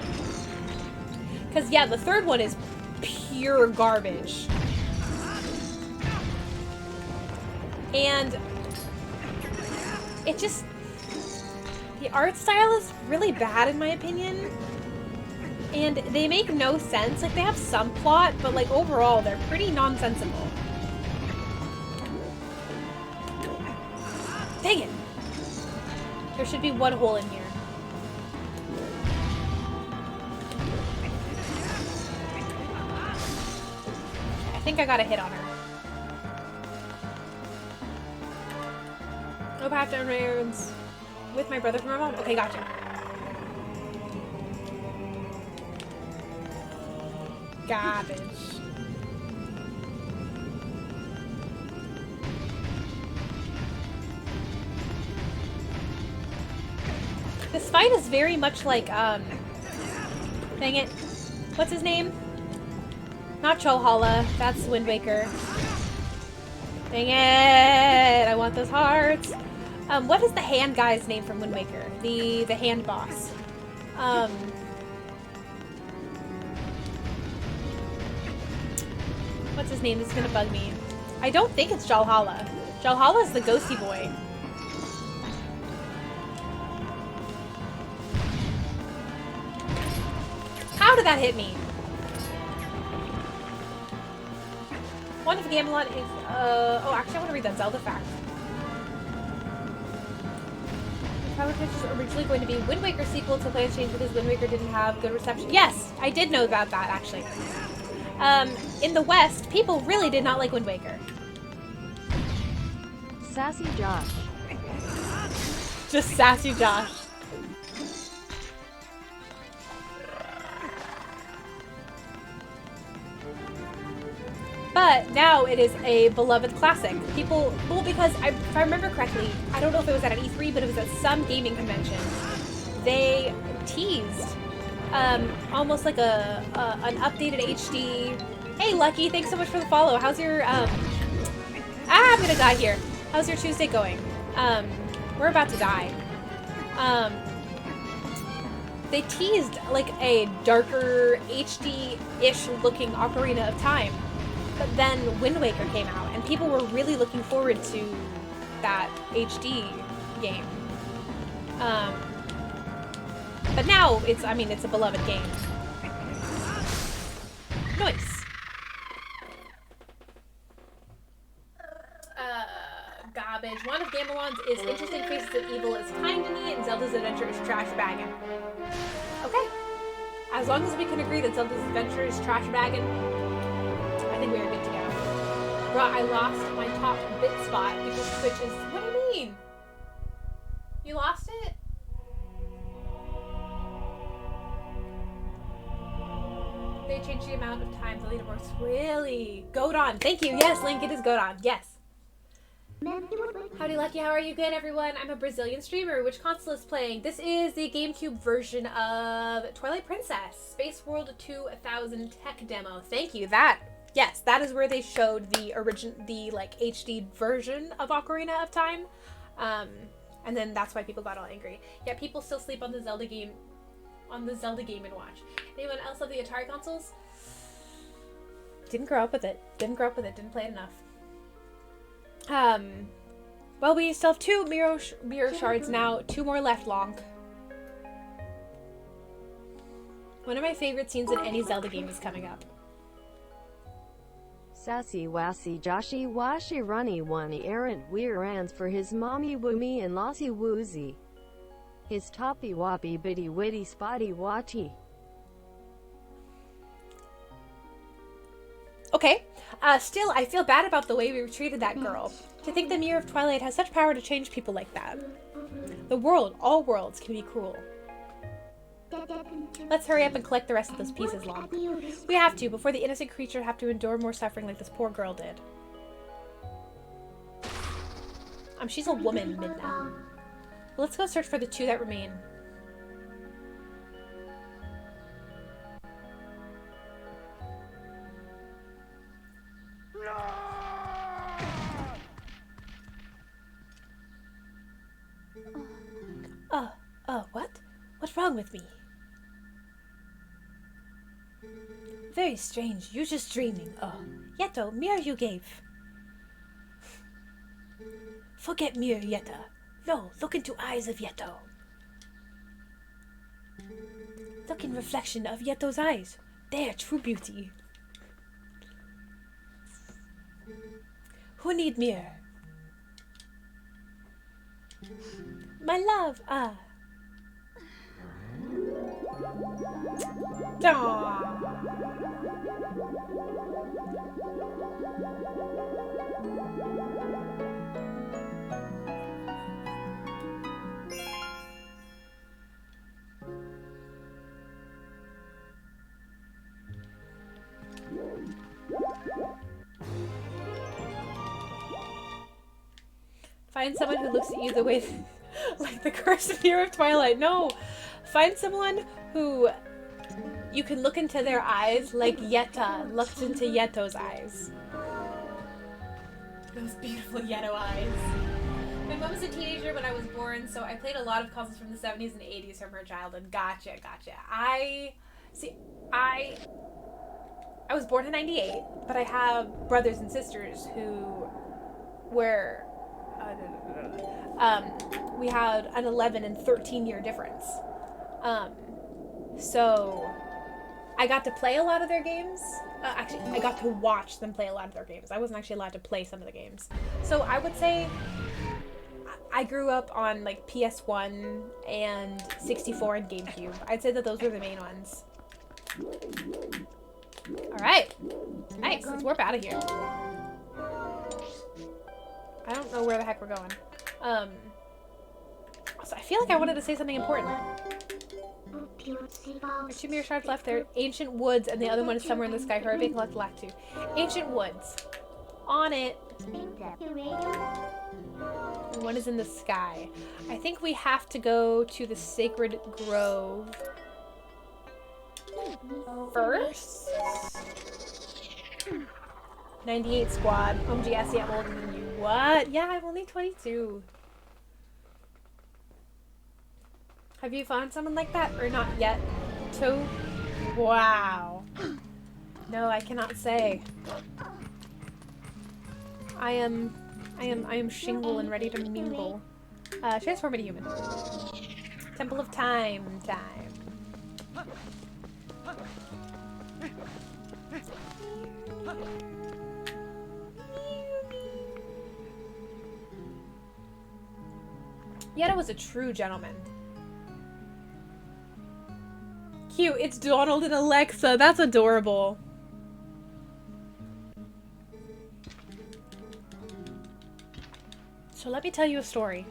Because, yeah, the 3rd one is pure garbage. And it just... the art style is really bad in my opinion. And they make no sense. Like, they have some plot, but, like, overall, they're pretty nonsensical. Dang it! There should be one hole in here. I think I got a hit on her. No pattern errands. With my brother from our mom? Okay, gotcha. Garbage. This fight is very much like, dang it. What's his name? Not Chohala. That's Wind Waker. Dang it! I want those hearts. What is the hand guy's name from Wind Waker? The hand boss. What's his name? This is gonna bug me. I don't think it's Jalhala. Jalhala's the ghosty boy. How did that hit me? One of Gamelon is, oh, actually I want to read that Zelda fact. Twilight was originally going to be Wind Waker sequel to plans changed because Wind Waker didn't have good reception. Yes, I did know about that, actually. In the West, people really did not like Wind Waker. Sassy Josh. Just sassy Josh. But now it is a beloved classic. People, well, because if I remember correctly, I don't know if it was at an E3, but it was at some gaming convention. They teased almost like an updated HD. Hey, Lucky, thanks so much for the follow. How's your I'm gonna die here. How's your Tuesday going? We're about to die. They teased like a darker HD-ish looking Ocarina of Time. But then Wind Waker came out, and people were really looking forward to that HD game. But now it's a beloved game. Nice. Garbage. One of Gamelon's is Interesting Faces of Evil is kind to me, and Zelda's Adventure is trash bagging. Okay. As long as we can agree that Zelda's Adventure is trash bagging, I think we are good to go. Bruh, I lost my top bit spot because Twitch is... What do you mean? You lost it? They changed the amount of times the leaderboards. Really? Godon. Thank you. Yes, Link, it is Godon. Yes. Howdy Lucky, how are you? Good, everyone. I'm a Brazilian streamer. Which console is playing? This is the GameCube version of Twilight Princess. Space World 2000 tech demo. Thank you. Yes, that is where they showed the like HD version of Ocarina of Time. And then that's why people got all angry. Yeah, people still sleep on the Zelda Game & Watch. Anyone else love the Atari consoles? Didn't grow up with it. Didn't play it enough. Well, we still have 2 mirror shards now. 2 more left, Lonk. One of my favorite scenes in any Zelda game is coming up. Sassy wassy Joshi washi runny one errant weirans for his mommy woomy and lossy woozy. His toppy woppy bitty witty spotty watty. Okay. Still, I feel bad about the way we treated that girl. To think the Mirror of Twilight has such power to change people like that. The world, all worlds, can be cruel. Let's hurry up and collect the rest of those pieces, Long. We have to, before the innocent creature have to endure more suffering like this poor girl did. She's a woman, Midna. Well, let's go search for the 2 that remain. What? What's wrong with me? Very strange. You're just dreaming. Oh, Yeto, mirror you gave. Forget mirror, Yetta. No, look into eyes of Yeto. Look in reflection of Yeto's eyes. They're true beauty. Who need mirror? My love, Aww. Find someone who looks at you the way like the cursed mirror of Twilight. No! Find someone who you can look into their eyes like Yetta looked into Yeto's eyes. Those beautiful Yeto eyes. My mom was a teenager when I was born, so I played a lot of consoles from the 70s and 80s from her childhood. Gotcha. I was born in 98, but I have brothers and sisters who were we had an 11 and 13 year difference. So I got to play a lot of their games. Actually, I got to watch them play a lot of their games. I wasn't actually allowed to play some of the games. So I would say I grew up on like PS1 and 64 and GameCube. I'd say that those were the main ones. All right. Nice. Let's warp out of here. I don't know where the heck we're going. So I feel like I wanted to say something important. There's 2 mirror shards left. There are ancient woods, and the other one is somewhere in the sky. Hurry up and collect the last 2. Ancient woods. On it. And one is in the sky. I think we have to go to the Sacred Grove first. 98 squad. Jesse, I'm older than you. What? Yeah, I'm only 22. Have you found someone like that or not yet? 2? Wow. No, I cannot say. I am shingle and ready to mingle. Transform into human. Temple of Time. Yetta was a true gentleman. Cute. It's Donald and Alexa. That's adorable. So let me tell you a story.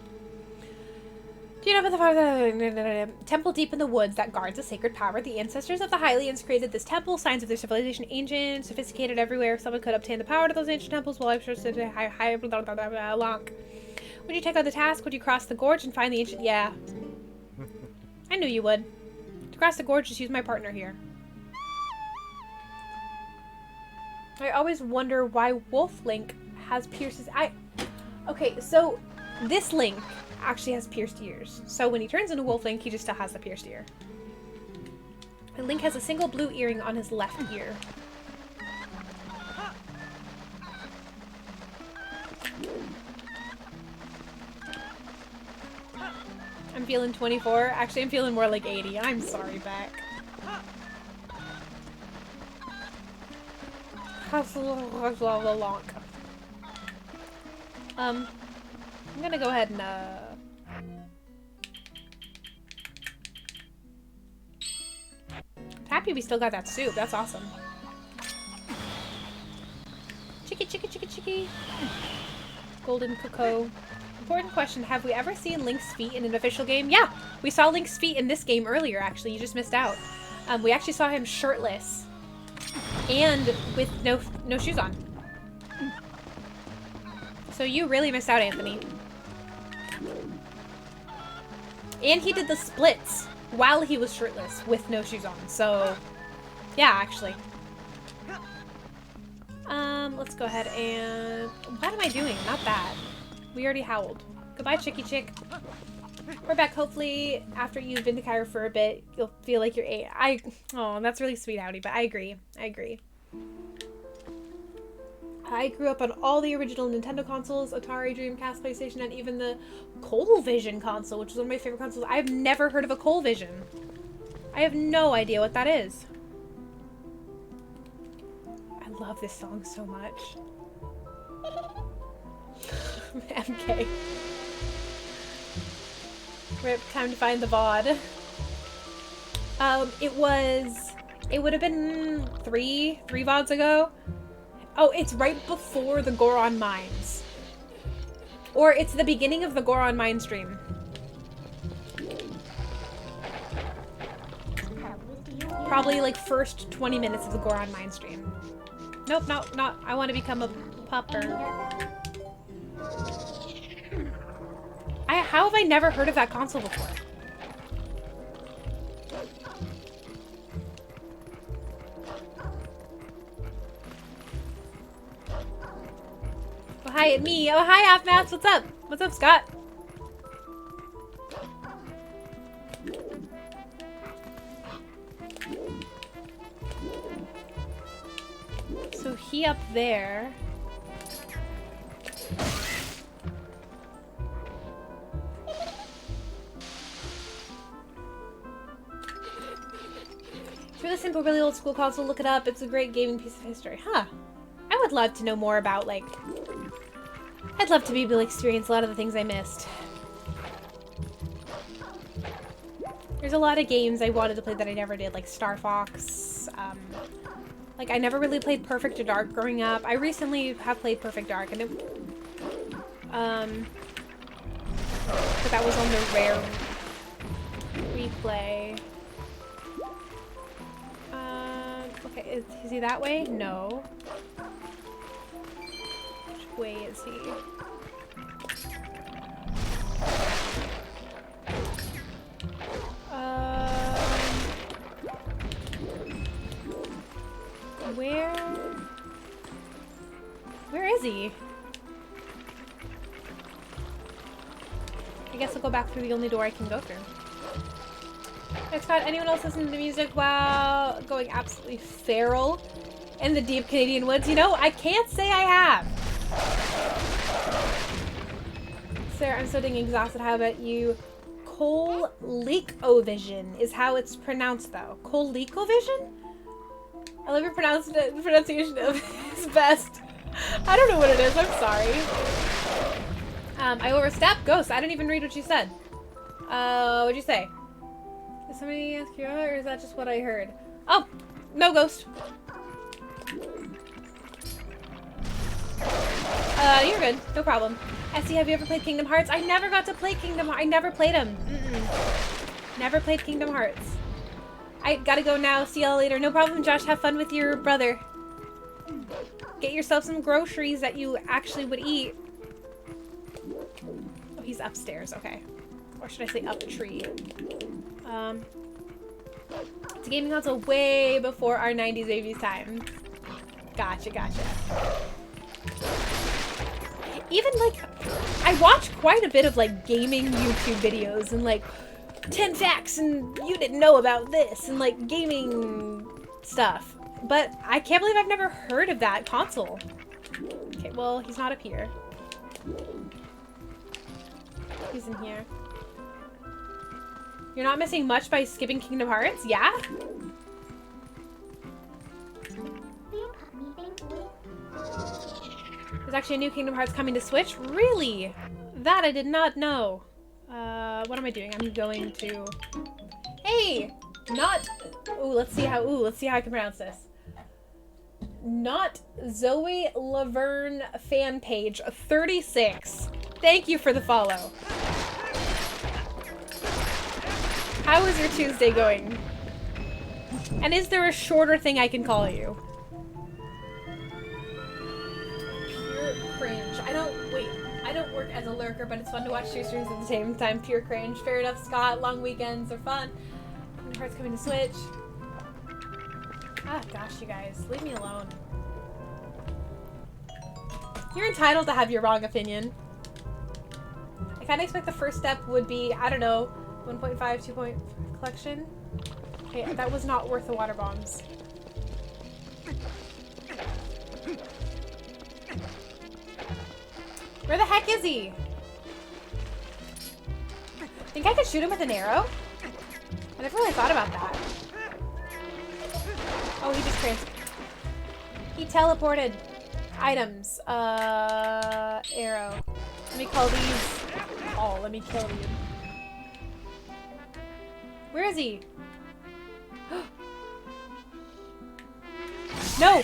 Do you know about the father? Temple deep in the woods that guards a sacred power. The ancestors of the Hylians created this temple. Signs of their civilization, ancient, sophisticated everywhere. If someone could obtain the power to those ancient temples, well, I'm sure Lonk. Would you take on the task? Would you cross the gorge and find the ancient? Yeah. I knew you would. To cross the gorge, just use my partner here. I always wonder why Wolf Link has pierced. Okay, so this Link actually has pierced ears. So when he turns into Wolf Link, he just still has the pierced ear. And Link has a single blue earring on his left ear. feeling 24. Actually, I'm feeling more like 80. I'm sorry, Beck. I'm gonna go ahead and, I'm happy we still got that soup. That's awesome. Chicky, chicky, chicky, chicky. Golden cocoa. Important question. Have we ever seen Link's feet in an official game? Yeah! We saw Link's feet in this game earlier, actually. You just missed out. We actually saw him shirtless. And with no shoes on. So you really missed out, Anthony. And he did the splits while he was shirtless with no shoes on. So, yeah, actually. Let's go ahead and... What am I doing? Not that. We already howled. Goodbye, Chicky Chick. We're back. Hopefully, after you've been to Cairo for a bit, you'll feel like you're 8. Oh, that's really sweet, Howdy, but I agree. I agree. I grew up on all the original Nintendo consoles, Atari, Dreamcast, PlayStation, and even the ColeVision console, which is one of my favorite consoles. I've never heard of a ColeVision. I have no idea what that is. I love this song so much. MK. Rip, time to find the VOD. It would have been three VODs ago. Oh, it's right before the Goron Mines. Or it's the beginning of the Goron Mine stream. Probably like first 20 minutes of the Goron Mine stream. Nope, not. I want to become a pupper. How have I never heard of that console before? Oh, hi, me. Oh, hi, Half-Maths. What's up? What's up, Scott? So he up there. It's really simple, really old school console. Look it up. It's a great gaming piece of history. Huh. I would love to know more about, like... I'd love to be able to experience a lot of the things I missed. There's a lot of games I wanted to play that I never did, like Star Fox. Like, I never really played Perfect Dark growing up. I recently have played Perfect Dark, and it... but that was on the rare replay. Okay, is he that way? No. Which way is he? Where is he? I guess I'll go back through the only door I can go through. Hey Scott, anyone else listening to music while going absolutely feral in the deep Canadian woods? You know, I can't say I have. Sarah, I'm so dang exhausted. How about you? ColeCovision is how it's pronounced, though. ColeCovision? I love your pronunciation of his best. I don't know what it is. I'm sorry. I overstepped. Ghost. I didn't even read what you said. What'd you say? Did somebody ask you out, or is that just what I heard? Oh, no, Ghost. You're good. No problem. Essie, have you ever played Kingdom Hearts? I never got to play Kingdom Hearts. I never played them. Never played Kingdom Hearts. I gotta go now. See y'all later. No problem, Josh. Have fun with your brother. Get yourself some groceries that you actually would eat. Oh, he's upstairs. Okay. Or should I say up tree? It's a gaming console way before our 90s babies time. Gotcha, gotcha. Even, like, I watch quite a bit of, like, gaming YouTube videos and, like, 10 facts and you didn't know about this and, like, gaming stuff. But I can't believe I've never heard of that console. Okay, well, he's not up here. He's in here. You're not missing much by skipping Kingdom Hearts? Yeah? There's actually a new Kingdom Hearts coming to Switch? Really? That I did not know. What am I doing? I'm going to... Hey! Not... let's see how I can pronounce this. Not Zoe Laverne fan page 36. Thank you for the follow. How is your Tuesday going? And is there a shorter thing I can call you? Pure cringe. I don't work as a lurker, but it's fun to watch two streams at the same time. Pure cringe. Fair enough, Scott. Long weekends are fun. Kingdom Hearts coming to Switch. Ah, gosh, you guys. Leave me alone. You're entitled to have your wrong opinion. I kind of expect the first step would be, I don't know, 1.5, 2.5 collection. Okay, that was not worth the water bombs. Where the heck is he? Think I could shoot him with an arrow? I never really thought about that. Oh, he teleported. Items. Arrow. Let me call these... Oh, let me kill you. Where is he? No!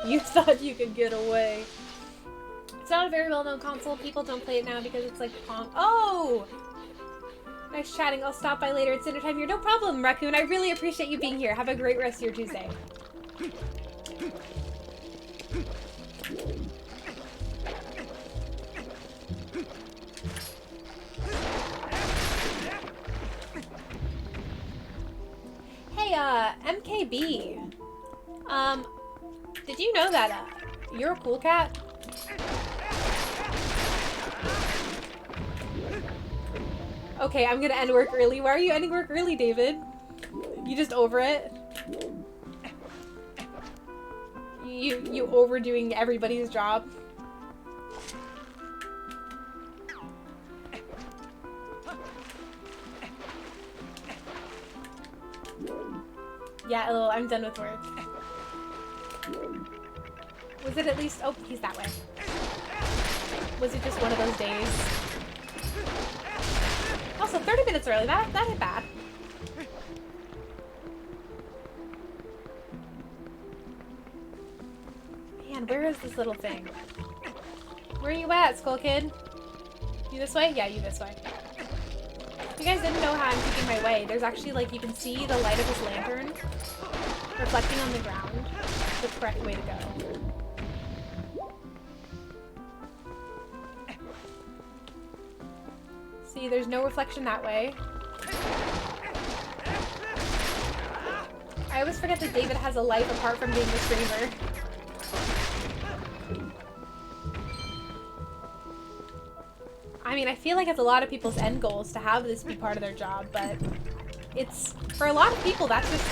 You thought you could get away. It's not a very well-known console. People don't play it now because it's like Pong. Oh! Nice chatting. I'll stop by later. It's dinner time here. No problem, Raccoon. I really appreciate you being here. Have a great rest of your Tuesday. Hey, MKB. Did you know that, you're a cool cat? Okay, I'm gonna end work early. Why are you ending work early, David? You just over it? You overdoing everybody's job? Yeah, lol, I'm done with work. Was it at least... Oh, he's that way. Was it just one of those days? Also, 30 minutes early. That ain't bad. Man, where is this little thing? Where are you at, Skull Kid? You this way? Yeah, you this way. If you guys didn't know how I'm keeping my way, there's actually, like, you can see the light of his lantern reflecting on the ground. The correct way to go. See, there's no reflection that way. I always forget that David has a life apart from being the streamer. I mean, I feel like it's a lot of people's end goals to have this be part of their job, but it's, for a lot of people, that's just,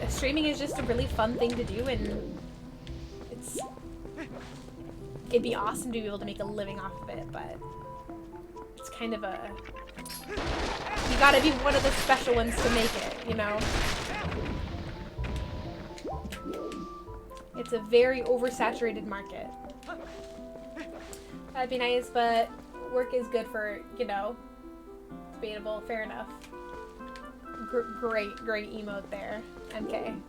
streaming is just a really fun thing to do, and it'd be awesome to be able to make a living off of it, but it's kind of a, you gotta be one of the special ones to make it, you know? It's a very oversaturated market. That'd be nice, but work is good for, you know, debatable, fair enough. Great emote there, MK.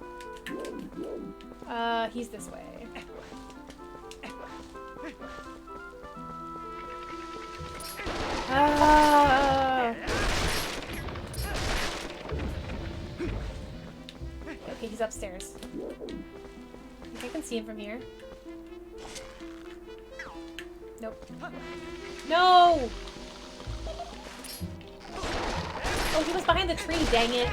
He's this way. Okay, he's upstairs. I think I can see him from here. Nope. No! Oh, he was behind the tree, dang it.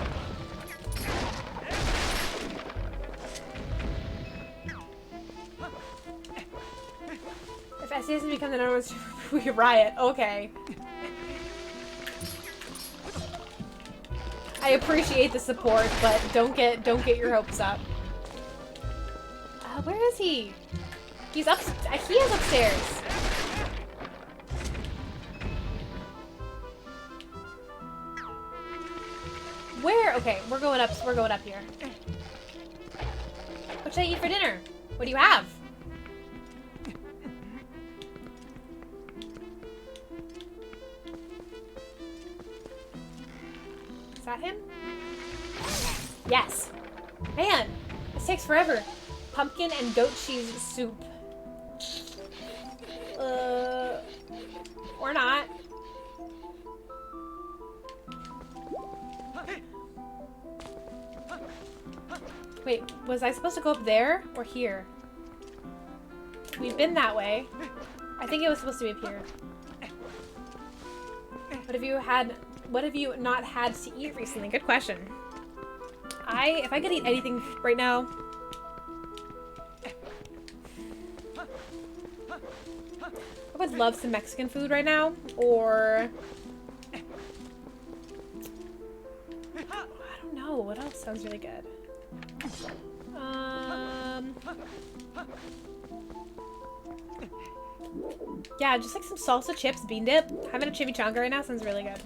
If SC doesn't become the number one, we riot. Okay. I appreciate the support, but don't get your hopes up. Where is he? He is upstairs. Where? Okay, we're going up. We're going up here. What should I eat for dinner? What do you have? Is that him? Yes. Man, this takes forever. Pumpkin and goat cheese soup. Or not. Wait, was I supposed to go up there or here? We've been that way. I think it was supposed to be up here. What have you not had to eat recently? Good question. If I could eat anything right now. I would love some Mexican food right now, or I don't know, what else sounds really good? Yeah, just like some salsa chips, bean dip. Having a chimichanga right now sounds really good.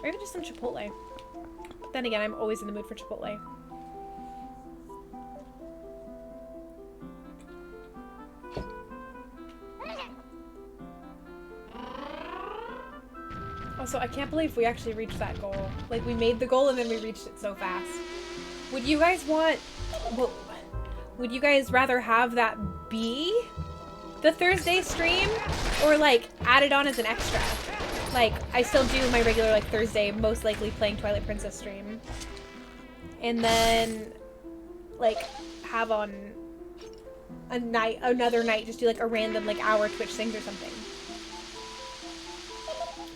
Or even just some Chipotle. But then again, I'm always in the mood for Chipotle. Also, I can't believe we actually reached that goal. Like, we made the goal and then we reached it so fast. Would you guys would you guys rather have that be the Thursday stream? Or, like, add it on as an extra? Like, I still do my regular, like, Thursday, most likely playing Twilight Princess stream. And then, like, have on another night, just do, like, a random, like, hour Twitch things or something.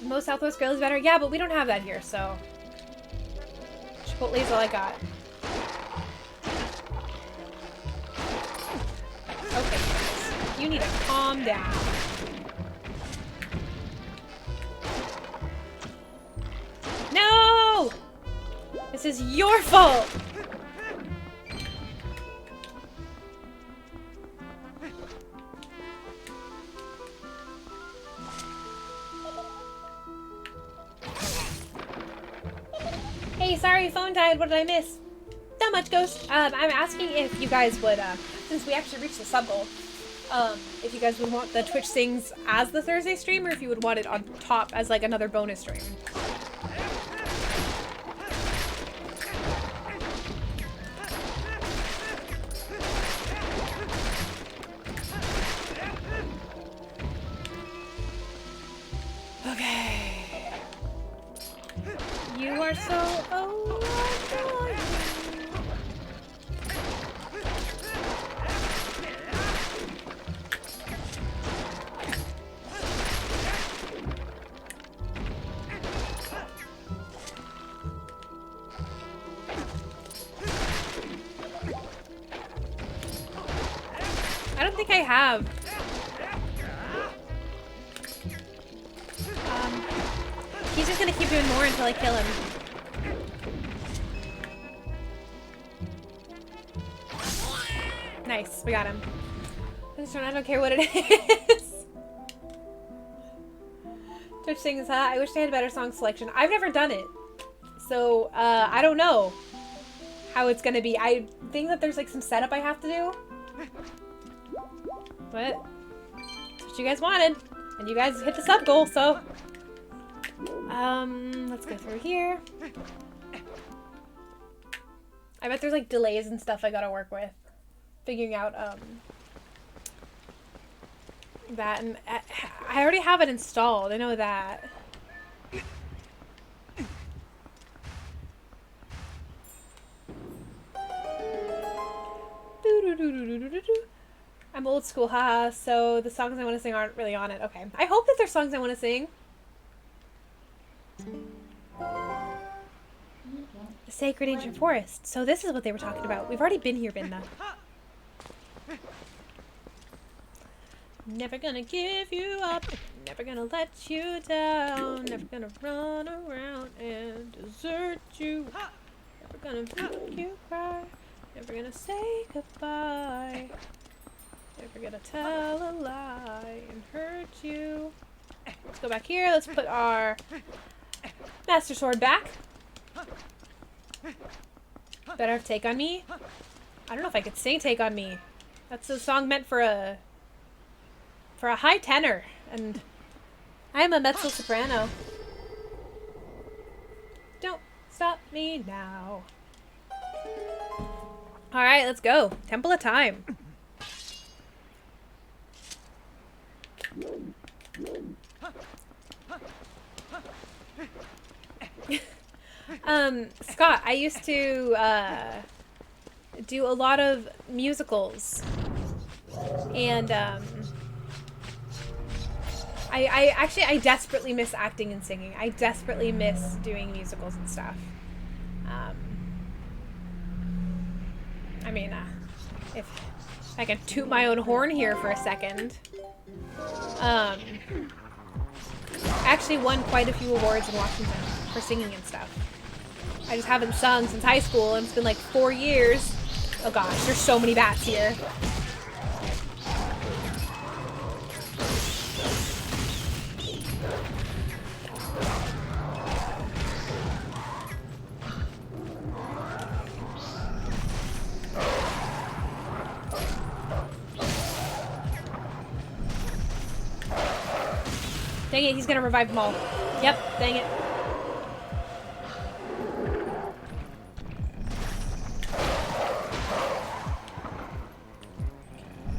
Most Southwest Grill is better. Yeah, but we don't have that here, so Chipotle is all I got. Okay, you need to calm down. No! This is your fault! Hey, sorry, phone died. What did I miss? Not much, Ghost. I'm asking if you guys would, since we actually reached the sub goal, if you guys would want the Twitch things as the Thursday stream, or if you would want it on top as, like, another bonus stream. Okay. You are so annoying. I don't think I have. He's just gonna keep doing more until I kill him. Nice, we got him. I don't care what it is. Twitch sings, huh? I wish they had a better song selection. I've never done it. So, I don't know how it's gonna be. I think that there's like some setup I have to do. But, that's what you guys wanted. And you guys hit the sub goal, so. Let's go through here. I bet there's like delays and stuff I gotta work with. Figuring out, that, and I already have it installed, I know that. I'm old school, haha, so the songs I want to sing aren't really on it. Okay. I hope that there's songs I want to sing. The Sacred Ancient Forest. So this is what they were talking about. We've already been here, Binda. Never gonna give you up. Never gonna let you down. Never gonna run around and desert you. Never gonna make you cry. Never gonna say goodbye. Never gonna tell a lie and hurt you. Let's go back here. Let's put our Master Sword back. Better have Take on Me? I don't know if I could sing Take on Me. That's a song meant for a high tenor, and I am a mezzo soprano. Don't stop me now. Alright, let's go. Temple of Time. Scott, I used to do a lot of musicals, and I desperately miss acting and singing. I desperately miss doing musicals and stuff. I mean, if I can toot my own horn here for a second. I actually won quite a few awards in Washington for singing and stuff. I just haven't sung since high school, and it's been like 4 years. Oh gosh, there's so many bats here. Dang it, he's gonna revive them all. Yep, dang it.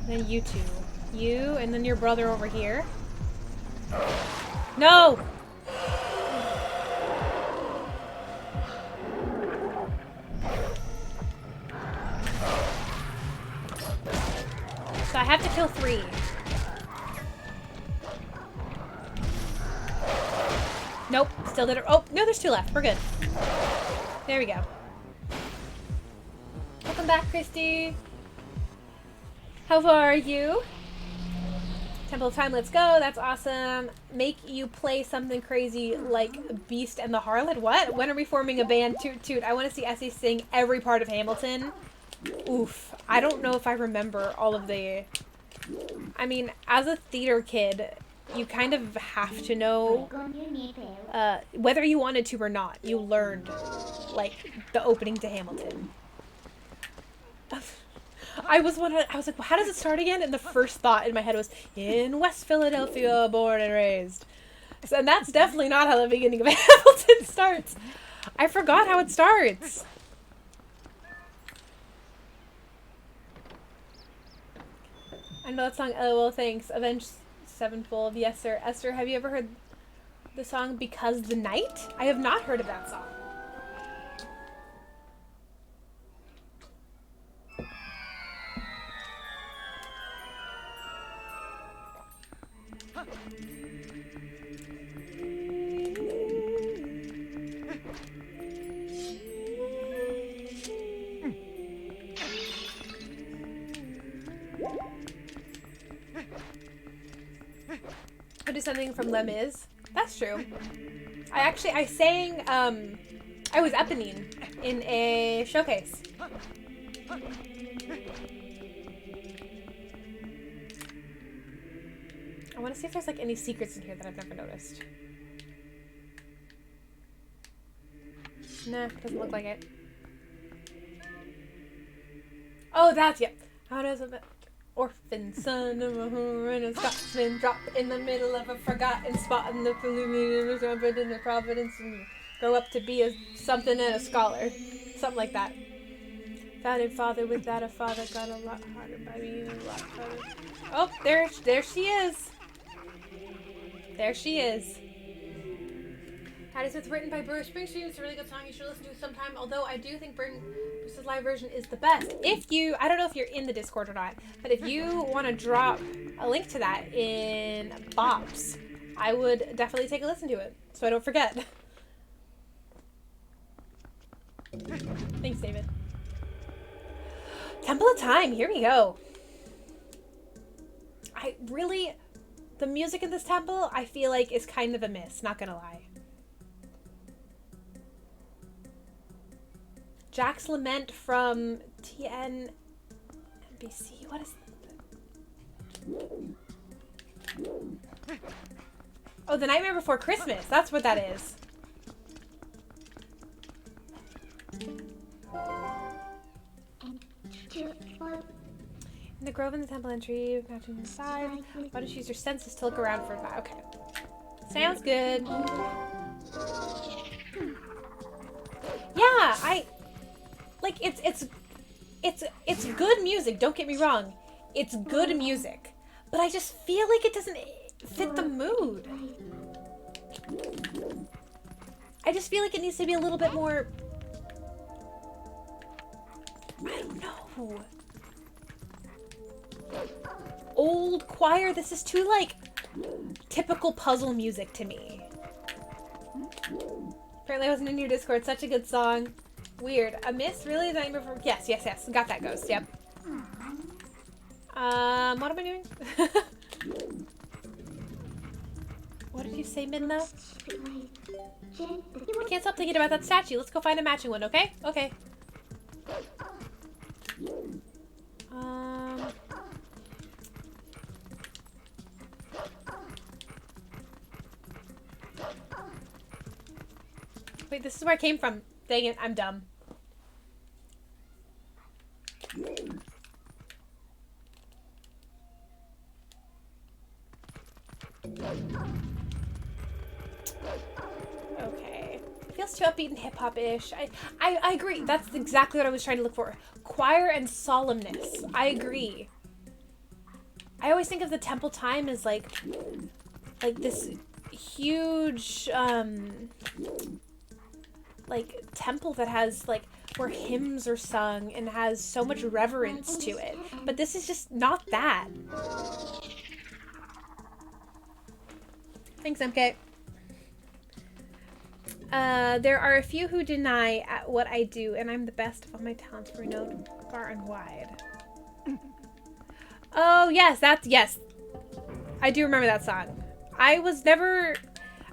Then you two. You, and then your brother over here. No! So I have to kill 3. Nope, still did it. Oh, no, there's 2 left. We're good. There we go. Welcome back, Christy. How are you? Temple of Time, let's go. That's awesome. Make you play something crazy like Beast and the Harlot. What? When are we forming a band? Toot toot. I want to see Essie sing every part of Hamilton. Oof. I don't know if I remember all of the... I mean, as a theater kid, you kind of have to know whether you wanted to or not. You learned, like, the opening to Hamilton. I was like, well, how does it start again? And the first thought in my head was, in West Philadelphia, born and raised. So, and that's definitely not how the beginning of Hamilton starts. I forgot how it starts. I know that song, oh, well, thanks. Avenged Sevenfold, yes, sir. Esther, have you ever heard the song Because the Night? I have not heard of that song. I'll do something from Les Mis. That's true. I sang, I was Eponine in a showcase. I want to see if there's like any secrets in here that I've never noticed. Nah, doesn't look like it. Oh, that's, yep. How does it... Orphan son of a whore and a Scotsman drop in the middle of a forgotten spot in the in the Providence and grow up to be a something and a scholar. Something like that. Founded father without a father got a lot harder by being a lot harder. Oh, there she is. There she is. It's written by Bruce Springsteen. It's a really good song you should listen to sometime. Although I do think Bruce's live version is the best. If you, I don't know if you're in the Discord or not, but if you want to drop a link to that in Bops, I would definitely take a listen to it so I don't forget. Thanks, David. Temple of Time. Here we go. The music in this temple, I feel like is kind of a miss. Not gonna lie. Jack's Lament from TNBC. What is that? Oh, The Nightmare Before Christmas. That's what that is. In the grove in the temple entry, matching inside. Why don't you use your senses to look around for that? Okay. Sounds good. Yeah, like it's good music, don't get me wrong. It's good music. But I just feel like it doesn't fit the mood. I just feel like it needs to be a little bit more, I don't know. Old choir, this is too like typical puzzle music to me. Apparently I wasn't in your Discord. Such a good song. Weird. A miss? Really? Nightmare for... Yes. Got that ghost. Yep. What am I doing? What did you say, Midna? I can't stop thinking about that statue. Let's go find a matching one, okay? Okay. Wait, this is where I came from. Dang it, I'm dumb. Okay. It feels too upbeat and hip-hop-ish. I agree. That's exactly what I was trying to look for. Choir and solemnness. I agree. I always think of the temple time as like this huge, like temple that has like where hymns are sung and has so much reverence to it. But this is just not that. Thanks, MK. There are a few who deny what I do, and I'm the best of all my talents, renowned far and wide. Oh yes, yes. I do remember that song. I was never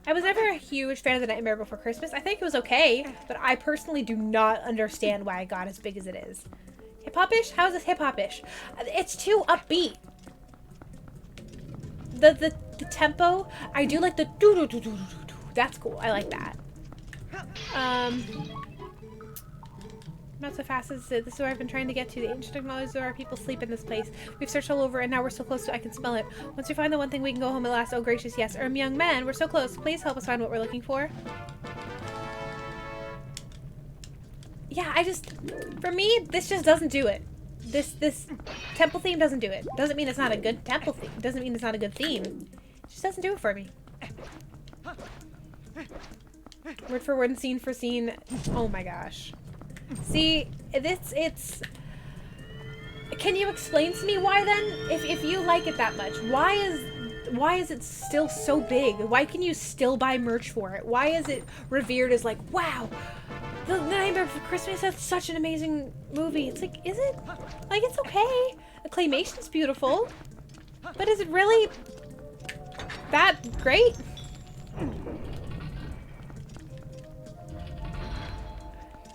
a huge fan of The Nightmare Before Christmas. I think it was okay, but I personally do not understand why it got as big as it is. Hip-hop-ish? How is this hip-hop-ish? It's too upbeat. The tempo, I do like the do-do-do-do-do-do. That's cool. I like that. Not so fast as this is where I've been trying to get to. The ancient technology where our people sleep in this place. We've searched all over and now we're so close to I can smell it. Once we find the one thing we can go home at last. Oh gracious, yes. Young man, we're so close. Please help us find what we're looking for. Yeah, for me, this just doesn't do it. This temple theme doesn't do it. Doesn't mean it's not a good temple theme. Doesn't mean it's not a good theme. It just doesn't do it for me. Word for word and scene for scene. Oh my gosh. See, it's... Can you explain to me why then? If you like it that much, why is it still so big? Why can you still buy merch for it? Why is it revered as like, wow, The Nightmare Before Christmas, that's such an amazing movie. It's like, is it? Like, it's okay. The claymation's beautiful. But is it really that great?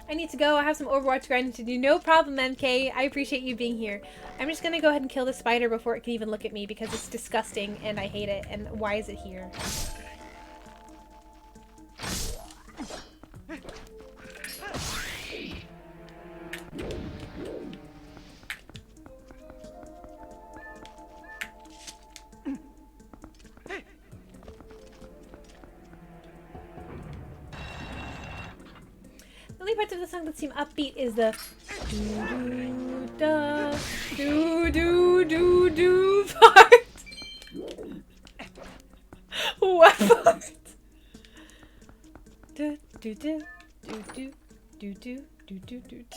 I need to go. I have some Overwatch grinding to do. No problem, MK. I appreciate you being here. I'm just gonna go ahead and kill the spider before it can even look at me because it's disgusting and I hate it. And why is it here? The only parts of the song that seem upbeat is the do-do-da, do-do-do-do part. What part? Do-do-do-do-do-do-do-do-do-do.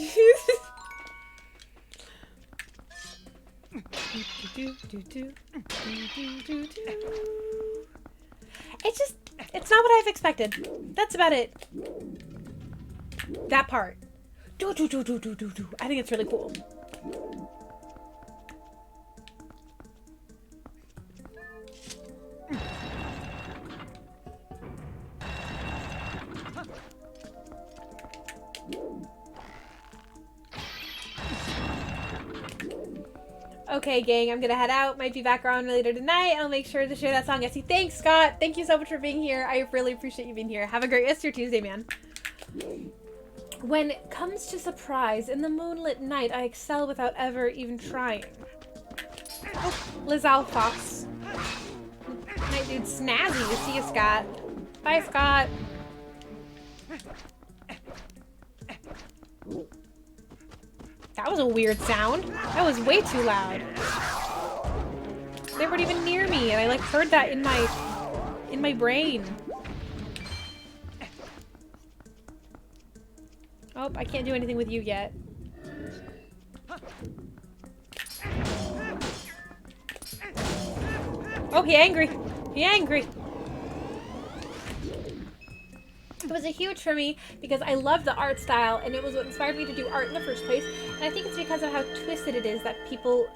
It's just, it's not what I've expected. That's about it. That part. I think it's really cool. Okay, gang, I'm gonna head out. Might be back around later tonight. I'll make sure to share that song. Yes, thanks, Scott. Thank you so much for being here. I really appreciate you being here. Have a great rest of your Tuesday, man. When it comes to surprise, in the moonlit night, I excel without ever even trying. Oh, Lizelle Fox. Night dude Snazzy. See you, Scott. Bye, Scott. That was a weird sound. That was way too loud. They weren't even near me, and I like heard that in my brain. Oh, I can't do anything with you yet. Oh, he angry. He angry. It was a huge for me because I love the art style and it was what inspired me to do art in the first place. And I think it's because of how twisted it is that people...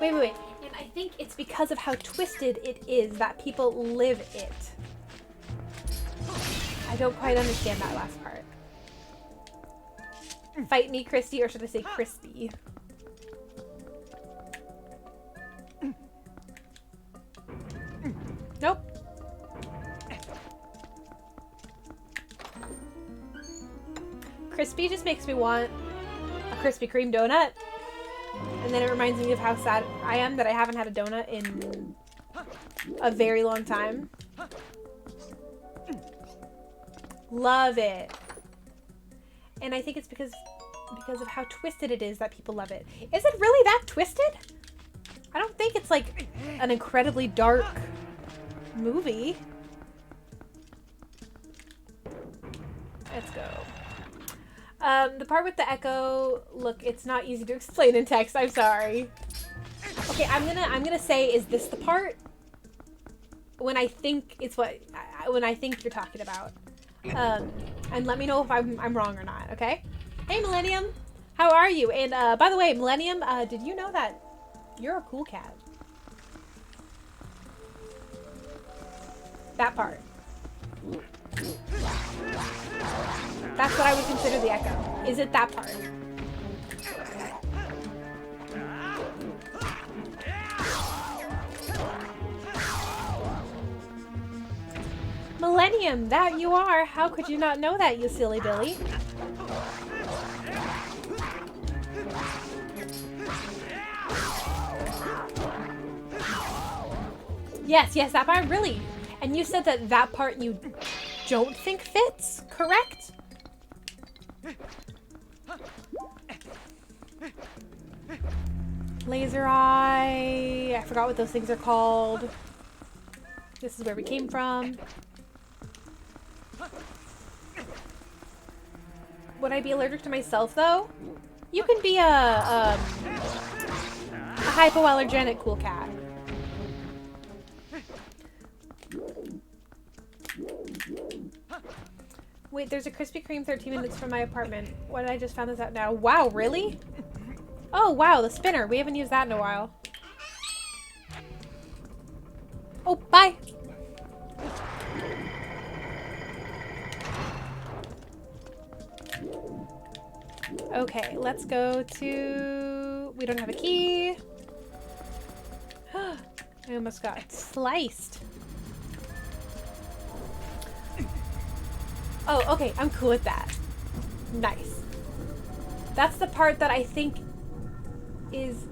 Wait. And I think it's because of how twisted it is that people live it. I don't quite understand that last part. Fight me, Christy, or should I say crispy? Nope. Crispy just makes me want a Krispy Kreme donut. And then it reminds me of how sad I am that I haven't had a donut in a very long time. Love it. And I think it's because of how twisted it is that people love it. Is it really that twisted? I don't think it's like an incredibly dark movie. Let's go. The part with the echo, look, it's not easy to explain in text. I'm sorry. Okay, I'm gonna say, is this the part? When I think it's when I think you're talking about. And let me know if I'm wrong or not, okay? Hey, Millennium. How are you? And by the way, Millennium, did you know that you're a cool cat? That part. That's what I would consider the echo. Is it that part? Millennium, that you are. How could you not know that, you silly Billy? Yes, that part, really. And you said that part you don't think fits, correct? Laser eye. I forgot what those things are called. This is where we came from. Would I be allergic to myself, though? You can be a hypoallergenic cool cat. Wait, there's a Krispy Kreme 13 minutes from my apartment. What did I just found this out now? Wow, really? Oh, wow, the spinner. We haven't used that in a while. Oh, bye. Okay, let's go to... We don't have a key. I almost got sliced. Oh, okay, I'm cool with that. Nice. That's the part that I think is...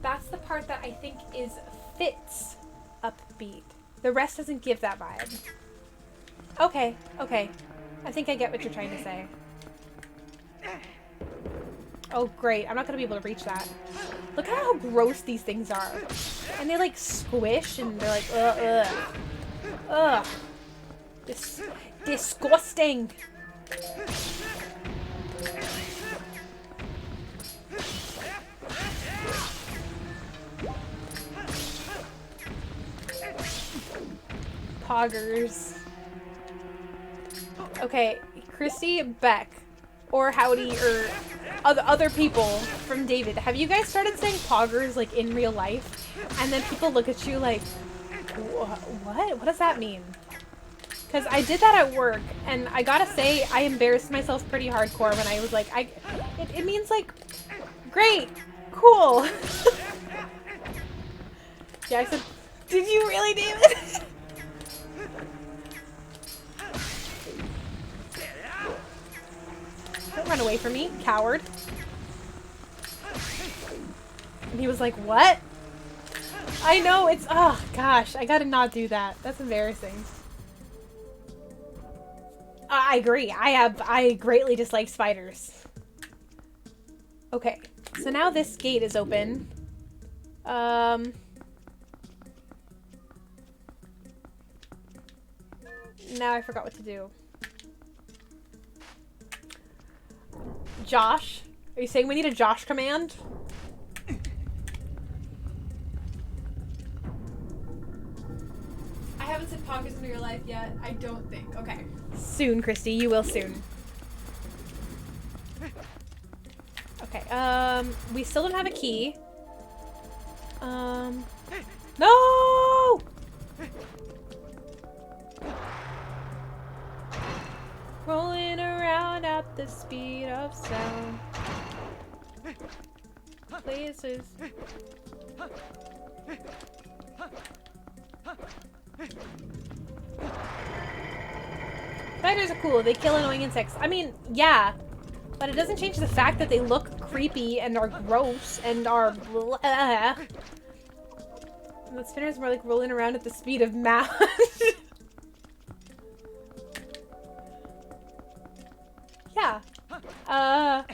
That's the part that I think is fits upbeat. The rest doesn't give that vibe. Okay. I think I get what you're trying to say. Oh, great. I'm not going to be able to reach that. Look at how gross these things are. And they, like, squish, and they're like, ugh. Disgusting. Poggers. Okay, Christy, Beck, or Howdy, or other people from David. Have you guys started saying poggers, like, in real life? And then people look at you like, what? What does that mean? Because I did that at work, and I gotta say, I embarrassed myself pretty hardcore when I was like, it means, like, great, cool. Yeah, I said, did you really, David? Don't run away from me, coward. And he was like, what? I know, it's, oh gosh, I gotta not do that. That's embarrassing. I agree. I greatly dislike spiders. Okay, so now this gate is open. Now I forgot what to do. Josh? Are you saying we need a Josh command? I haven't said pockets into your life yet. I don't think. Okay. Soon, Christy. You will soon. Okay, we still don't have a key. No! Rolling around at the speed of sound. Places. Spiders are cool. They kill annoying insects. I mean, yeah. But it doesn't change the fact that they look creepy and are gross and are... The spinner's more like rolling around at the speed of math. Yeah. Yeah.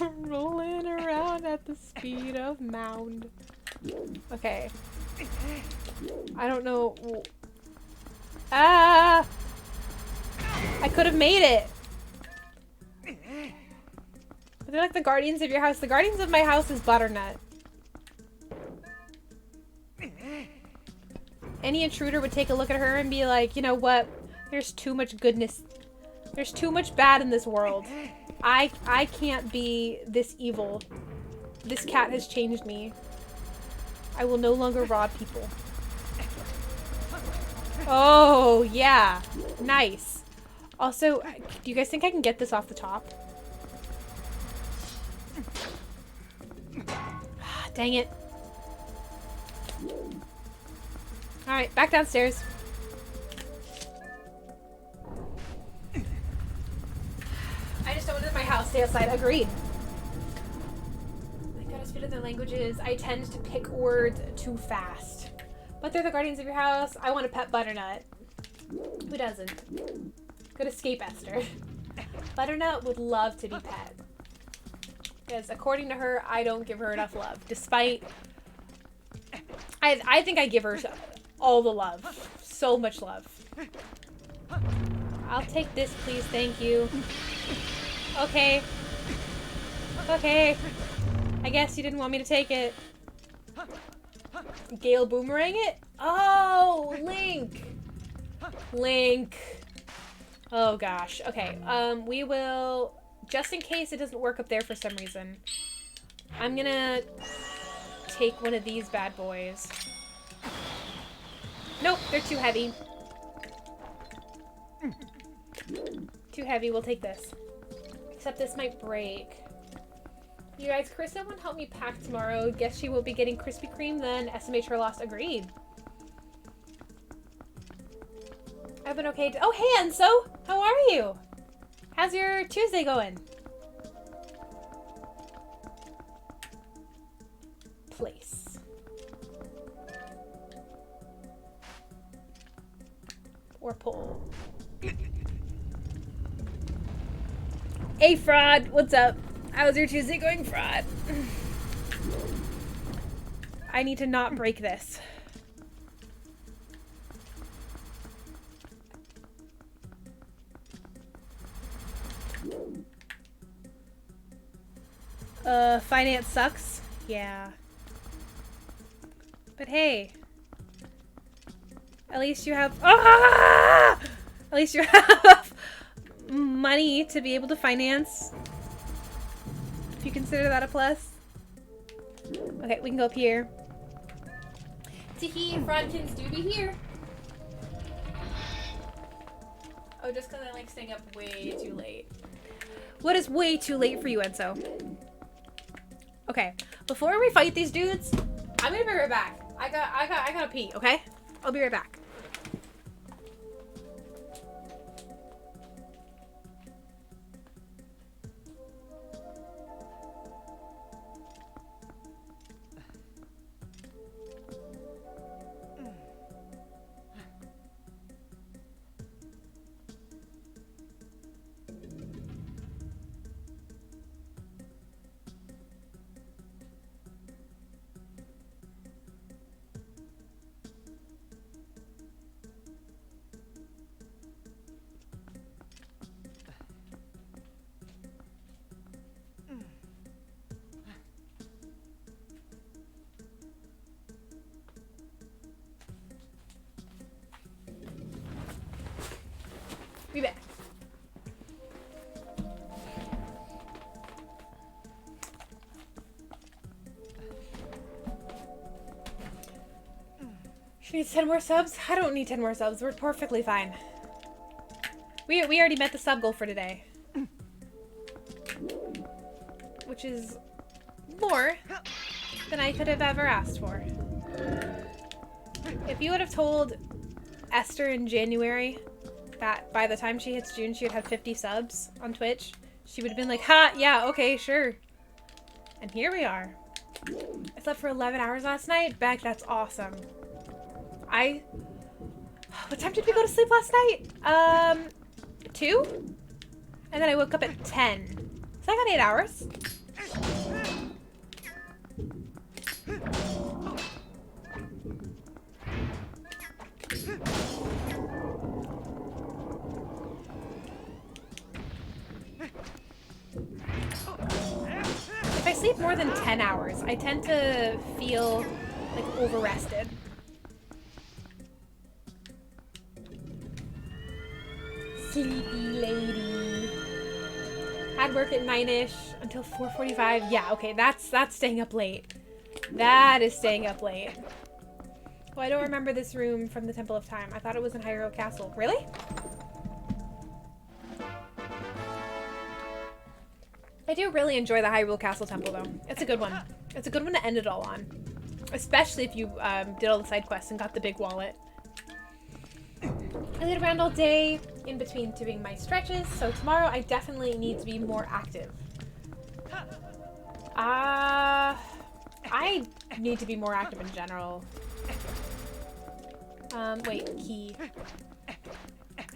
Rolling around at the speed of mound. Okay. I don't know. Ah! I could have made it. They're like the guardians of your house. The guardians of my house is Butternut. Any intruder would take a look at her and be like, you know what? There's too much goodness. There's too much bad in this world. I can't be this evil. This cat has changed me. I will no longer rob people. Oh, yeah. Nice. Also, do you guys think I can get this off the top? Dang it. Alright, back downstairs. I just don't want my house. Stay outside. Agreed. I gotta speak other languages. I tend to pick words too fast. But they're the guardians of your house. I want to pet Butternut. Who doesn't? Good escape, Esther. Butternut would love to be pet. Because according to her, I don't give her enough love. Despite... I think I give her all the love. So much love. I'll take this, please. Thank you. Okay. Okay. I guess you didn't want me to take it. Gale boomerang it? Oh, Link. Link. Oh, gosh. Okay. We will... Just in case it doesn't work up there for some reason, I'm gonna take one of these bad boys. Nope, they're too heavy. Too heavy, we'll take this. Except this might break. You guys, Krista won't help me pack tomorrow. Guess she will be getting Krispy Kreme then. Estimate her loss. Agreed. I've been okay. Oh, hey, Enzo! How are you? How's your Tuesday going? Place. Or pull. Hey, Fraud! What's up? How's your Tuesday going, Fraud? I need to not break this. Finance sucks. Yeah. But hey. At least you have... Ah! At least you have money to be able to finance. If you consider that a plus. Okay, we can go up here. Tiki, Fraudkins do be here. Oh, just because I like staying up way too late. What is way too late for you, Enzo? Okay, before we fight these dudes, I'm gonna be right back. I gotta pee, okay? I'll be right back. Be back. She needs 10 more subs? I don't need 10 more subs. We're perfectly fine. We already met the sub goal for today. Which is more than I could have ever asked for. If you would have told Esther in January that by the time she hits June she would have 50 subs on Twitch, she would have been like, ha, yeah, okay, sure. And here we are. I slept for 11 hours last night. Beck, that's awesome. What time did we go to sleep last night? 2? And then I woke up at 10. So I got 8 hours. If I sleep more than 10 hours, I tend to feel like overrested. Sleepy lady. Had work at 9-ish until 4:45. Yeah, okay, that's staying up late. That is staying up late. Oh, I don't remember this room from the Temple of Time. I thought it was in Hyrule Castle. Really? I do really enjoy the Hyrule Castle Temple, though. It's a good one. It's a good one to end it all on. Especially if you did all the side quests and got the big wallet. I laid around all day in between doing my stretches, so tomorrow I definitely need to be more active. I need to be more active in general. Wait, key.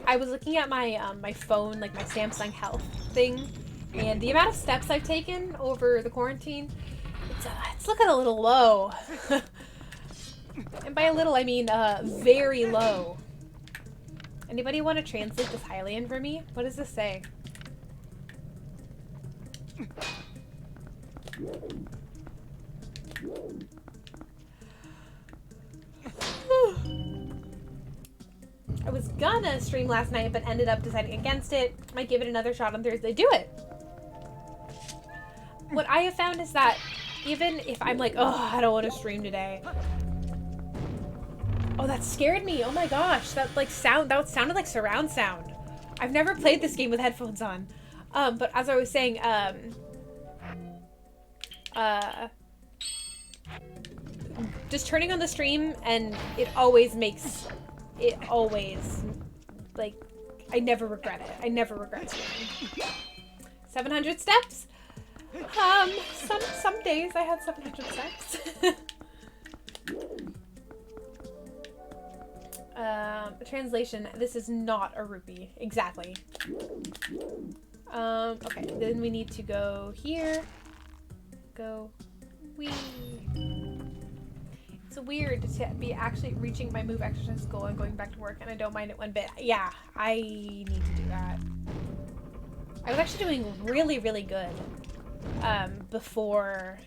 I was looking at my my phone, like my Samsung Health thing, and the amount of steps I've taken over the quarantine, it's looking a little low. And by a little, I mean very low. Anybody want to translate this Hylian for me? What does this say? I was gonna stream last night, but ended up deciding against it. Might give it another shot on Thursday. Do it! What I have found is that even if I'm like, oh, I don't want to stream today. Oh, that scared me. Oh my gosh. That sounded like surround sound. I've never played this game with headphones on. But as I was saying, just turning on the stream and it always, like, I never regret it. I never regret streaming. 700 steps? Some days I had 700 steps. Translation, this is not a rupee. Exactly. Okay, then we need to go here. Go. Wee. It's weird to be actually reaching my move exercise goal and going back to work, and I don't mind it one bit. Yeah, I need to do that. I was actually doing really, really good before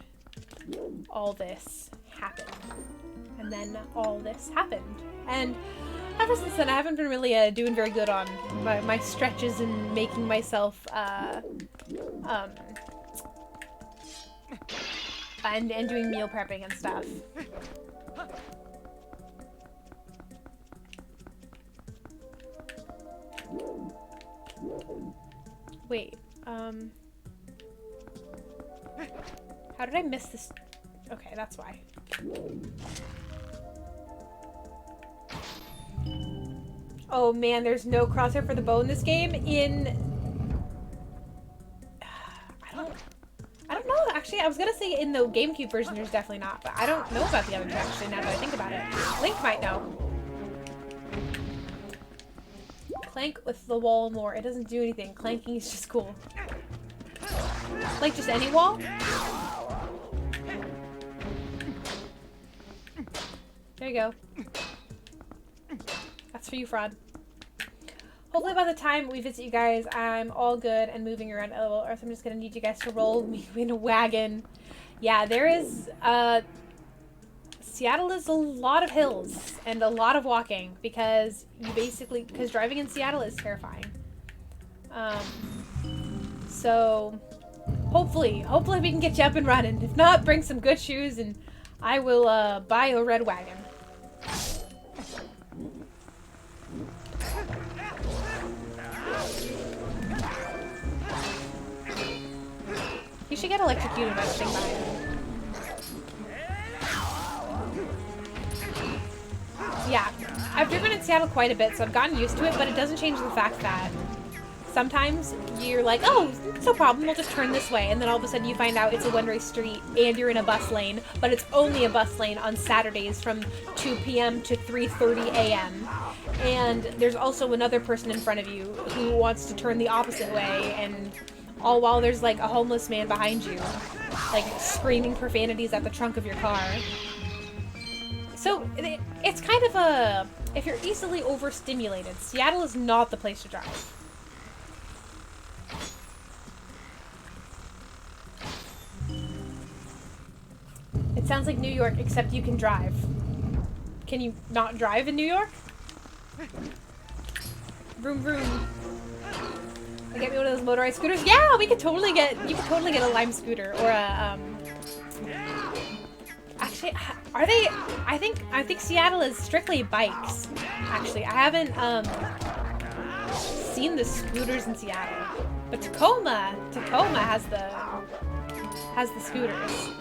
all this happened. And then all this happened. And ever since then, I haven't been really doing very good on my stretches and making myself and doing meal prepping and stuff. Wait, how did I miss this? Okay, that's why. Oh man, there's no crosshair for the bow in this game. I don't know. Actually, I was gonna say in the GameCube version there's definitely not, but I don't know about the other two actually now that I think about it. Link might know. Clank with the wall more. It doesn't do anything. Clanking is just cool. Like just any wall? There you go. That's for you, Fraud. Hopefully by the time we visit you guys, I'm all good and moving around a little, or else I'm just gonna need you guys to roll me in a wagon. Yeah, there is, Seattle is a lot of hills and a lot of walking because driving in Seattle is terrifying. So hopefully we can get you up and running. If not, bring some good shoes and I will buy a red wagon. You should get electrocuted by the thing behind you. Yeah, I've driven in Seattle quite a bit, so I've gotten used to it, but it doesn't change the fact that sometimes you're like, oh, it's no problem, we'll just turn this way, and then all of a sudden you find out it's a one-way street and you're in a bus lane, but it's only a bus lane on Saturdays from 2 p.m. to 3:30 a.m. And there's also another person in front of you who wants to turn the opposite way, and all while there's like a homeless man behind you, like screaming profanities at the trunk of your car. So it's kind of a, if you're easily overstimulated, Seattle is not the place to drive. It sounds like New York, except you can drive. Can you not drive in New York? Vroom vroom. Get me one of those motorized scooters? Yeah, we could totally get, you could totally get a Lime scooter or a, actually, are they, I think Seattle is strictly bikes, actually. I haven't, seen the scooters in Seattle, but Tacoma has the scooters.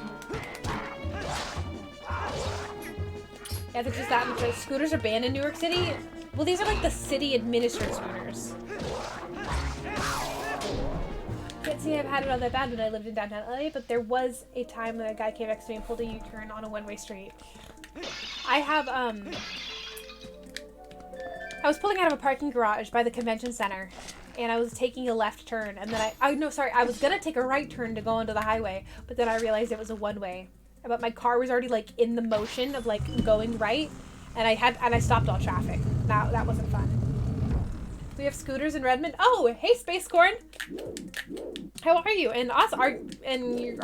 Yeah, there's just that much. Scooters are banned in New York City. Well, these are like the city administered scooters. Can't say I've had it all that bad when I lived in downtown LA, but there was a time when a guy came next to me and pulled a U-turn on a one-way street. I have, I was pulling out of a parking garage by the convention center, and I was taking a left turn, and then I was gonna take a right turn to go onto the highway, but then I realized it was a one-way. But my car was already like in the motion of like going right, and I stopped all traffic. That wasn't fun. We have scooters in Redmond. Oh, hey, Space Corn. How are you? And awesome. Are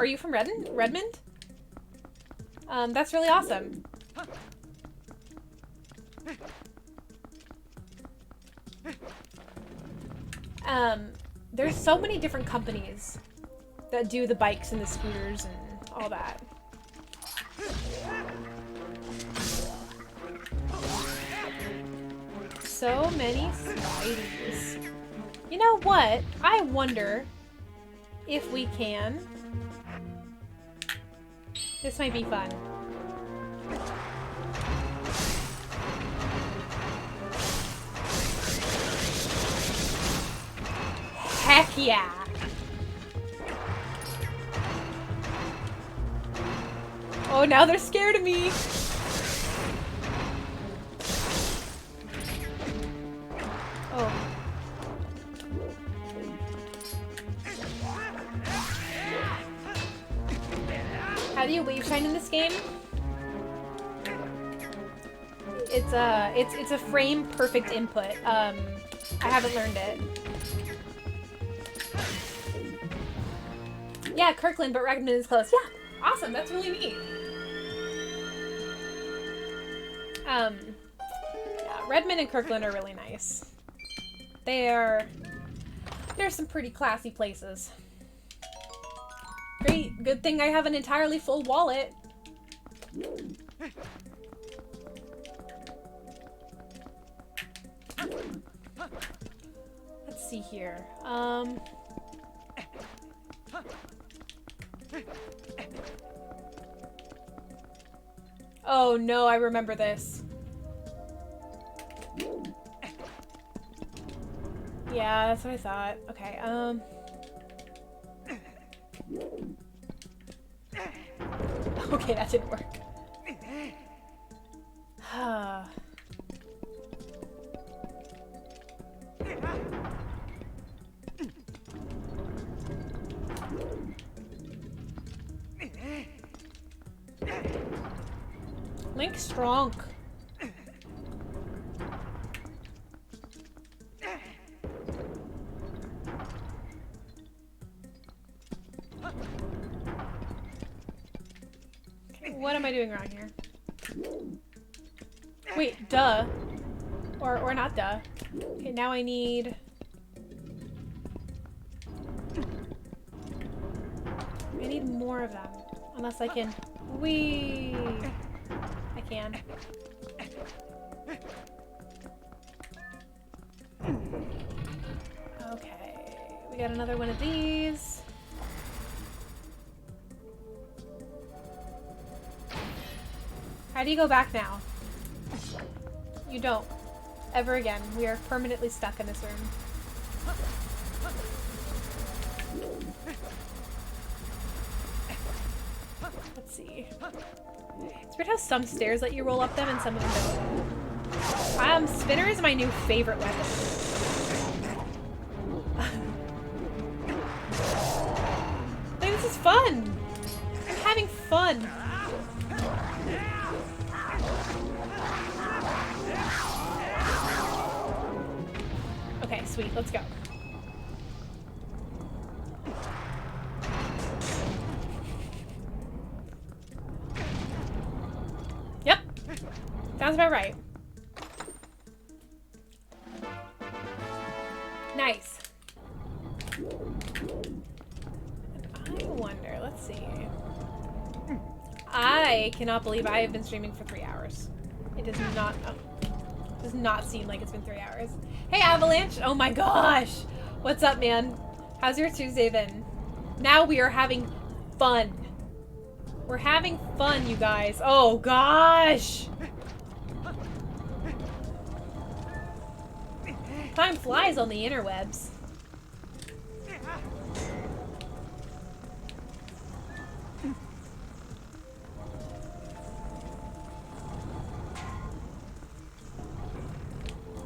you from Redmond? That's really awesome. There's so many different companies that do the bikes and the scooters and all that. So many Spideys. You know what? I wonder if we can. This might be fun. Heck yeah! Oh, now they're scared of me! Oh. How do you wave shine in this game? It's a frame perfect input. I haven't learned it. Yeah, Kirkland, but Redmond is close. Yeah, awesome. That's really neat. Yeah, Redmond and Kirkland are really nice. They're some pretty classy places. Great, good thing I have an entirely full wallet. Let's see here. Oh no, I remember this. Yeah, that's what I thought. Okay, okay, that didn't work. Link strong. What am I doing wrong here? Wait, duh. Or not duh. Okay, now I need... I need more of them. Unless I can... Whee! I can. Okay. We got another one of these. How do you go back now? You don't. Ever again. We are permanently stuck in this room. Let's see. It's weird how some stairs let you roll up them and some of them don't. Spinner is my new favorite weapon. Like, this is fun! I'm having fun! Okay, sweet, let's go. Yep. Sounds about right. Nice. And I wonder, let's see. I cannot believe I have been streaming for 3 hours. It does not seem like it's been 3 hours. Hey, Avalanche! Oh my gosh! What's up, man? How's your Tuesday been? Now we are having fun. We're having fun, you guys. Oh gosh! Time flies on the interwebs.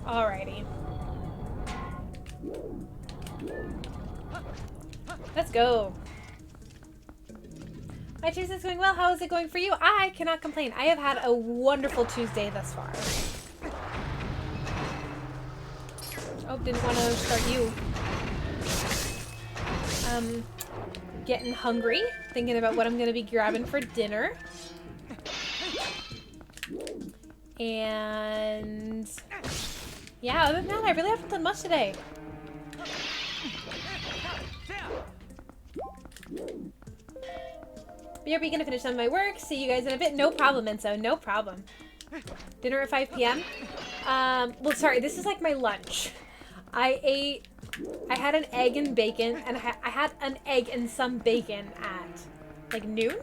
Alrighty. Let's go. My Tuesday's going well. How is it going for you? I cannot complain. I have had a wonderful Tuesday thus far. Oh, didn't want to start you. Getting hungry. Thinking about what I'm going to be grabbing for dinner. And... yeah, other than that, I really haven't done much today. BRB gonna finish some of my work. See you guys in a bit. No problem, Enzo. No problem. Dinner at 5 p.m. Well, sorry, this is like my lunch. I had an egg and bacon, and I had an egg and some bacon at, like, noon?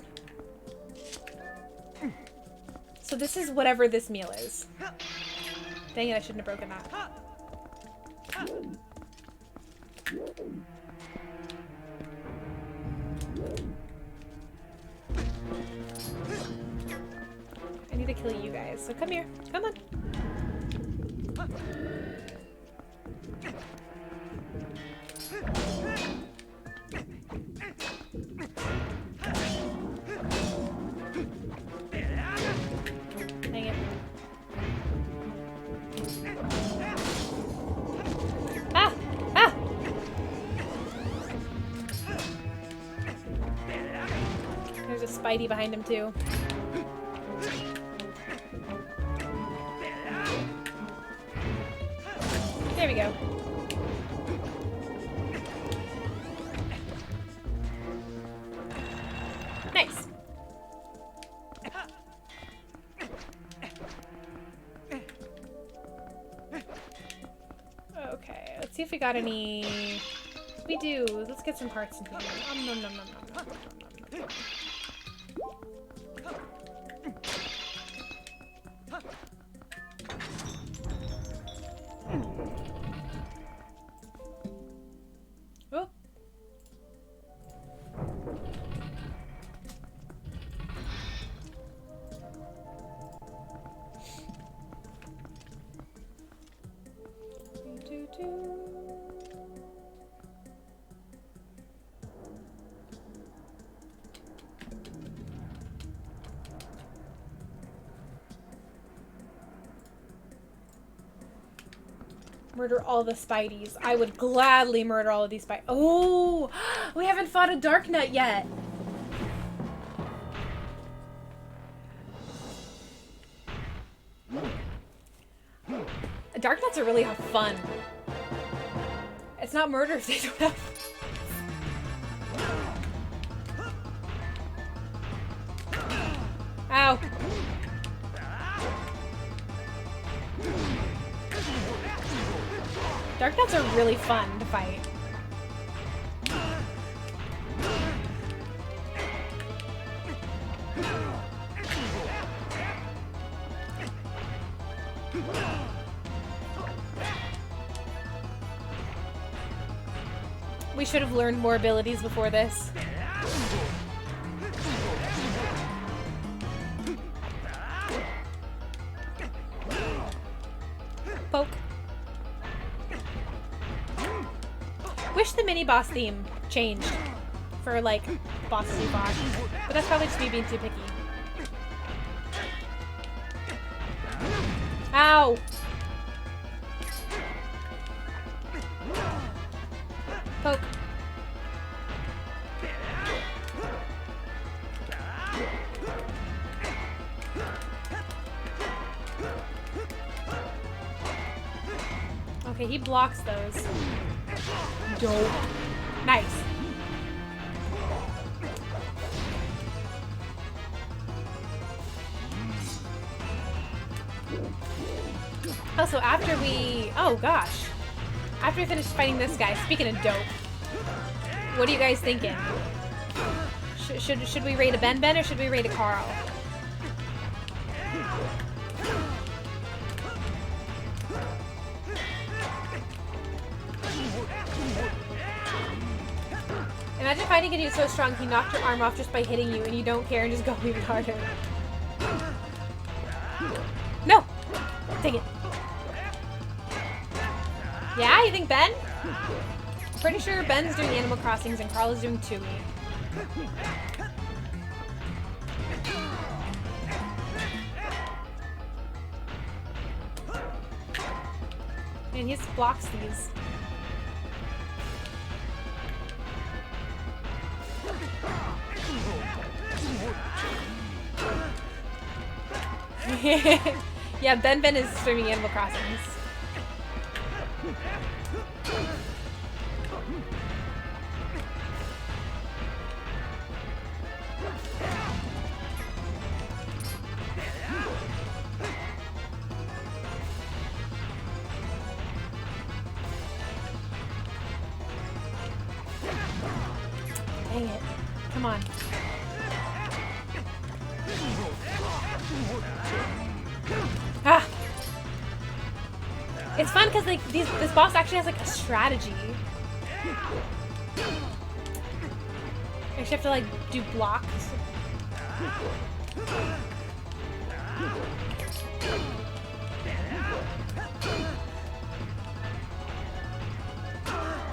So this is whatever this meal is. Dang it, I shouldn't have broken that. I need to kill you guys, so come here. Come on. Dang it. Ah! Ah! There's a Spidey behind him, too. There we go. Nice. Okay, let's see if we got any... We do. Let's get some parts in here. Nom, nom, nom, nom, nom, nom, nom, nom, nom. Oh. Murder all the Spideys. I would gladly murder all of these Spideys. Oh! We haven't fought a Dark Knight yet! Dark Knights are really fun. It's not murder if they don't have... Ow. Dark Nuts are really fun to fight. We should have learned more abilities before this. Poke. Wish the mini boss theme changed for like bosses you fought, but that's probably just me being too picky. Ow! Poke. Okay, he blocks those. Dope. Nice. Also, after we... Oh, gosh. After we finish fighting this guy, speaking of dope, what are you guys thinking? Should we raid a Ben or should we raid a Carl? Imagine fighting a dude so strong he knocked your arm off just by hitting you and you don't care and just go even harder. No! Take it. Yeah, you think Ben? Pretty sure Ben's doing Animal Crossings and Carl is doing Tui. And he just blocks these. Yeah, Ben is streaming Animal Crossings. Dang it. Come on. Ah! It's fun because like this boss actually has like a strategy. I actually have to like do blocks.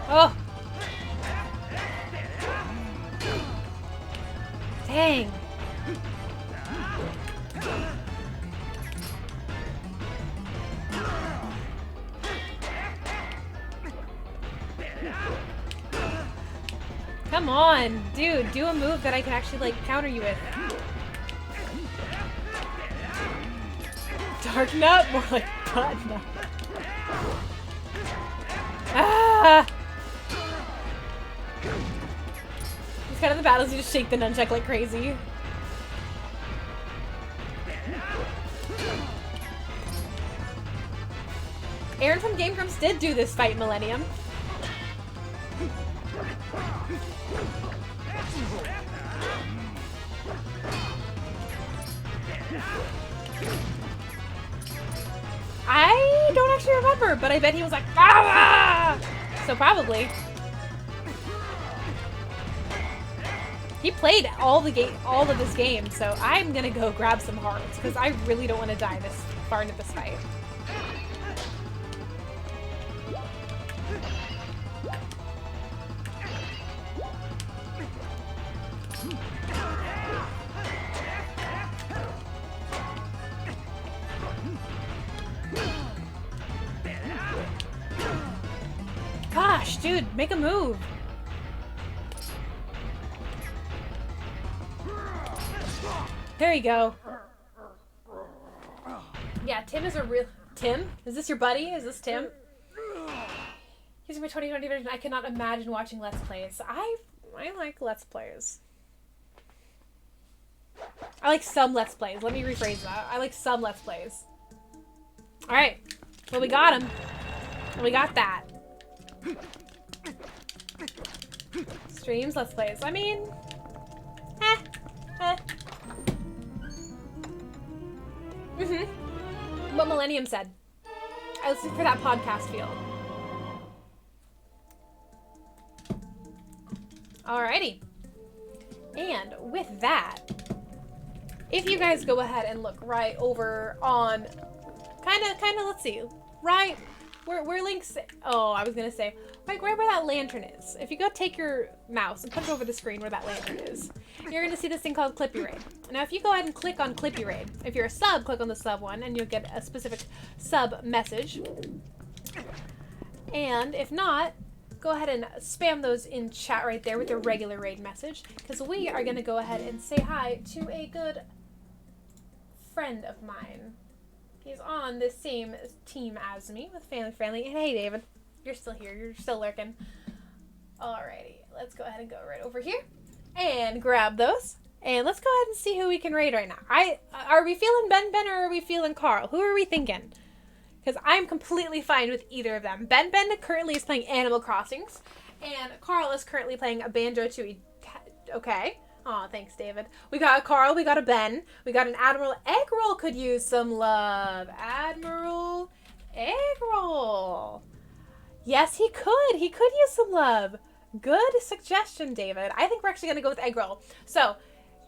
Oh! Dang! Come on, dude, do a move that I can actually like counter you with. Dark Nut? More like Butt Nut. Ah! It's kind of the battles you just shake the nunchuck like crazy. Aaron from Game Grumps did do this fight, Millennium. I don't actually remember, but I bet he was like, ah! So probably. He played all of this game, so I'm gonna go grab some hearts because I really don't want to die this far into this fight. Gosh, dude, make a move. There you go. Yeah, Tim is a real... Tim? Is this your buddy? Is this Tim? He's my 2020 version. I cannot imagine watching Let's Plays. I like Let's Plays. I like some Let's Plays. Let me rephrase that. I like some Let's Plays. Alright. Well, we got him. We got that. Streams, Let's Plays. I mean... What Millennium said. I listened for that podcast field. Alrighty. And with that, if you guys go ahead and look right over on, kind of, let's see, right, where links, oh, I was going to say, right where that lantern is. If you go take your mouse and put it over the screen where that lantern is, you're going to see this thing called Clippy Raid. Now, if you go ahead and click on Clippy Raid, if you're a sub, click on the sub one, and you'll get a specific sub message. And if not, go ahead and spam those in chat right there with the regular raid message, because we are going to go ahead and say hi to a good friend of mine. He's on the same team as me with Family Friendly. And hey, David, you're still here. You're still lurking. Alrighty, let's go ahead and go right over here and grab those. And let's go ahead and see who we can raid right now. Are we feeling Ben or are we feeling Carl? Who are we thinking? Because I'm completely fine with either of them. Ben currently is playing Animal Crossings, and Carl is currently playing a Banjo-Tooie. Okay. Aw, thanks, David. We got a Carl, we got a Ben, we got an Admiral. Eggroll could use some love. Admiral Eggroll. Yes, he could. He could use some love. Good suggestion, David. I think we're actually going to go with Eggroll. So,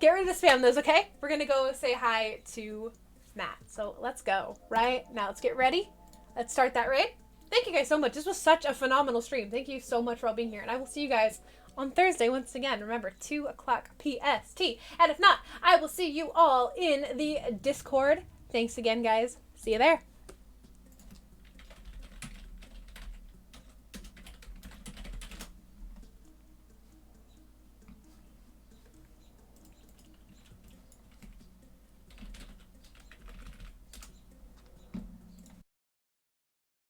get ready to spam those, okay? We're going to go say hi to Matt. So let's go. Right now, let's get ready. Let's start that raid. Thank you guys so much. This was such a phenomenal stream. Thank you so much for all being here. And I will see you guys on Thursday once again. Remember, 2 o'clock PST. And if not, I will see you all in the Discord. Thanks again, guys. See you there.